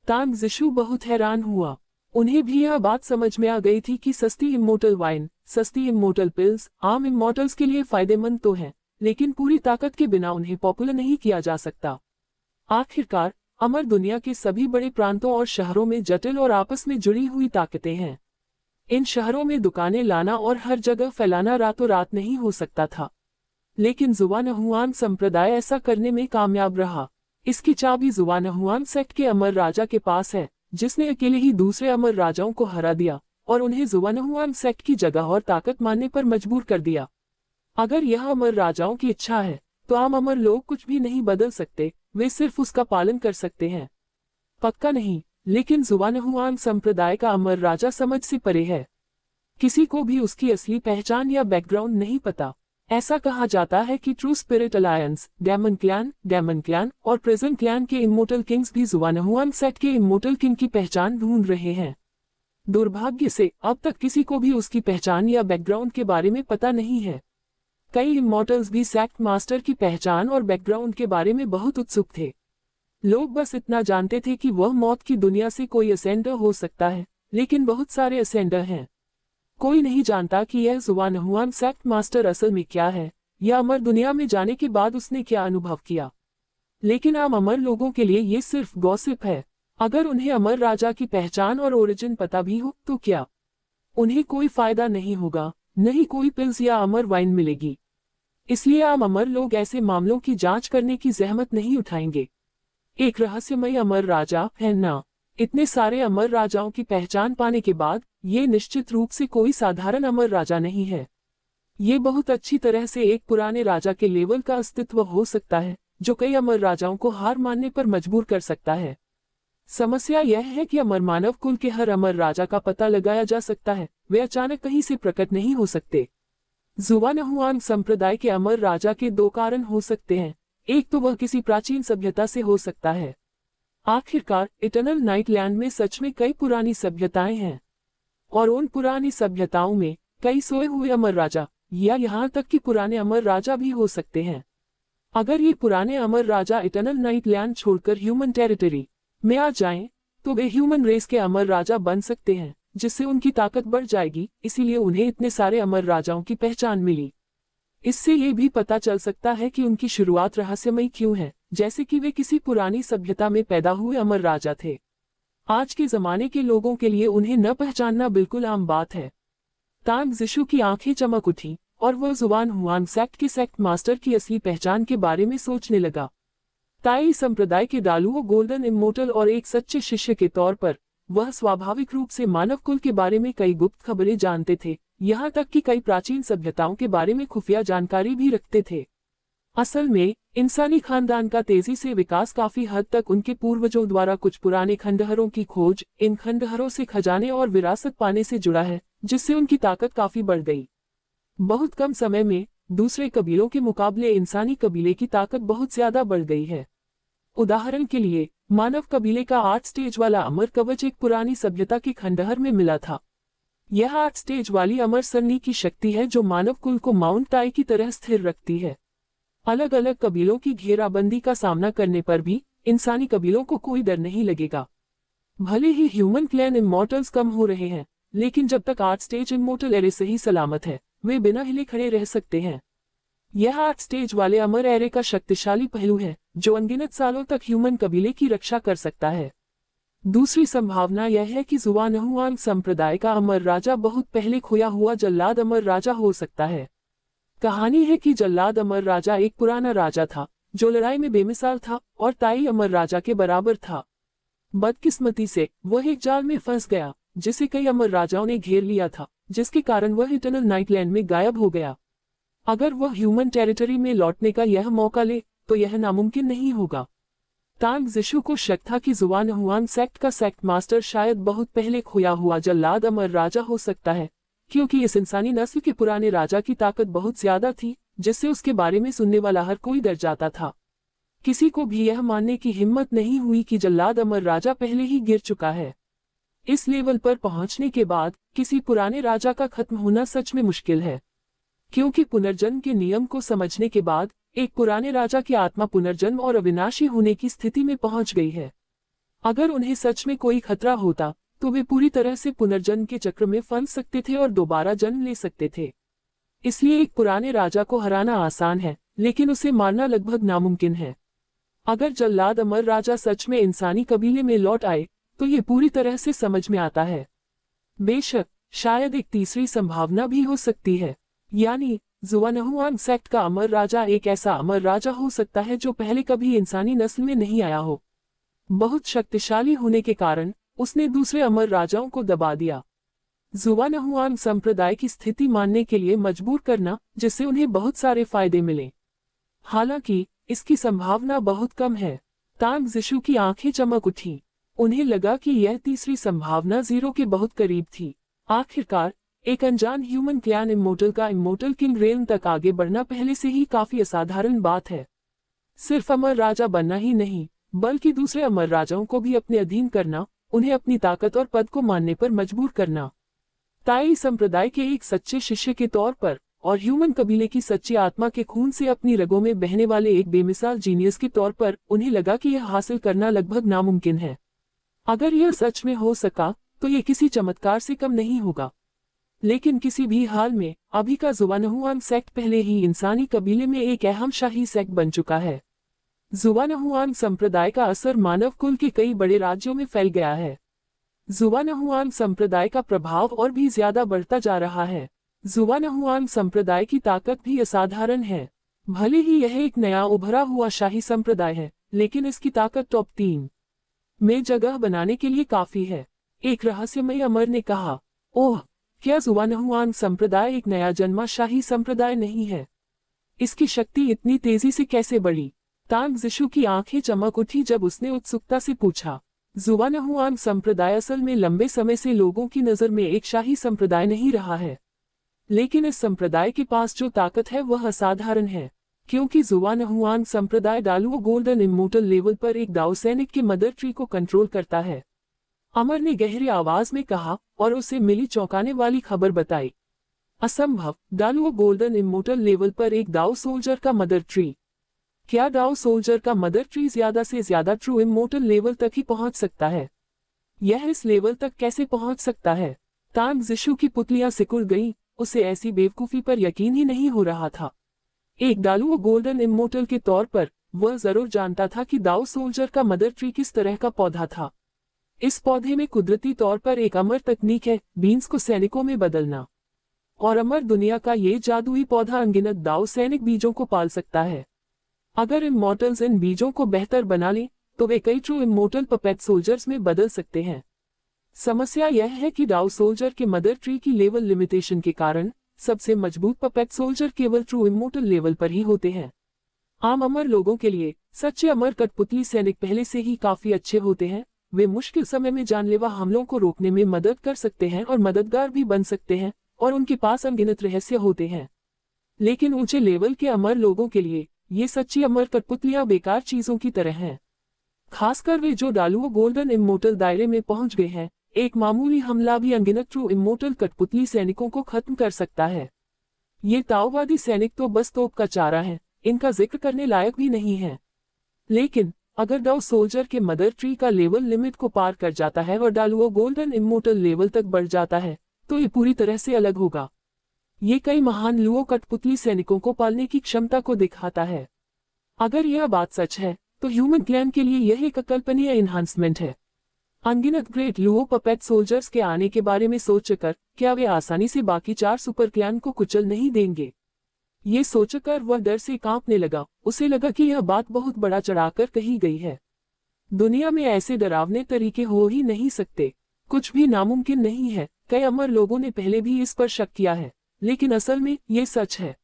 तांग जिशु बहुत हैरान हुआ। उन्हें भी यह बात समझ में आ गई थी कि सस्ती इमोर्टल वाइन, सस्ती इमोर्टल पिल्स आम इमोर्टल्स के लिए फायदेमंद तो हैं, लेकिन पूरी ताकत के बिना उन्हें पॉपुलर नहीं किया जा सकता। आखिरकार अमर दुनिया के सभी बड़े प्रांतों और शहरों में जटिल और आपस में जुड़ी हुई ताकतें हैं। इन शहरों में दुकानें लाना और हर जगह फैलाना रातों रात नहीं हो सकता था, लेकिन जुआनहुआन संप्रदाय ऐसा करने में कामयाब रहा। इसकी चाबी जुआनहुआन सेक्ट के अमर राजा के पास है, जिसने अकेले ही दूसरे अमर राजाओं को हरा दिया और उन्हें जुआनहुआन सेक्ट की जगह और ताकत मानने पर मजबूर कर दिया। अगर यह अमर राजाओं की इच्छा है तो आम अमर लोग कुछ भी नहीं बदल सकते, वे सिर्फ उसका पालन कर सकते हैं। पक्का नहीं, लेकिन जुआनहुआन संप्रदाय का अमर राजा समझ से परे है। किसी को भी उसकी असली पहचान या बैकग्राउंड नहीं पता। ऐसा कहा जाता है कि true spirit alliance, demon clan और प्रेजेंट क्लैन के इमोर्टल किंग्स भी जुआनहुआन सेक्ट के इमोर्टल किंग की पहचान ढूंढ रहे हैं। दुर्भाग्य से अब तक किसी को भी उसकी पहचान या बैकग्राउंड के बारे में पता नहीं है। कई इमोर्टल्स भी सेक्ट मास्टर की पहचान और बैकग्राउंड के बारे में बहुत उत्सुक थे। लोग बस इतना जानते थे कि वह मौत की दुनिया से कोई असेंडर हो सकता है, लेकिन बहुत सारे असेंडर हैं। कोई नहीं जानता कि यह जुआनहुआन सेक्ट मास्टर असल में क्या है या अमर दुनिया में जाने के बाद उसने क्या अनुभव किया। लेकिन आम अमर लोगों के लिए ये सिर्फ गॉसिप है। अगर उन्हें अमर राजा की पहचान और ओरिजिन पता भी हो तो क्या? उन्हें कोई फायदा नहीं होगा, नहीं कोई पिल्स या अमर वाइन मिलेगी। इसलिए आम अमर लोग ऐसे मामलों की जांच करने की जहमत नहीं उठाएंगे। एक रहस्यमय अमर राजा है ना? इतने सारे अमर राजाओं की पहचान पाने के बाद ये निश्चित रूप से कोई साधारण अमर राजा नहीं है। ये बहुत अच्छी तरह से एक पुराने राजा के लेवल का अस्तित्व हो सकता है, जो कई अमर राजाओं को हार मानने पर मजबूर कर सकता है। समस्या यह है कि अमर मानव कुल के हर अमर राजा का पता लगाया जा सकता है, वे अचानक कहीं से प्रकट नहीं हो सकते। जुआनहुआन संप्रदाय के अमर राजा के दो कारण हो सकते हैं। एक तो वह किसी प्राचीन सभ्यता से हो सकता है। आखिरकार इटर्नल नाइट लैंड में सच में कई पुरानी सभ्यताएं हैं, और उन पुरानी सभ्यताओं में कई सोए हुए अमर राजा या यहाँ तक कि पुराने अमर राजा भी हो सकते हैं। अगर ये पुराने अमर राजा इटर्नल नाइट लैंड छोड़कर ह्यूमन टेरिटरी में आ जाएं, तो वे ह्यूमन रेस के अमर राजा बन सकते हैं, जिससे उनकी ताकत बढ़ जाएगी, इसीलिए उन्हें इतने सारे अमर राजाओं की पहचान मिली। इससे ये भी पता चल सकता है कि उनकी शुरुआत रहस्यमयी क्यों है, जैसे कि वे किसी पुरानी सभ्यता में पैदा हुए अमर राजा थे। आज के जमाने के लोगों के लिए उन्हें न पहचानना बिल्कुल आम बात है। तांग ज़िशु की आंखें चमक उठी और वह जुआन हुआन सेक्ट के सेक्ट मास्टर की असली पहचान के बारे में सोचने लगा। ताई संप्रदाय के डालुओ गोल्डन इमोर्टल और एक सच्चे शिष्य के तौर पर वह स्वाभाविक रूप से मानव कुल के बारे में कई गुप्त खबरें जानते थे, यहाँ तक कि कई प्राचीन सभ्यताओं के बारे में खुफिया जानकारी भी रखते थे। असल में इंसानी खानदान का तेजी से विकास काफी हद तक उनके पूर्वजों द्वारा कुछ पुराने खंडहरों की खोज, इन खंडहरों से खजाने और विरासत पाने से जुड़ा है, जिससे उनकी ताकत काफी बढ़ गई। बहुत कम समय में दूसरे कबीलों के मुकाबले इंसानी कबीले की ताकत बहुत ज्यादा बढ़ गई है। उदाहरण के लिए मानव कबीले का 8 स्टेज वाला अमर कवच एक पुरानी सभ्यता के खंडहर में मिला था। यह 8 स्टेज वाली अमर सरनी की शक्ति है जो मानव कुल को माउंट टाई की तरह स्थिर रखती है। अलग अलग कबीलों की घेराबंदी का सामना करने पर भी इंसानी कबीलों को कोई डर नहीं लगेगा। भले ही ह्यूमन क्लैन इमॉर्टल्स कम हो रहे हैं, लेकिन जब तक 8 स्टेज इमॉर्टल एरे सही सलामत है, वे बिना हिले खड़े रह सकते हैं। यह 8 स्टेज वाले अमर एरे का शक्तिशाली पहलू है जो अनगिनत सालों तक ह्यूमन कबीले की रक्षा कर सकता है। दूसरी संभावना यह है कि जुआनहुआंग संप्रदाय का अमर राजा बहुत पहले खोया हुआ जल्लाद अमर राजा हो सकता है। कहानी है कि जल्लाद अमर राजा एक पुराना राजा था जो लड़ाई में बेमिसाल था और ताई अमर राजा के बराबर था। बदकिस्मती से वह एक जाल में फंस गया जिसे कई अमर राजाओं ने घेर लिया था, जिसके कारण वह इटर्नल नाइटलैंड में गायब हो गया। अगर वह ह्यूमन टेरिटरी में लौटने का यह मौका ले तो यह नामुमकिन नहीं होगा। तांग ज़िशु को शक था कि जुआनहुआन सेक्ट का सेक्ट मास्टर शायद बहुत पहले खोया हुआ जल्लाद अमर राजा हो सकता है, क्योंकि इस इंसानी नस्ल के पुराने राजा की ताकत बहुत ज्यादा थी, जिससे उसके बारे में सुनने वाला हर कोई डर जाता था। किसी को भी यह मानने की हिम्मत नहीं हुई कि जल्लाद अमर राजा पहले ही गिर चुका है। इस लेवल पर पहुंचने के बाद किसी पुराने राजा का खत्म होना सच में मुश्किल है, क्योंकि पुनर्जन्म के नियम को समझने के बाद एक पुराने राजा की आत्मा पुनर्जन्म और अविनाशी होने की स्थिति में पहुंच गई है। अगर उन्हें सच में कोई खतरा होता तो वे पूरी तरह से पुनर्जन्म के चक्र में फंस सकते थे और दोबारा जन्म ले सकते थे। इसलिए एक पुराने राजा को हराना आसान है, लेकिन उसे मारना लगभग नामुमकिन है। अगर जल्लाद अमर राजा सच में इंसानी कबीले में लौट आए तो ये पूरी तरह से समझ में आता है। बेशक शायद एक तीसरी संभावना भी हो सकती है, यानी जुआनहुआन सेक्ट का अमर राजा एक ऐसा अमर राजा हो सकता है जो पहले कभी इंसानी नस्ल में नहीं आया हो। बहुत शक्तिशाली होने के कारण उसने दूसरे अमर राजाओं को दबा दिया। जुआनहुआन संप्रदाय की स्थिति मानने के लिए मजबूर करना, जिससे उन्हें बहुत सारे फायदे मिले। हालांकि इसकी संभावना बहुत कम है। तांग ज़िशु की आंखें चमक उठी। उन्हें लगा कि यह तीसरी संभावना 0 के बहुत करीब थी। आखिरकार एक अनजान ह्यूमन क्लैन इमोर्टल का इमोर्टल किंग रेल्म तक आगे बढ़ना पहले से ही काफी असाधारण बात है। सिर्फ अमर राजा बनना ही नहीं, बल्कि दूसरे अमर राजाओं को भी अपने अधीन करना, उन्हें अपनी ताकत और पद को मानने पर मजबूर करना। ताई संप्रदाय के एक सच्चे शिष्य के तौर पर और ह्यूमन कबीले की सच्ची आत्मा के खून से अपनी रगों में बहने वाले एक बेमिसाल जीनियस के तौर पर उन्हें लगा कि यह हासिल करना लगभग नामुमकिन है। अगर यह सच में हो सका तो यह किसी चमत्कार से कम नहीं होगा। लेकिन किसी भी हाल में अभी का जुआनहुआन सेक्ट पहले ही इंसानी कबीले में एक अहम शाही सेक्ट बन चुका है। जुआनहुआन संप्रदाय का असर मानव कुल के कई बड़े राज्यों में फैल गया है। जुआनहुआन संप्रदाय का प्रभाव और भी ज्यादा बढ़ता जा रहा है। जुआनहुआन संप्रदाय की ताकत भी असाधारण है। भले ही यह एक नया उभरा हुआ शाही संप्रदाय है, लेकिन इसकी ताकत टॉप 3 में जगह बनाने के लिए काफी है। एक रहस्यमयी अमर ने कहा, ओह, क्या जुआनहुआन संप्रदाय एक नया जन्मा शाही संप्रदाय नहीं है? इसकी शक्ति इतनी तेजी से कैसे बढ़ी? तांग ज़िशु की आंखें चमक उठी जब उसने उत्सुकता से पूछा। जुआनहुआन संप्रदाय असल में लंबे समय से लोगों की नजर में एक शाही संप्रदाय नहीं रहा है, लेकिन इस संप्रदाय के पास जो ताकत है वह असाधारण है, क्योंकि जुआनहुआन संप्रदाय डालुओ गोल्डन इमोर्टल लेवल पर एक दाओ सैनिक के मदर ट्री को कंट्रोल करता है। अमर ने गहरी आवाज में कहा और उसे मिली चौंकाने वाली खबर बताई। असंभव, डालुओ गोल्डन इमोर्टल लेवल पर एक दाओ सोल्जर का मदर ट्री? क्या दाओ सोल्जर का मदर ट्री ज्यादा से ज्यादा ट्रू इमोर्टल लेवल तक ही पहुंच सकता है? यह इस लेवल तक कैसे पहुंच सकता है? तांग जिशु की पुतलियां सिकुड़ गईं, उसे ऐसी बेवकूफी पर यकीन ही नहीं हो रहा था। एक डालुओ गोल्डन इमोर्टल के तौर पर वह जरूर जानता था कि दाओ सोल्जर का मदर ट्री किस तरह का पौधा था। इस पौधे में कुदरती तौर पर एक अमर तकनीक है, बीन्स को सैनिकों में बदलना। और अमर दुनिया का ये जादुई पौधा अनगिनत दाओ सैनिक बीजों को पाल सकता है। अगर इमोर्टल्स इन बीजों को बेहतर बना लें तो वे कई ट्रू इमोर्टल पपेट सोल्जर्स में बदल सकते हैं। समस्या यह है कि दाओ सोल्जर के मदर ट्री की लेवल लिमिटेशन के कारण सबसे मजबूत पपेट सोल्जर केवल ट्रू इमोर्टल लेवल पर ही होते हैं। आम अमर लोगों के लिए सच्चे अमर कठपुतली सैनिक पहले से ही काफी अच्छे होते हैं। वे मुश्किल समय में जानलेवा हमलों को रोकने में मदद कर सकते हैं और मददगार भी बन सकते हैं, और उनके पास अनगिनत रहस्य होते हैं। लेकिन ऊंचे लेवल के अमर लोगों के लिए ये सच्ची अमर कठपुतलियां बेकार चीजों की तरह हैं। खासकर वे जो डालुओ गोल्डन इमोर्टल दायरे में पहुंच गए हैं। एक मामूली हमला भी अनगिनत ट्रू इमोर्टल कठपुतली सैनिकों को खत्म कर सकता है। ये ताओवादी सैनिक तो बस तोप का चारा है, इनका जिक्र करने लायक भी नहीं है। लेकिन अगर दाओ सोल्जर के मदर ट्री का लेवल लिमिट को पार कर जाता है और डालुओ गोल्डन इमोर्टल लेवल तक बढ़ जाता है तो ये पूरी तरह से अलग होगा। ये कई महान लुओ कठपुतली सैनिकों को पालने की क्षमता को दिखाता है। अगर यह बात सच है तो ह्यूमन क्लैन के लिए यह एक अकल्पनीय एनहांसमेंट है। अनगिनत ग्रेट लुओ पपेट सोल्जर्स के आने के बारे में सोचकर क्या वे आसानी से बाकी 4 सुपर क्लैन को कुचल नहीं देंगे? ये सोचकर वह डर से कांपने लगा। उसे लगा कि यह बात बहुत बड़ा चढ़ाकर कही गई है। दुनिया में ऐसे डरावने तरीके हो ही नहीं सकते। कुछ भी नामुमकिन नहीं है। कई अमर लोगों ने पहले भी इस पर शक किया है, लेकिन असल में ये सच है।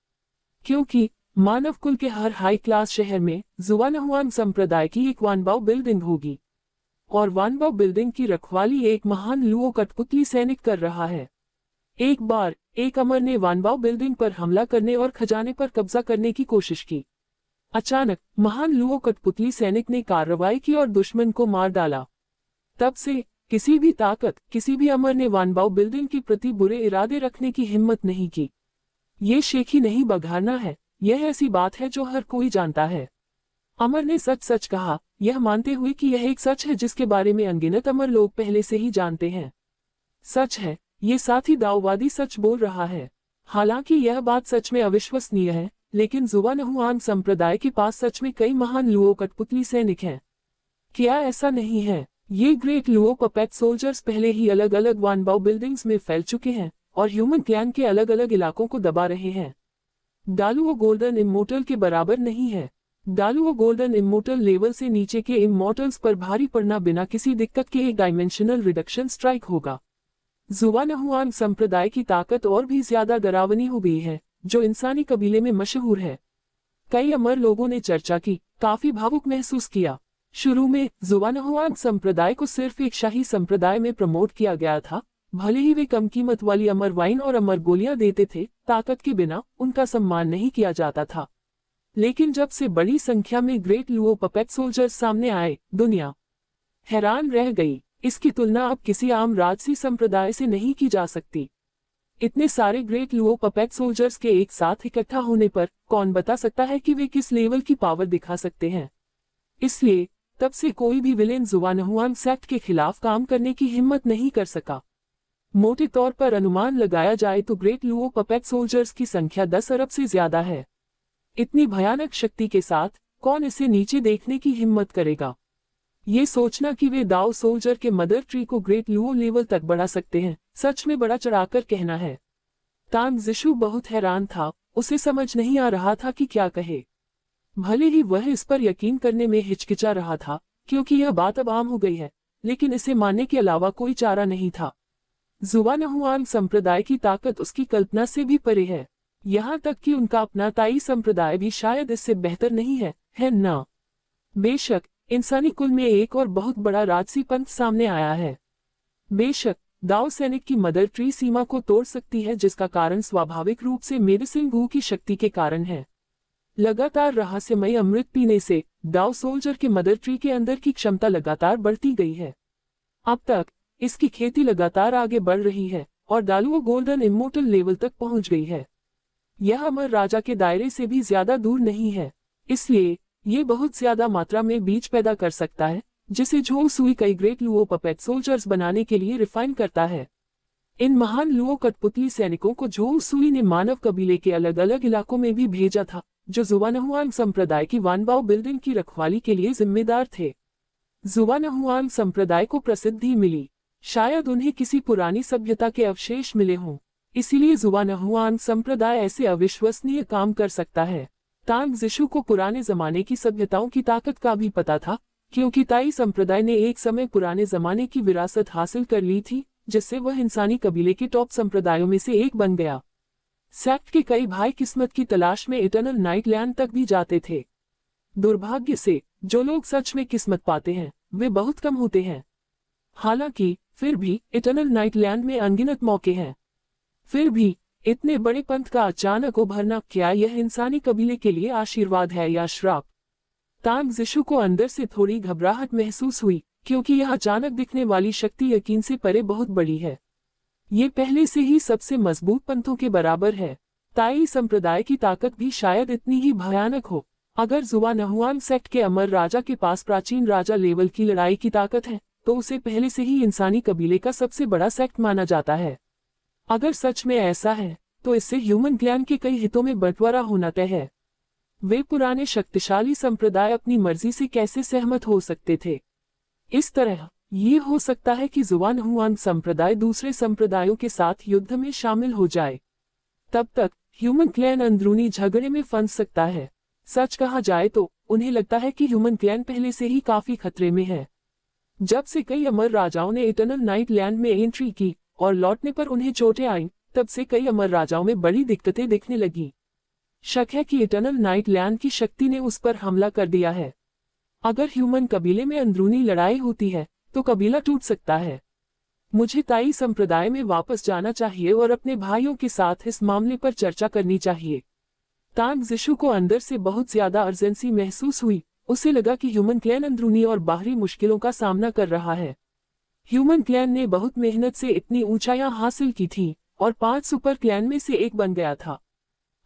क्योंकि मानव कुल के हर हाई क्लास शहर में जुवानहुआन संप्रदाय की एक वानबाओ बिल्डिंग होगी, और वानबाओ बिल्डिंग की रखवाली एक महान लुओ कठपुतली सैनिक कर रहा है। एक बार एक अमर ने वानबाओ बिल्डिंग पर हमला करने और खजाने पर कब्जा करने की कोशिश की। अचानक महान लुओ कठपुतली सैनिक ने कार्रवाई की और दुश्मन को मार डाला। तब से किसी भी ताकत, किसी भी अमर ने वानबाओ बिल्डिंग के प्रति बुरे इरादे रखने की हिम्मत नहीं की। ये शेखी नहीं बघारना है, यह ऐसी बात है जो हर कोई जानता है। अमर ने सच सच कहा, यह मानते हुए कि यह एक सच है जिसके बारे में अनगिनत अमर लोग पहले से ही जानते हैं। सच है, ये साथ ही दाओवादी सच बोल रहा है। हालांकि यह बात सच में अविश्वसनीय है, लेकिन जुवानहुआन संप्रदाय के पास सच में कई महान लुओ कठपुतली सैनिक हैं। क्या ऐसा नहीं है? ये ग्रेट लुओ पपेट सोल्जर्स पहले ही अलग अलग वानबाओ बिल्डिंग्स में फैल चुके हैं और ह्यूमन क्लैन के अलग अलग इलाकों को दबा रहे हैं। डालुओ गोल्डन इमोर्टल के बराबर नहीं है। डालुओ गोल्डन इमोर्टल लेवल से नीचे के इमोर्टल्स पर भारी पड़ना बिना किसी दिक्कत के एक डायमेंशनल रिडक्शन स्ट्राइक होगा। जुवानहुआन संप्रदाय की ताकत और भी ज्यादा डरावनी हो गई है, जो इंसानी कबीले में मशहूर है। कई अमर लोगों ने चर्चा की, काफी भावुक महसूस किया। शुरू में जुवानहुआन संप्रदाय को सिर्फ एक शाही संप्रदाय में प्रमोट किया गया था। भले ही वे कम कीमत वाली अमर वाइन और अमर गोलियां देते थे, ताकत के बिना उनका सम्मान नहीं किया जाता था। लेकिन जब से बड़ी संख्या में ग्रेट लुओ पपेट सोल्जर्स सामने आए, दुनिया हैरान रह गई। इसकी तुलना अब किसी आम राजसी संप्रदाय से नहीं की जा सकती। इतने सारे ग्रेट लुओ पपेट सोल्जर्स के एक साथ इकट्ठा होने पर कौन बता सकता है कि वे किस लेवल की पावर दिखा सकते हैं। इसलिए तब से कोई भी विलेन जुवानहुआन सेक्ट के खिलाफ काम करने की हिम्मत नहीं कर सका। मोटे तौर पर अनुमान लगाया जाए तो ग्रेट लुओ पपेट सोल्जर्स की संख्या 10 अरब से ज्यादा है। इतनी भयानक शक्ति के साथ कौन इसे नीचे देखने की हिम्मत करेगा? ये सोचना कि वे दाओ सोल्जर के मदर ट्री को ग्रेट लुओ लेवल तक बढ़ा सकते हैं, सच में बड़ा चढ़ाकर कहना है। तांग जिशु बहुत हैरान था। उसे समझ नहीं आ रहा था कि क्या कहे। भले ही वह इस पर यकीन करने में हिचकिचा रहा था, क्योंकि यह बात अब आम हो गई है, लेकिन इसे मानने के अलावा कोई चारा नहीं था। जुवानहुआन संप्रदाय की ताकत उसकी कल्पना से भी परे है। यहाँ तक कि उनका अपना ताई संप्रदाय भी शायद इससे बेहतर नहीं है ना? बेशक इंसानी कुल में एक और बहुत बड़ा राजसी पंथ सामने आया है। बेशक दाओ सैनिक की मदर ट्री सीमा को तोड़ सकती है, जिसका कारण स्वाभाविक रूप से मेडिसिन गू की शक्ति के कारण है। लगातार रहस्यमय अमृत पीने से दाओ सोल्जर के मदर ट्री के अंदर की क्षमता लगातार बढ़ती गई है। अब तक इसकी खेती लगातार आगे बढ़ रही है और डालुओ गोल्डन इमोर्टल लेवल तक पहुंच गई है। यह अमर राजा के दायरे से भी ज्यादा दूर नहीं है, इसलिए ये बहुत ज्यादा मात्रा में बीज पैदा कर सकता है, जिसे झोंग सुई कई ग्रेट लुओ पपेट सोल्जर्स बनाने के लिए रिफाइन करता है। इन महान लुओ कठपुतली सैनिकों को झोउ सुई ने मानव कबीले के अलग अलग इलाकों में भी भेजा था, जो जुवानहुआंग संप्रदाय की वानबाओ बिल्डिंग की रखवाली के लिए जिम्मेदार थे। जुवानहुआंग संप्रदाय को प्रसिद्धि मिली, शायद उन्हें किसी पुरानी सभ्यता के अवशेष मिले हों, इसीलिए जुवानहुआंग संप्रदाय ऐसे अविश्वसनीय काम कर सकता है। तांग जिशु को पुराने जमाने की सभ्यताओं की ताकत का भी पता था, क्योंकि ताई संप्रदाय ने एक समय पुराने जमाने की विरासत हासिल कर ली थी, जिससे वह इंसानी कबीले के टॉप संप्रदायों में से एक बन गया। सेक्ट के कई भाई किस्मत की तलाश में इटर्नल नाइट लैंड तक भी जाते थे। दुर्भाग्य से जो लोग सच में किस्मत पाते हैं वे बहुत कम होते हैं। हालांकि फिर भी इटर्नल नाइट लैंड में अनगिनत मौके हैं। फिर भी इतने बड़े पंथ का अचानक उभरना, क्या यह इंसानी कबीले के लिए आशीर्वाद है या श्राप? तांग जिशु को अंदर से थोड़ी घबराहट महसूस हुई, क्योंकि यह अचानक दिखने वाली शक्ति यकीन से परे बहुत बड़ी है। ये पहले से ही सबसे मजबूत पंथों के बराबर है। ताई संप्रदाय की ताकत भी शायद इतनी ही भयानक हो। अगर जुवानहुआंग सेक्ट के अमर राजा के पास प्राचीन राजा लेवल की लड़ाई की ताकत है, तो उसे पहले से ही इंसानी कबीले का सबसे बड़ा सेक्ट माना जाता है। अगर सच में ऐसा है, तो इससे ह्यूमन क्लैन के कई हितों में बंटवारा होना तय है। वे पुराने शक्तिशाली संप्रदाय अपनी मर्जी से कैसे सहमत हो सकते थे? इस तरह ये हो सकता है कि जुवानहुआंग संप्रदाय दूसरे संप्रदायों के साथ युद्ध में शामिल हो जाए। तब तक ह्यूमन क्लैन अंदरूनी झगड़े में फंस सकता है। सच कहा जाए तो उन्हें लगता है कि ह्यूमन क्लैन पहले से ही काफी खतरे में है। जब से कई अमर राजाओं ने इटर्नल नाइट लैंड में एंट्री की और लौटने पर उन्हें चोटें आईं, तब से कई अमर राजाओं में बड़ी दिक्कतें दिखने लगी। शक है कि इटर्नल नाइट लैंड की शक्ति ने उस पर हमला कर दिया है। अगर ह्यूमन कबीले में अंदरूनी लड़ाई होती है, तो कबीला टूट सकता है। मुझे ताई संप्रदाय में वापस जाना चाहिए और अपने भाइयों के साथ इस मामले पर चर्चा करनी चाहिए। तांग जिशु को अंदर से बहुत ज्यादा अर्जेंसी महसूस हुई। उसे लगा कि ह्यूमन क्लैन अंदरूनी और बाहरी मुश्किलों का सामना कर रहा है। ह्यूमन क्लैन ने बहुत मेहनत से इतनी ऊंचाइयां हासिल की थी और 5 सुपर क्लैन में से एक बन गया था।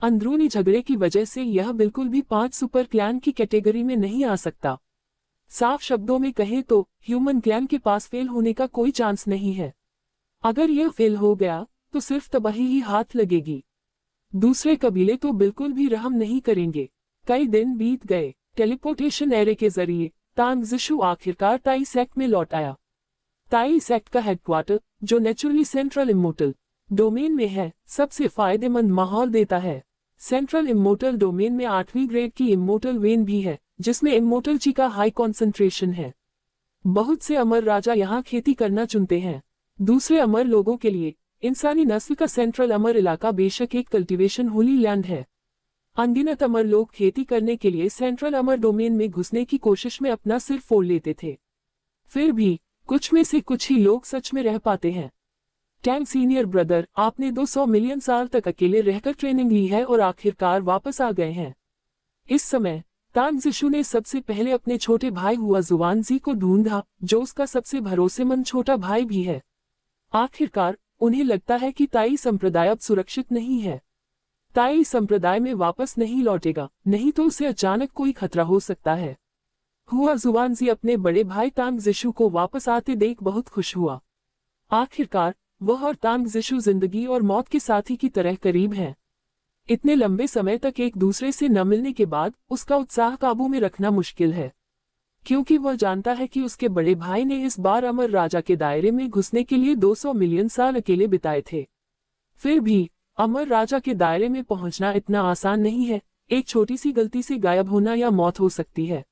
अंदरूनी झगड़े की वजह से यह बिल्कुल भी 5 सुपर क्लैन की कैटेगरी में नहीं आ सकता। साफ शब्दों में कहें तो ह्यूमन क्लैन के पास फेल होने का कोई चांस नहीं है। अगर यह फेल हो गया तो सिर्फ तबाही ही हाथ लगेगी। दूसरे कबीले तो बिल्कुल भी रहम नहीं करेंगे। कई दिन बीत गए। टेलीपोर्टेशन एरे के जरिए तांग जिशु आखिरकार ताई सेक्ट में लौट आया। ताई सेक्ट का हेडक्वार्टर, जो नेचुरली सेंट्रल इमोर्टल डोमेन में है, सबसे फायदेमंद माहौल देता है। सेंट्रल इमोर्टल डोमेन में 8वीं ग्रेड की इमोर्टल वेन भी है, जिसमें इमोर्टल ची का हाई कॉन्सेंट्रेशन है। बहुत से अमर राजा यहाँ खेती करना चुनते हैं। दूसरे अमर लोगों के लिए इंसानी नस्ल का सेंट्रल अमर इलाका बेशक एक कल्टीवेशन होली लैंड है। अनगिनत अमर लोग खेती करने के लिए सेंट्रल अमर डोमेन में घुसने की कोशिश में अपना सिर फोड़ लेते थे। फिर भी कुछ में से कुछ ही लोग सच में रह पाते हैं। टैंग सीनियर ब्रदर, आपने 200 मिलियन साल तक अकेले रहकर ट्रेनिंग ली है और आखिरकार वापस आ गए हैं। इस समय तांग जिशु ने सबसे पहले अपने छोटे भाई हुआ जुवानजी को ढूंढा, जो उसका सबसे भरोसेमंद छोटा भाई भी है। आखिरकार उन्हें लगता है कि ताई संप्रदाय अब सुरक्षित नहीं है। ताई संप्रदाय में वापस नहीं लौटेगा, नहीं तो उसे अचानक कोई खतरा हो सकता है। हुआ जुवानजी अपने बड़े भाई तांग जिशु को वापस आते देख बहुत खुश हुआ। आखिरकार वह और तांग जिशु जिंदगी और मौत के साथी की तरह करीब हैं। इतने लंबे समय तक एक दूसरे से न मिलने के बाद उसका उत्साह काबू में रखना मुश्किल है, क्योंकि वह जानता है कि उसके बड़े भाई ने इस बार अमर राजा के दायरे में घुसने के लिए 200 मिलियन साल अकेले बिताए थे। फिर भी अमर राजा के दायरे में पहुंचना इतना आसान नहीं है। एक छोटी सी गलती से गायब होना या मौत हो सकती है।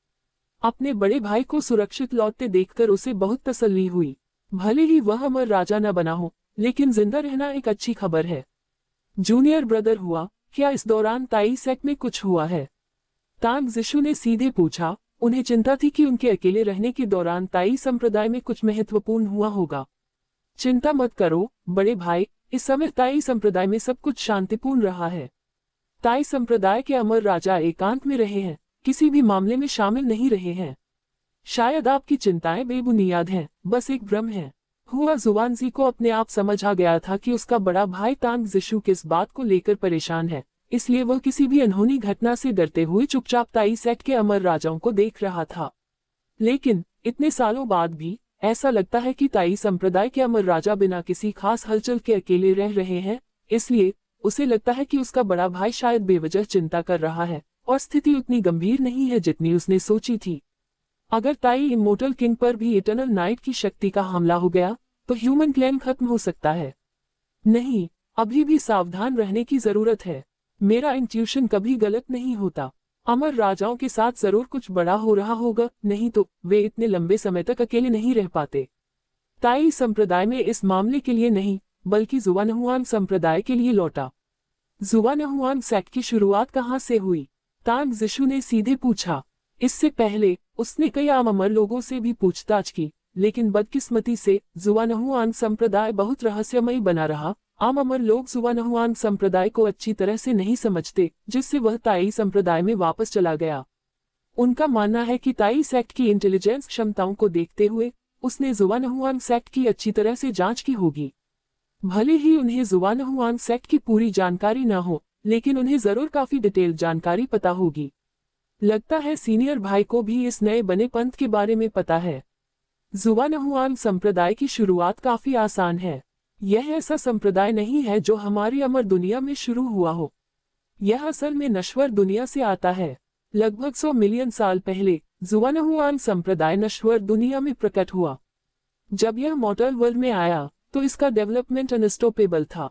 अपने बड़े भाई को सुरक्षित लौटते देखकर उसे बहुत तसल्ली हुई। भले ही वह अमर राजा न बना हो, लेकिन जिंदा रहना एक अच्छी खबर है। जूनियर ब्रदर हुआ, क्या इस दौरान ताई सेक्ट में कुछ हुआ है? तांग जिशु ने सीधे पूछा। उन्हें चिंता थी कि उनके अकेले रहने के दौरान ताई संप्रदाय में कुछ महत्वपूर्ण हुआ होगा। चिंता मत करो बड़े भाई, इस समय ताई संप्रदाय में सब कुछ शांतिपूर्ण रहा है। ताई संप्रदाय के अमर राजा एकांत में रहे हैं, किसी भी मामले में शामिल नहीं रहे हैं। शायद आपकी चिंताएं बेबुनियाद हैं, बस एक भ्रम है। हुआ जुवानजी को अपने आप समझ आ गया था कि उसका बड़ा भाई तांग जिशु किस बात को लेकर परेशान है, इसलिए वह किसी भी अनहोनी घटना से डरते हुए चुपचाप ताई सेक्ट के अमर राजाओं को देख रहा था। लेकिन इतने सालों बाद भी ऐसा लगता है कि ताई संप्रदाय के अमर राजा बिना किसी खास हलचल के अकेले रह रहे हैं, इसलिए उसे लगता है कि उसका बड़ा भाई शायद बेवजह चिंता कर रहा है और स्थिति उतनी गंभीर नहीं है जितनी उसने सोची थी। अगर ताई इमोर्टल किंग पर भी इटर्नल नाइट की शक्ति का हमला हो गया तो ह्यूमन क्लैन खत्म हो सकता है। नहीं, अभी भी सावधान रहने की जरूरत है। मेरा इंट्यूशन कभी गलत नहीं होता। अमर राजाओं के साथ जरूर कुछ बड़ा हो रहा होगा, नहीं तो वे इतने लंबे समय तक अकेले नहीं रह पाते। ताई संप्रदाय में इस मामले के लिए नहीं, बल्कि जुवानहुआन संप्रदाय के लिए लौटा। जुवानहुआन सेक्ट की शुरुआत कहाँ से हुई? तांग जिशु ने सीधे पूछा। इससे पहले उसने कई आम अमर लोगों से भी पूछताछ की, लेकिन बदकिस्मती से जुवानहुआन संप्रदाय बहुत रहस्यमयी बना रहा। आम अमर लोग जुवानहुआन संप्रदाय को अच्छी तरह से नहीं समझते, जिससे वह ताई संप्रदाय में वापस चला गया। उनका मानना है कि ताई सेक्ट की इंटेलिजेंस क्षमताओं को देखते हुए उसने जुवानहुआन सेक्ट की अच्छी तरह से जांच की होगी। भले ही उन्हें जुवानहुआन सेक्ट की पूरी जानकारी न हो, लेकिन उन्हें जरूर काफी डिटेल जानकारी पता होगी। लगता है सीनियर भाई को भी इस नए बने पंथ के बारे में पता है। जुवानहुआन संप्रदाय की शुरुआत काफी आसान है। यह ऐसा संप्रदाय नहीं है जो हमारी अमर दुनिया में शुरू हुआ हो। यह असल में नश्वर दुनिया से आता है। लगभग 100 मिलियन साल पहले जुवानहुआन संप्रदाय नश्वर दुनिया में प्रकट हुआ। जब यह मॉर्टल वर्ल्ड में आया तो इसका डेवलपमेंट अनस्टॉपेबल था।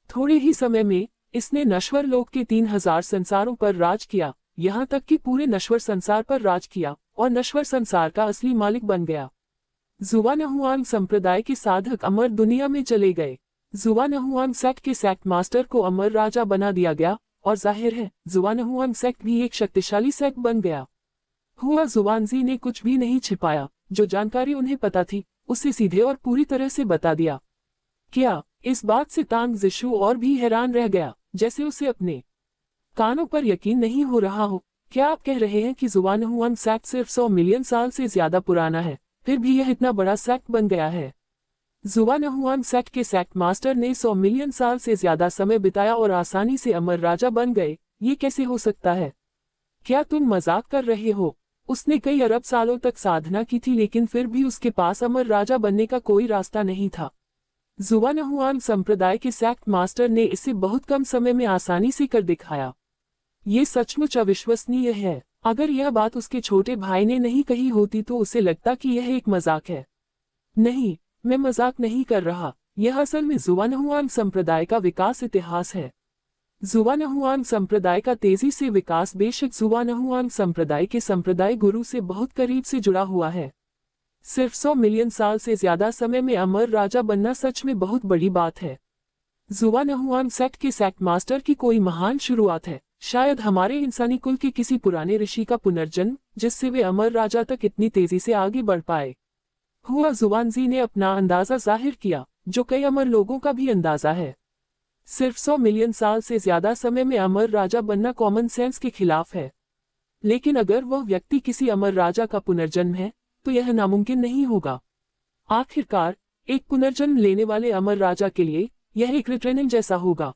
थोड़े ही समय में इसने नश्वर लोक के 3000 संसारों पर राज किया, यहाँ तक कि पूरे नश्वर संसार पर राज किया और नश्वर संसार का असली मालिक बन गया। जुवानहुआन संप्रदाय के साधक अमर दुनिया में चले गए। जुवानहुआन सेक्ट के सेक्ट मास्टर को अमर राजा बना दिया गया और जाहिर है जुवानहुआन सेक्ट भी एक शक्तिशाली सेक्ट बन गया। हुआ जुवानजी ने कुछ भी नहीं छिपाया, जो जानकारी उन्हें पता थी उसे सीधे और पूरी तरह से बता दिया। क्या इस बात से तांग जिशु और भी हैरान रह गया, जैसे उसे अपने कानों पर यकीन नहीं हो रहा हो। क्या आप कह रहे हैं कि जुवानहुआन सेक्ट सिर्फ 100 मिलियन साल से ज्यादा पुराना है, फिर भी यह इतना बड़ा सेक्ट बन गया है? जुवानहुआन सेक्ट के सेक्ट मास्टर ने 100 मिलियन साल से ज्यादा समय बिताया और आसानी से अमर राजा बन गए। ये कैसे हो सकता है? क्या तुम मजाक कर रहे हो? उसने कई अरब सालों तक साधना की थी, लेकिन फिर भी उसके पास अमर राजा बनने का कोई रास्ता नहीं था। जुवानहुआन संप्रदाय के सेक्ट मास्टर ने इसे बहुत कम समय में आसानी से कर दिखाया। ये सचमुच अविश्वसनीय है। अगर यह बात उसके छोटे भाई ने नहीं कही होती तो उसे लगता कि यह एक मजाक है। नहीं, मैं मजाक नहीं कर रहा। यह असल में जुवानहुआन संप्रदाय का विकास इतिहास है। जुवानहुआन संप्रदाय का तेजी से विकास बेशक जुवानहुआन संप्रदाय के संप्रदाय गुरु से बहुत करीब से जुड़ा हुआ है। सिर्फ 100 मिलियन साल से ज्यादा समय में अमर राजा बनना सच में बहुत बड़ी बात है। जुवानहुआन सेक्ट के सेक्ट मास्टर की कोई महान शुरुआत है, शायद हमारे इंसानी कुल के किसी पुराने ऋषि का पुनर्जन्म, जिससे वे अमर राजा तक इतनी तेजी से आगे बढ़ पाए। हुआ जुवानजी ने अपना अंदाजा जाहिर किया, जो कई अमर लोगों का भी अंदाजा है। सिर्फ 100 मिलियन साल से ज्यादा समय में अमर राजा बनना कॉमन सेंस के खिलाफ है। लेकिन अगर वह व्यक्ति किसी अमर राजा का पुनर्जन्म है तो यह नामुमकिन नहीं होगा। आखिरकार एक पुनर्जन्म लेने वाले अमर राजा के लिए यह एक रिट्रेनिंग जैसा होगा।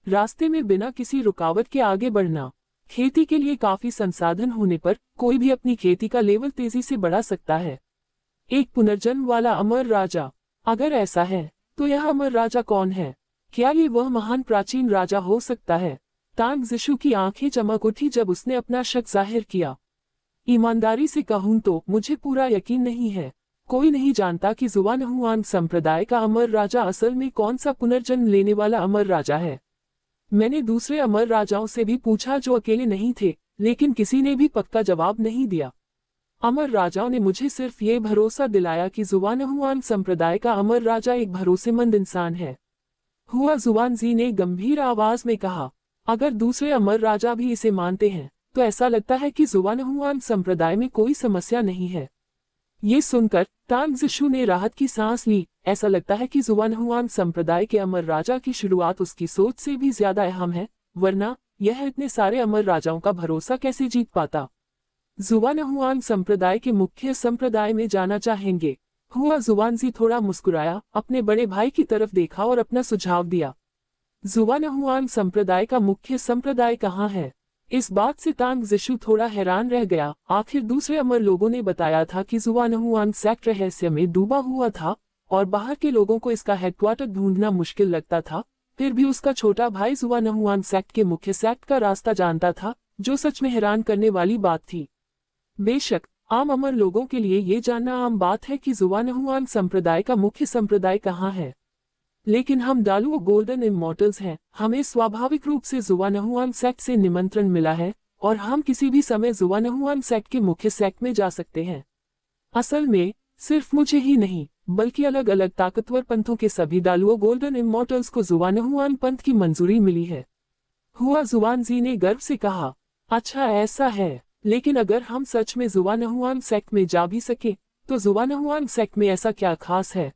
रास्ते में बिना किसी रुकावट के आगे बढ़ना। खेती के लिए काफी संसाधन होने पर कोई भी अपनी खेती का लेवल तेजी से बढ़ा सकता है। एक पुनर्जन्म वाला अमर राजा, अगर ऐसा है तो यह अमर राजा कौन है? क्या ये वह महान प्राचीन राजा हो सकता है? तांग जिशु की आंखें चमक उठी जब उसने अपना शक जाहिर किया। ईमानदारी से कहूं तो मुझे पूरा यकीन नहीं है। कोई नहीं जानता कि जुवानहुआन संप्रदाय का अमर राजा असल में कौन सा पुनर्जन्म लेने वाला अमर राजा है। मैंने दूसरे अमर राजाओं से भी पूछा जो अकेले नहीं थे, लेकिन किसी ने भी पक्का जवाब नहीं दिया। अमर राजाओं ने मुझे सिर्फ ये भरोसा दिलाया कि जुवानहुआन संप्रदाय का अमर राजा एक भरोसेमंद इंसान है। हुआ जुवानजी ने गंभीर आवाज में कहा। अगर दूसरे अमर राजा भी इसे मानते हैं तो ऐसा लगता है कि जुवानहुआन संप्रदाय में कोई समस्या नहीं है। ये सुनकर तांग जिशु ने राहत की सांस ली। ऐसा लगता है कि जुवानहुआन संप्रदाय के अमर राजा की शुरुआत उसकी सोच से भी ज्यादा अहम है, वरना यह इतने सारे अमर राजाओं का भरोसा कैसे जीत पाता। जुवानहुआन संप्रदाय के मुख्य संप्रदाय में जाना चाहेंगे? हुआ जुवानजी थोड़ा मुस्कुराया, अपने बड़े भाई की तरफ देखा और अपना सुझाव दिया। जुवानहुआन संप्रदाय का मुख्य संप्रदाय कहाँ है? इस बात से तांग जिशु थोड़ा हैरान रह गया। आखिर दूसरे अमर लोगों ने बताया था कि जुआनहुआन सेक्ट रहस्य में डूबा हुआ था और बाहर के लोगों को इसका हेडक्वार्टर ढूंढना मुश्किल लगता था। फिर भी उसका छोटा भाई जुआनहुआन सेक्ट के मुख्य सेक्ट का रास्ता जानता था, जो सच में हैरान करने वाली बात थी। बेशक आम अमर लोगों के लिए ये जानना आम बात है कि जुआनहुआन संप्रदाय का मुख्य संप्रदाय कहाँ है, लेकिन हम डालुओ गोल्डन इमॉर्टल्स हैं। हमें स्वाभाविक रूप से जुआनहुआन सेक्ट से निमंत्रण मिला है और हम किसी भी समय जुआनहुआन सेक्ट के मुख्य सेक्ट में जा सकते हैं। असल में सिर्फ मुझे ही नहीं, बल्कि अलग अलग ताकतवर पंथों के सभी डालुओ गोल्डन इमॉर्टल्स को जुआनहुआन पंथ की मंजूरी मिली है। हुआ जुआनजी ने गर्व से कहा। अच्छा ऐसा है, लेकिन अगर हम सच में जुआनहुआन सेक्ट में जा भी सके तो जुआनहुआन सेक्ट में ऐसा क्या खास है?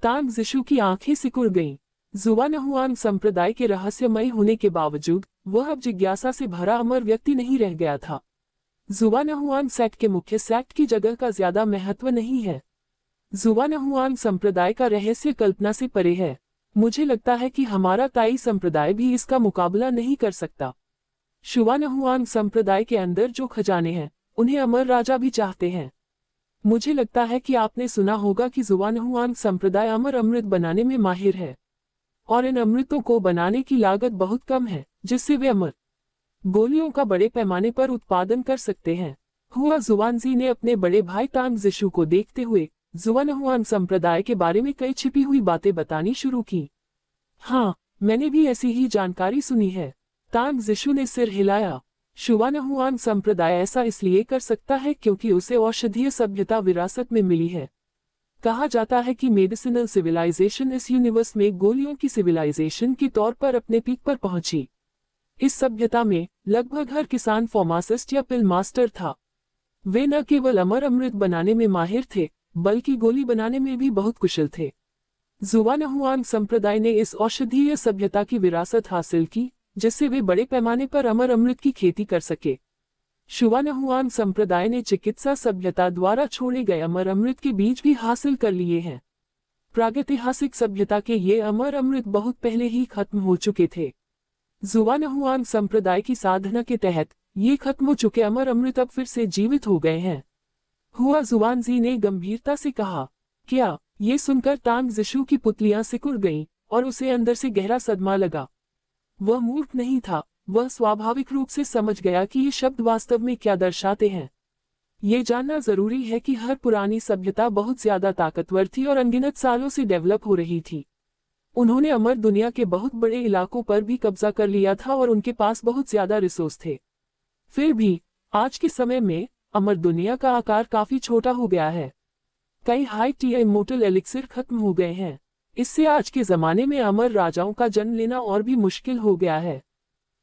तांग जिशु की आंखें सिकुड़ गईं। जुआनहुआन संप्रदाय के रहस्यमय होने के बावजूद वह अब जिज्ञासा से भरा अमर व्यक्ति नहीं रह गया था। जुआनहुआन सेक्ट के मुख्य सेक्ट की जगह का ज्यादा महत्व नहीं है। जुआनहुआन संप्रदाय का रहस्य कल्पना से परे है। मुझे लगता है कि हमारा ताई संप्रदाय भी इसका मुकाबला नहीं कर सकता। जुआनहुआन संप्रदाय के अंदर जो खजाने हैं उन्हें अमर राजा भी चाहते हैं। मुझे लगता है कि आपने सुना होगा कि जुआनहुआन संप्रदाय अमर अमृत बनाने में माहिर है और इन अमृतों को बनाने की लागत बहुत कम है, जिससे वे अमर गोलियों का बड़े पैमाने पर उत्पादन कर सकते हैं। हुआ जुआनजी ने अपने बड़े भाई तांग जिशु को देखते हुए जुआनहुआन संप्रदाय के बारे में कई छिपी हुई बातें बतानी शुरू की। हाँ, मैंने भी ऐसी ही जानकारी सुनी है। तांग जिशु ने सिर हिलाया। जुआनहुआन संप्रदाय ऐसा इसलिए कर सकता है क्योंकि उसे औषधीय सभ्यता विरासत में मिली है। कहा जाता है कि मेडिसिनल सिविलाइजेशन इस यूनिवर्स में गोलियों की सिविलाइजेशन के तौर पर अपने पीक पर पहुंची। इस सभ्यता में लगभग हर किसान फार्मासिस्ट या पिल मास्टर था। वे न केवल अमर अमृत बनाने में माहिर थे, बल्कि गोली बनाने में भी बहुत कुशल थे। जुआनहुआन संप्रदाय ने इस औषधीय सभ्यता की विरासत हासिल की, जिससे वे बड़े पैमाने पर अमर अमृत की खेती कर सके। जुआनहुआन संप्रदाय ने चिकित्सा सभ्यता द्वारा छोड़े गए अमर अमृत के बीज भी हासिल कर लिए हैं। प्रागैतिहासिक सभ्यता के ये अमर अमृत बहुत पहले ही खत्म हो चुके थे। जुआनहुआन संप्रदाय की साधना के तहत ये खत्म हो चुके अमर अमृत अब फिर से जीवित हो गए हैं। हुआ जुआनजी ने गंभीरता से कहा। क्या? ये सुनकर तांग जिशु की पुतलियां सिकुड़ गईं और उसे अंदर से गहरा सदमा लगा। वह मूर्ख नहीं था, वह स्वाभाविक रूप से समझ गया कि ये शब्द वास्तव में क्या दर्शाते हैं। ये जानना जरूरी है कि हर पुरानी सभ्यता बहुत ज्यादा ताकतवर थी और अनगिनत सालों से डेवलप हो रही थी। उन्होंने अमर दुनिया के बहुत बड़े इलाकों पर भी कब्जा कर लिया था और उनके पास बहुत ज्यादा रिसोर्स थे। फिर भी आज के समय में अमर दुनिया का आकार काफी छोटा हो गया है। कई हाई टियर इमोर्टल एलिक्सिर खत्म हो गए हैं। इससे आज के जमाने में अमर राजाओं का जन्म लेना और भी मुश्किल हो गया है।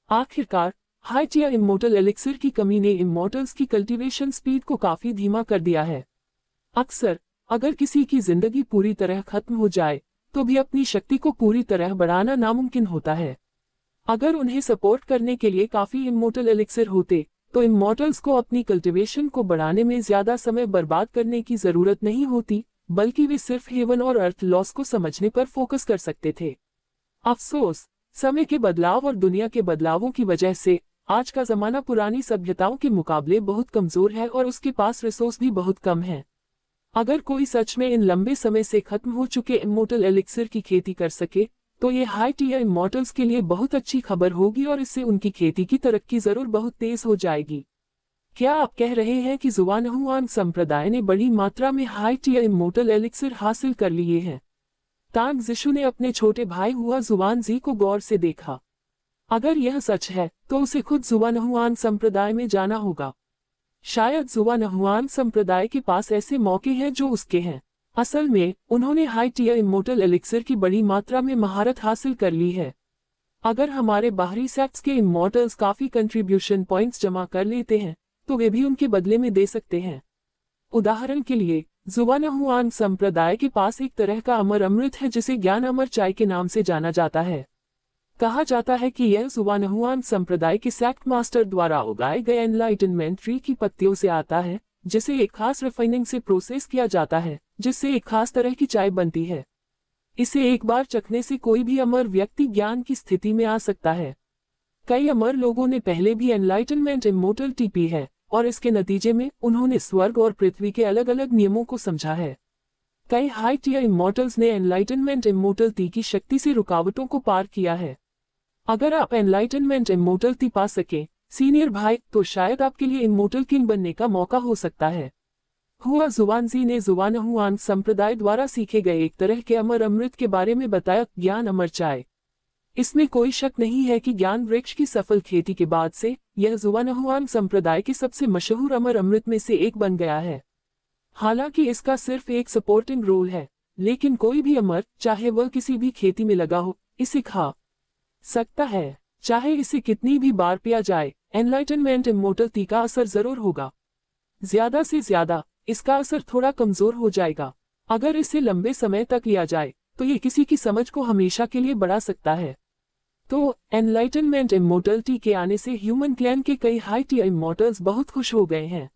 आखिरकार हाई टियर इमोर्टल एलिक्सिर की कमी ने इमोर्टल्स की कल्टीवेशन स्पीड को काफी धीमा कर दिया है। अक्सर अगर किसी की जिंदगी पूरी तरह खत्म हो जाए तो भी अपनी शक्ति को पूरी तरह बढ़ाना नामुमकिन होता है। अगर उन्हें सपोर्ट करने के लिए काफी इमोर्टल एलिक्सिर होते तो इमोर्टल्स को अपनी कल्टीवेशन को बढ़ाने में ज्यादा समय बर्बाद करने की जरूरत नहीं होती, बल्कि वे सिर्फ हेवन और अर्थ लॉस को समझने पर फोकस कर सकते थे। अफसोस, समय के बदलाव और दुनिया के बदलावों की वजह से आज का जमाना पुरानी सभ्यताओं के मुकाबले बहुत कमजोर है और उसके पास रिसोर्स भी बहुत कम है। अगर कोई सच में इन लंबे समय से खत्म हो चुके इमोर्टल एलिक्सिर की खेती कर सके तो ये हाई टियर इमोर्टल्स के लिए बहुत अच्छी खबर होगी और इससे उनकी खेती की तरक्की जरूर बहुत तेज हो जाएगी। क्या आप कह रहे हैं कि जुआनहुआन संप्रदाय ने बड़ी मात्रा में हाई टियर इमोर्टल एलिक्सिर हासिल कर लिए हैं? तांग जिशु ने अपने छोटे भाई हुआ जुआनजी को गौर से देखा। अगर यह सच है तो उसे खुद जुआनहुआन संप्रदाय में जाना होगा। शायद जुआनहुआन संप्रदाय के पास ऐसे मौके हैं जो उसके हैं। असल में उन्होंने हाई टियर इमोर्टल एलिक्सिर की बड़ी मात्रा में महारत हासिल कर ली है। अगर हमारे बाहरी सेक्ट्स के इमोर्टल्स काफी कंट्रीब्यूशन पॉइंट्स जमा कर लेते हैं तो वे भी उनके बदले में दे सकते हैं। उदाहरण के लिए जुआनहुआन संप्रदाय के पास एक तरह का अमर अमृत है जिसे ज्ञान अमर चाय के नाम से जाना जाता है। कहा जाता है कि यह जुआनहुआन संप्रदाय के सेक्ट मास्टर द्वारा उगाए गए एनलाइटनमेंट ट्री की पत्तियों से आता है, जिसे एक खास रिफाइनिंग से प्रोसेस किया जाता है, जिससे एक खास तरह की चाय बनती है। इसे एक बार चखने से कोई भी अमर व्यक्ति ज्ञान की स्थिति में आ सकता है। कई अमर लोगों ने पहले भी एनलाइटनमेंट इमोर्टलिटी पी है और इसके नतीजे में उन्होंने स्वर्ग और पृथ्वी के अलग अलग नियमों को समझा है। कई हाई टियर इमोर्टल्स ने एनलाइटनमेंट इमोर्टलिटी की शक्ति से रुकावटों को पार किया है। अगर आप एनलाइटनमेंट इमोर्टलिटी पा सके सीनियर भाई, तो शायद आपके लिए इमोर्टल किंग बनने का मौका हो सकता है। हुआ जुवानजी ने जुवानहुआन संप्रदाय द्वारा सीखे गए एक तरह के अमर अमृत के बारे में बताया, ज्ञान अमर चाय। इसमें कोई शक नहीं है कि ज्ञान वृक्ष की सफल खेती के बाद से यह जुवानहुआन संप्रदाय के सबसे मशहूर अमर अमृत में से एक बन गया है। हालांकि इसका सिर्फ एक सपोर्टिंग रोल है, लेकिन कोई भी अमर, चाहे वह किसी भी खेती में लगा हो, इसे खा सकता है। चाहे इसे कितनी भी बार पिया जाए, एनलाइटनमेंट इमोर्टलिटी का असर जरूर होगा। ज्यादा से ज्यादा इसका असर थोड़ा कमजोर हो जाएगा। अगर इसे लंबे समय तक लिया जाए तो ये किसी की समझ को हमेशा के लिए बढ़ा सकता है। तो एनलाइटनमेंट इमोर्टलिटी के आने से ह्यूमन क्लैन के कई हाई टियर इमोर्टल्स बहुत खुश हो गए हैं।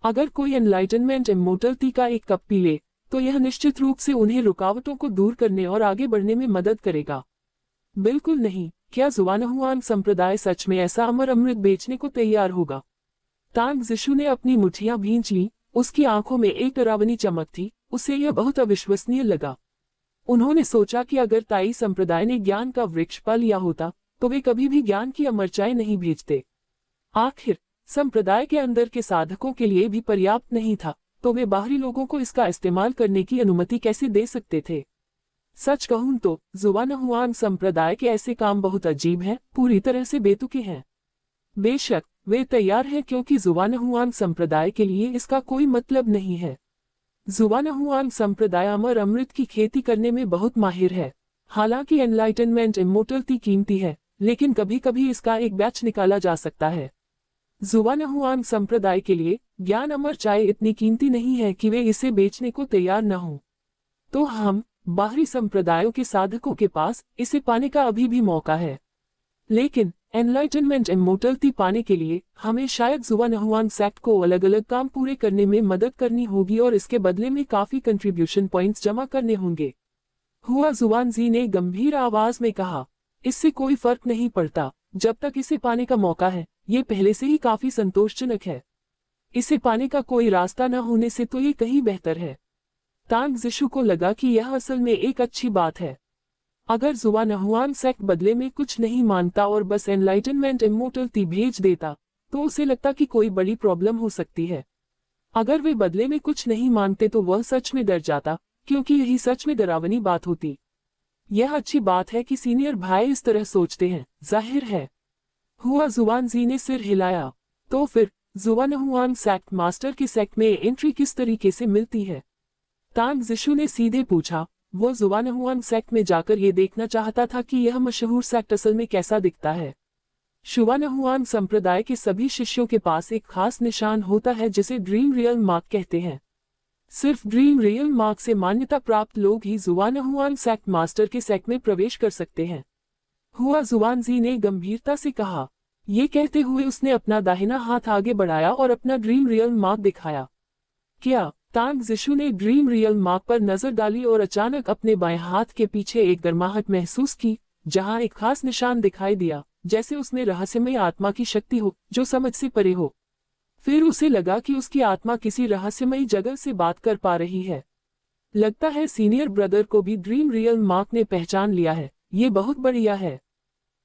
अगर कोई एनलाइटनमेंट इमोर्टलिटी का एक कप पी ले तो यह निश्चित रूप से उन्हें रुकावटों को दूर करने और आगे बढ़ने में मदद करेगा। बिल्कुल नहीं, क्या जुवानहुआन संप्रदाय सच में ऐसा अमर अमृत बेचने को तैयार होगा? तांग जिशु ने अपनी मुठ्ठियां भींच ली, उसकी आंखों में एक डरावनी चमक थी। उसे यह बहुत अविश्वसनीय लगा। उन्होंने सोचा कि अगर ताई संप्रदाय ने ज्ञान का वृक्ष पा लिया होता तो वे कभी भी ज्ञान की अमर चाय नहीं भेजते। आखिर संप्रदाय के अंदर के साधकों के लिए भी पर्याप्त नहीं था, तो वे बाहरी लोगों को इसका इस्तेमाल करने की अनुमति कैसे दे सकते थे? सच कहूं तो जुवानहुआन संप्रदाय के ऐसे काम बहुत अजीब हैं, पूरी तरह से बेतुके हैं। बेशक वे तैयार हैं, क्योंकि जुवानहुआन संप्रदाय के लिए इसका कोई मतलब नहीं है। जुवानहुआन संप्रदाय अमर अमृत की खेती करने में बहुत माहिर है। हालांकि एनलाइटनमेंट इमोर्टलिटी कीमती है, लेकिन कभी कभी इसका एक बैच निकाला जा सकता है। जुवानहुआन संप्रदाय के लिए ज्ञान अमर चाय इतनी कीमती नहीं है कि वे इसे बेचने को तैयार न हों। तो हम बाहरी संप्रदायों के साधकों के पास इसे पाने का अभी भी मौका है। लेकिन एनलाइटनमेंट इमोर्टलिटी पाने के लिए हमें शायद जुवानहुआन सेक्ट को अलग अलग काम पूरे करने में मदद करनी होगी और इसके बदले में काफी कंट्रीब्यूशन पॉइंट्स जमा करने होंगे। हुआ जुवानजी ने गंभीर आवाज में कहा, इससे कोई फर्क नहीं पड़ता, जब तक इसे पाने का मौका है। ये पहले से ही काफी संतोषजनक है। इसे पाने का कोई रास्ता न होने से तो ये कहीं बेहतर है। तांग जिशु को लगा कि यह असल में एक अच्छी बात है। अगर जुवानहुआन सेक्ट बदले में कुछ नहीं मानता और बस एनलाइटनमेंट इमोर्टलिटी भेज देता, तो उसे लगता कि कोई बड़ी प्रॉब्लम हो सकती है। अगर वे बदले में कुछ नहीं मानते तो वह सच में डर जाता, क्योंकि यही सच में डरावनी बात होती। यह अच्छी बात है कि सीनियर भाई इस तरह सोचते हैं, जाहिर है। हुआ जुवानजी ने सिर हिलाया। तो फिर जुवानहुआन सेक्ट मास्टर की सेक्ट में एंट्री किस तरीके से मिलती है? तांग जिशु ने सीधे पूछा। वो जुवानहुआन सेक्ट में जाकर ये देखना चाहता था कि यह मशहूर सेक्ट असल में कैसा दिखता है। जुवानहुआन संप्रदाय के सभी शिष्यों के पास एक खास निशान होता है जिसे ड्रीम रियल मार्क कहते हैं। सिर्फ ड्रीम रियल मार्क से मान्यता प्राप्त लोग ही जुवानहुआन सेक्ट मास्टर के सेक्ट में प्रवेश कर सकते हैं। हुआ जुवानजी ने गंभीरता से कहा। ये कहते हुए उसने अपना दाहिना हाथ आगे बढ़ाया और अपना ड्रीम रियल मार्क दिखाया। क्या? तांग जिशु ने ड्रीम रियल मार्क पर नजर डाली और अचानक अपने बाएं हाथ के पीछे एक गर्माहट महसूस की, जहां एक खास निशान दिखाई दिया, जैसे उसमें रहस्यमय आत्मा की शक्ति हो जो समझ से परे हो। फिर उसे लगा कि उसकी आत्मा किसी रहस्यमयी जगह से बात कर पा रही है। लगता है सीनियर ब्रदर को भी ड्रीम रियल मार्क ने पहचान लिया है। ये बहुत बढ़िया है।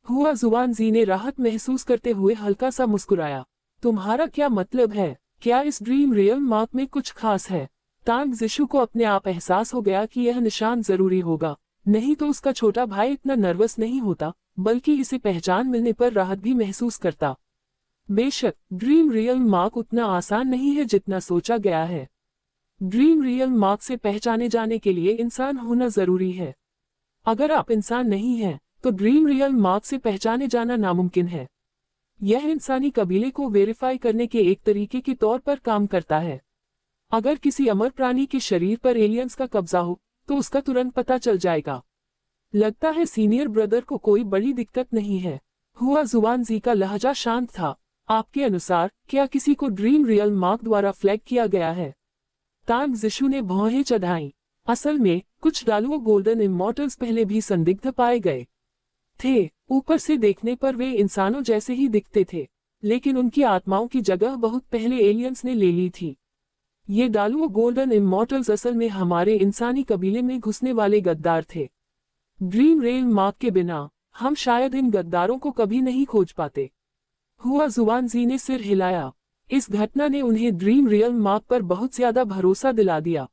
हुआ जुवानजी ने राहत महसूस करते हुए हल्का सा मुस्कुराया। तुम्हारा क्या मतलब है? क्या इस ड्रीम रियल मार्क में कुछ खास है? तांग जिशु को अपने आप एहसास हो गया कि यह निशान जरूरी होगा, नहीं तो उसका छोटा भाई इतना नर्वस नहीं होता, बल्कि इसे पहचान मिलने पर राहत भी महसूस करता। बेशक ड्रीम रियल मार्क उतना आसान नहीं है जितना सोचा गया है। ड्रीम रियल मार्क से पहचाने जाने के लिए इंसान होना जरूरी है। अगर आप इंसान नहीं हैं, तो ड्रीम रियल मार्क से पहचाने जाना नामुमकिन है। यह इंसानी कबीले को वेरीफाई करने के एक तरीके के तौर पर काम करता है। अगर किसी अमर प्राणी के शरीर पर एलियंस का कब्जा हो तो उसका तुरंत पता चल जाएगा। लगता है सीनियर ब्रदर को कोई बड़ी दिक्कत नहीं है। हुआ जुवानजी का लहजा शांत था। आपके अनुसार क्या किसी को ड्रीम रियल मार्क द्वारा फ्लैग किया गया है? तांग जिशु ने भौहें चढ़ाई। असल में कुछ डालुओ गोल्डन इमॉर्टल्स पहले भी संदिग्ध पाए गए थे। ऊपर से देखने पर वे इंसानों जैसे ही दिखते थे, लेकिन उनकी आत्माओं की जगह बहुत पहले एलियंस ने ले ली थी। ये डालुओ गोल्डन इमॉर्टल्स असल में हमारे इंसानी कबीले में घुसने वाले गद्दार थे। ड्रीम रेल मार्क के बिना हम शायद इन गद्दारों को कभी नहीं खोज पाते। हुआ जुवानजी ने सिर हिलाया। इस घटना ने उन्हें ड्रीम रियल मार्क पर बहुत ज्यादा भरोसा दिला दिया।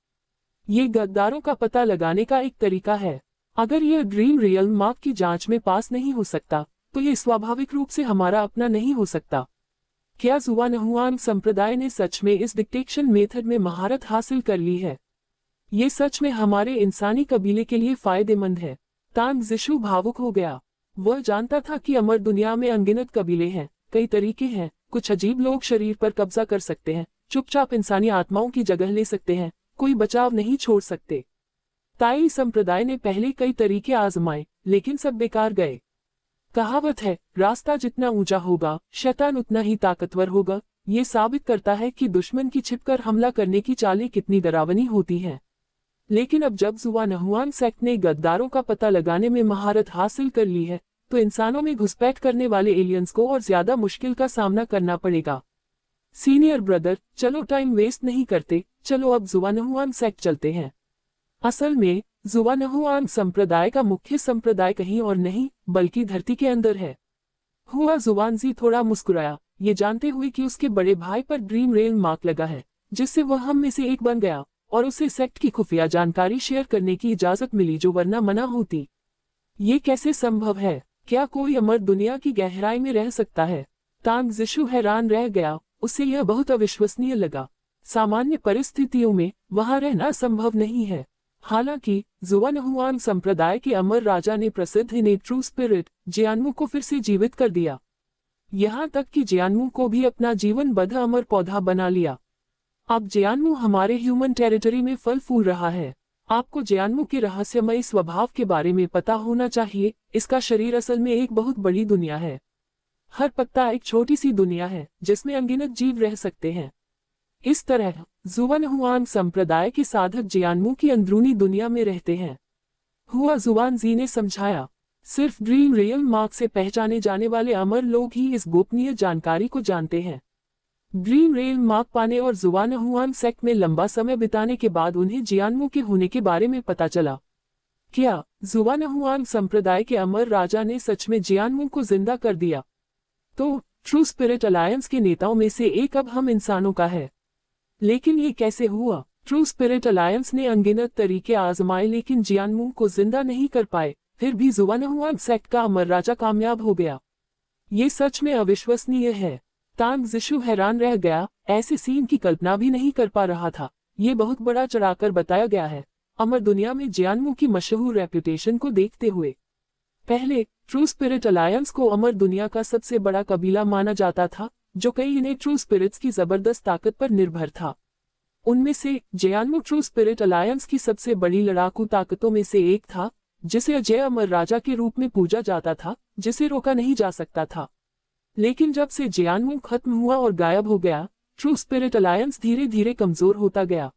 ये गद्दारों का पता लगाने का एक तरीका है। अगर यह ड्रीम रियल मार्क की जांच में पास नहीं हो सकता, तो ये स्वाभाविक रूप से हमारा अपना नहीं हो सकता। क्या जुवानहुआंग संप्रदाय ने सच में इस डिटेक्शन मेथड में महारत हासिल कर ली है? ये सच में हमारे इंसानी कबीले के लिए फायदेमंद है। तांग जिशु भावुक हो गया। वह जानता था कि अमर दुनिया में अनगिनत कबीले हैं, कई तरीके हैं। कुछ अजीब लोग शरीर पर कब्जा कर सकते हैं, चुपचाप इंसानी आत्माओं की जगह ले सकते हैं, कोई बचाव नहीं छोड़ सकते। ताई संप्रदाय ने पहले कई तरीके आजमाए, लेकिन सब बेकार गए। कहावत है, रास्ता जितना ऊंचा होगा, शैतान उतना ही ताकतवर होगा। ये साबित करता है कि दुश्मन की छिपकर हमला करने की चालें कितनी डरावनी होती हैं। लेकिन अब जब जुवानहुआंग सेक्ट ने गद्दारों का पता लगाने में महारत हासिल कर ली है, तो इंसानों में घुसपैठ करने वाले एलियंस को और ज्यादा मुश्किल का सामना करना पड़ेगा। सीनियर ब्रदर, चलो टाइम वेस्ट नहीं करते, चलो अब जुवानहुआंग सेक्ट चलते हैं। असल में जुवानहुआंग संप्रदाय का मुख्य संप्रदाय कहीं और नहीं, बल्कि धरती के अंदर है। हुआ जुवानजी थोड़ा मुस्कुराया, ये जानते हुए कि उसके बड़े भाई पर ड्रीम रेल मार्क लगा है, जिससे वह हम में से एक बन गया और उसे सेक्ट की खुफिया जानकारी शेयर करने की इजाजत मिली जो वरना मना होती। ये कैसे संभव है? क्या कोई अमर दुनिया की गहराई में रह सकता है? तांग जिशु हैरान रह गया। उसे यह बहुत अविश्वसनीय लगा। सामान्य परिस्थितियों में वहां रहना संभव नहीं है। हालांकि जुवानहुआंग संप्रदाय के अमर राजा ने प्रसिद्ध इनेट ट्रू स्पिरिट जियानमू को फिर से जीवित कर दिया। यहाँ तक कि जियानमू को भी अपना जीवन बद्ध अमर पौधा बना लिया। अब जियानमू हमारे ह्यूमन टेरिटरी में फल फूल रहा है। आपको जियानमू के रहस्यमय स्वभाव के बारे में पता होना चाहिए। इसका शरीर असल में एक बहुत बड़ी दुनिया है। हर पत्ता एक छोटी सी दुनिया है जिसमें अनगिनत जीव रह सकते हैं। इस तरह जुवानहुआंग संप्रदाय के साधक जियानमू की अंदरूनी दुनिया में रहते हैं। हुआ जुवानजी ने समझाया, सिर्फ ड्रीम रियल मार्क से पहचाने जाने वाले अमर लोग ही इस गोपनीय जानकारी को जानते हैं। ड्रीम रेल मार्क पाने और जुवानहुआंग सेक्ट में लंबा समय बिताने के बाद उन्हें जियानमू के होने के बारे में पता चला। क्या जुवानहुआंग संप्रदाय के अमर राजा ने सच में जियानमू को जिंदा कर दिया? तो ट्रू स्पिरिट अलायंस के नेताओं में से एक अब हम इंसानों का है। लेकिन ये कैसे हुआ? ट्रू स्पिरिट अलायंस ने अनगिनत तरीके आजमाए लेकिन जियानमू को जिंदा नहीं कर पाए। फिर भी जुवानहुआंग सेक्ट का अमर राजा कामयाब हो गया। ये सच में अविश्वसनीय है। तांग जिशु हैरान रह गया। ऐसे सीन की कल्पना भी नहीं कर पा रहा था। ये बहुत बड़ा चढ़ाकर बताया गया है। अमर दुनिया में जियानमू की मशहूर रेपुटेशन को देखते हुए पहले ट्रू स्पिरिट अलायंस को अमर दुनिया का सबसे बड़ा कबीला माना जाता था, जो कई इन्हें ट्रू स्पिरिट्स की जबरदस्त ताकत पर निर्भर था। उनमें से जियानमू ट्रू स्पिरिट अलायंस की सबसे बड़ी लड़ाकू ताकतों में से एक था, जिसे अजय अमर राजा के रूप में पूजा जाता था, जिसे रोका नहीं जा सकता था। लेकिन जब से जियानमू खत्म हुआ और गायब हो गया, ट्रू स्पिरिट अलायंस धीरे धीरे कमजोर होता गया।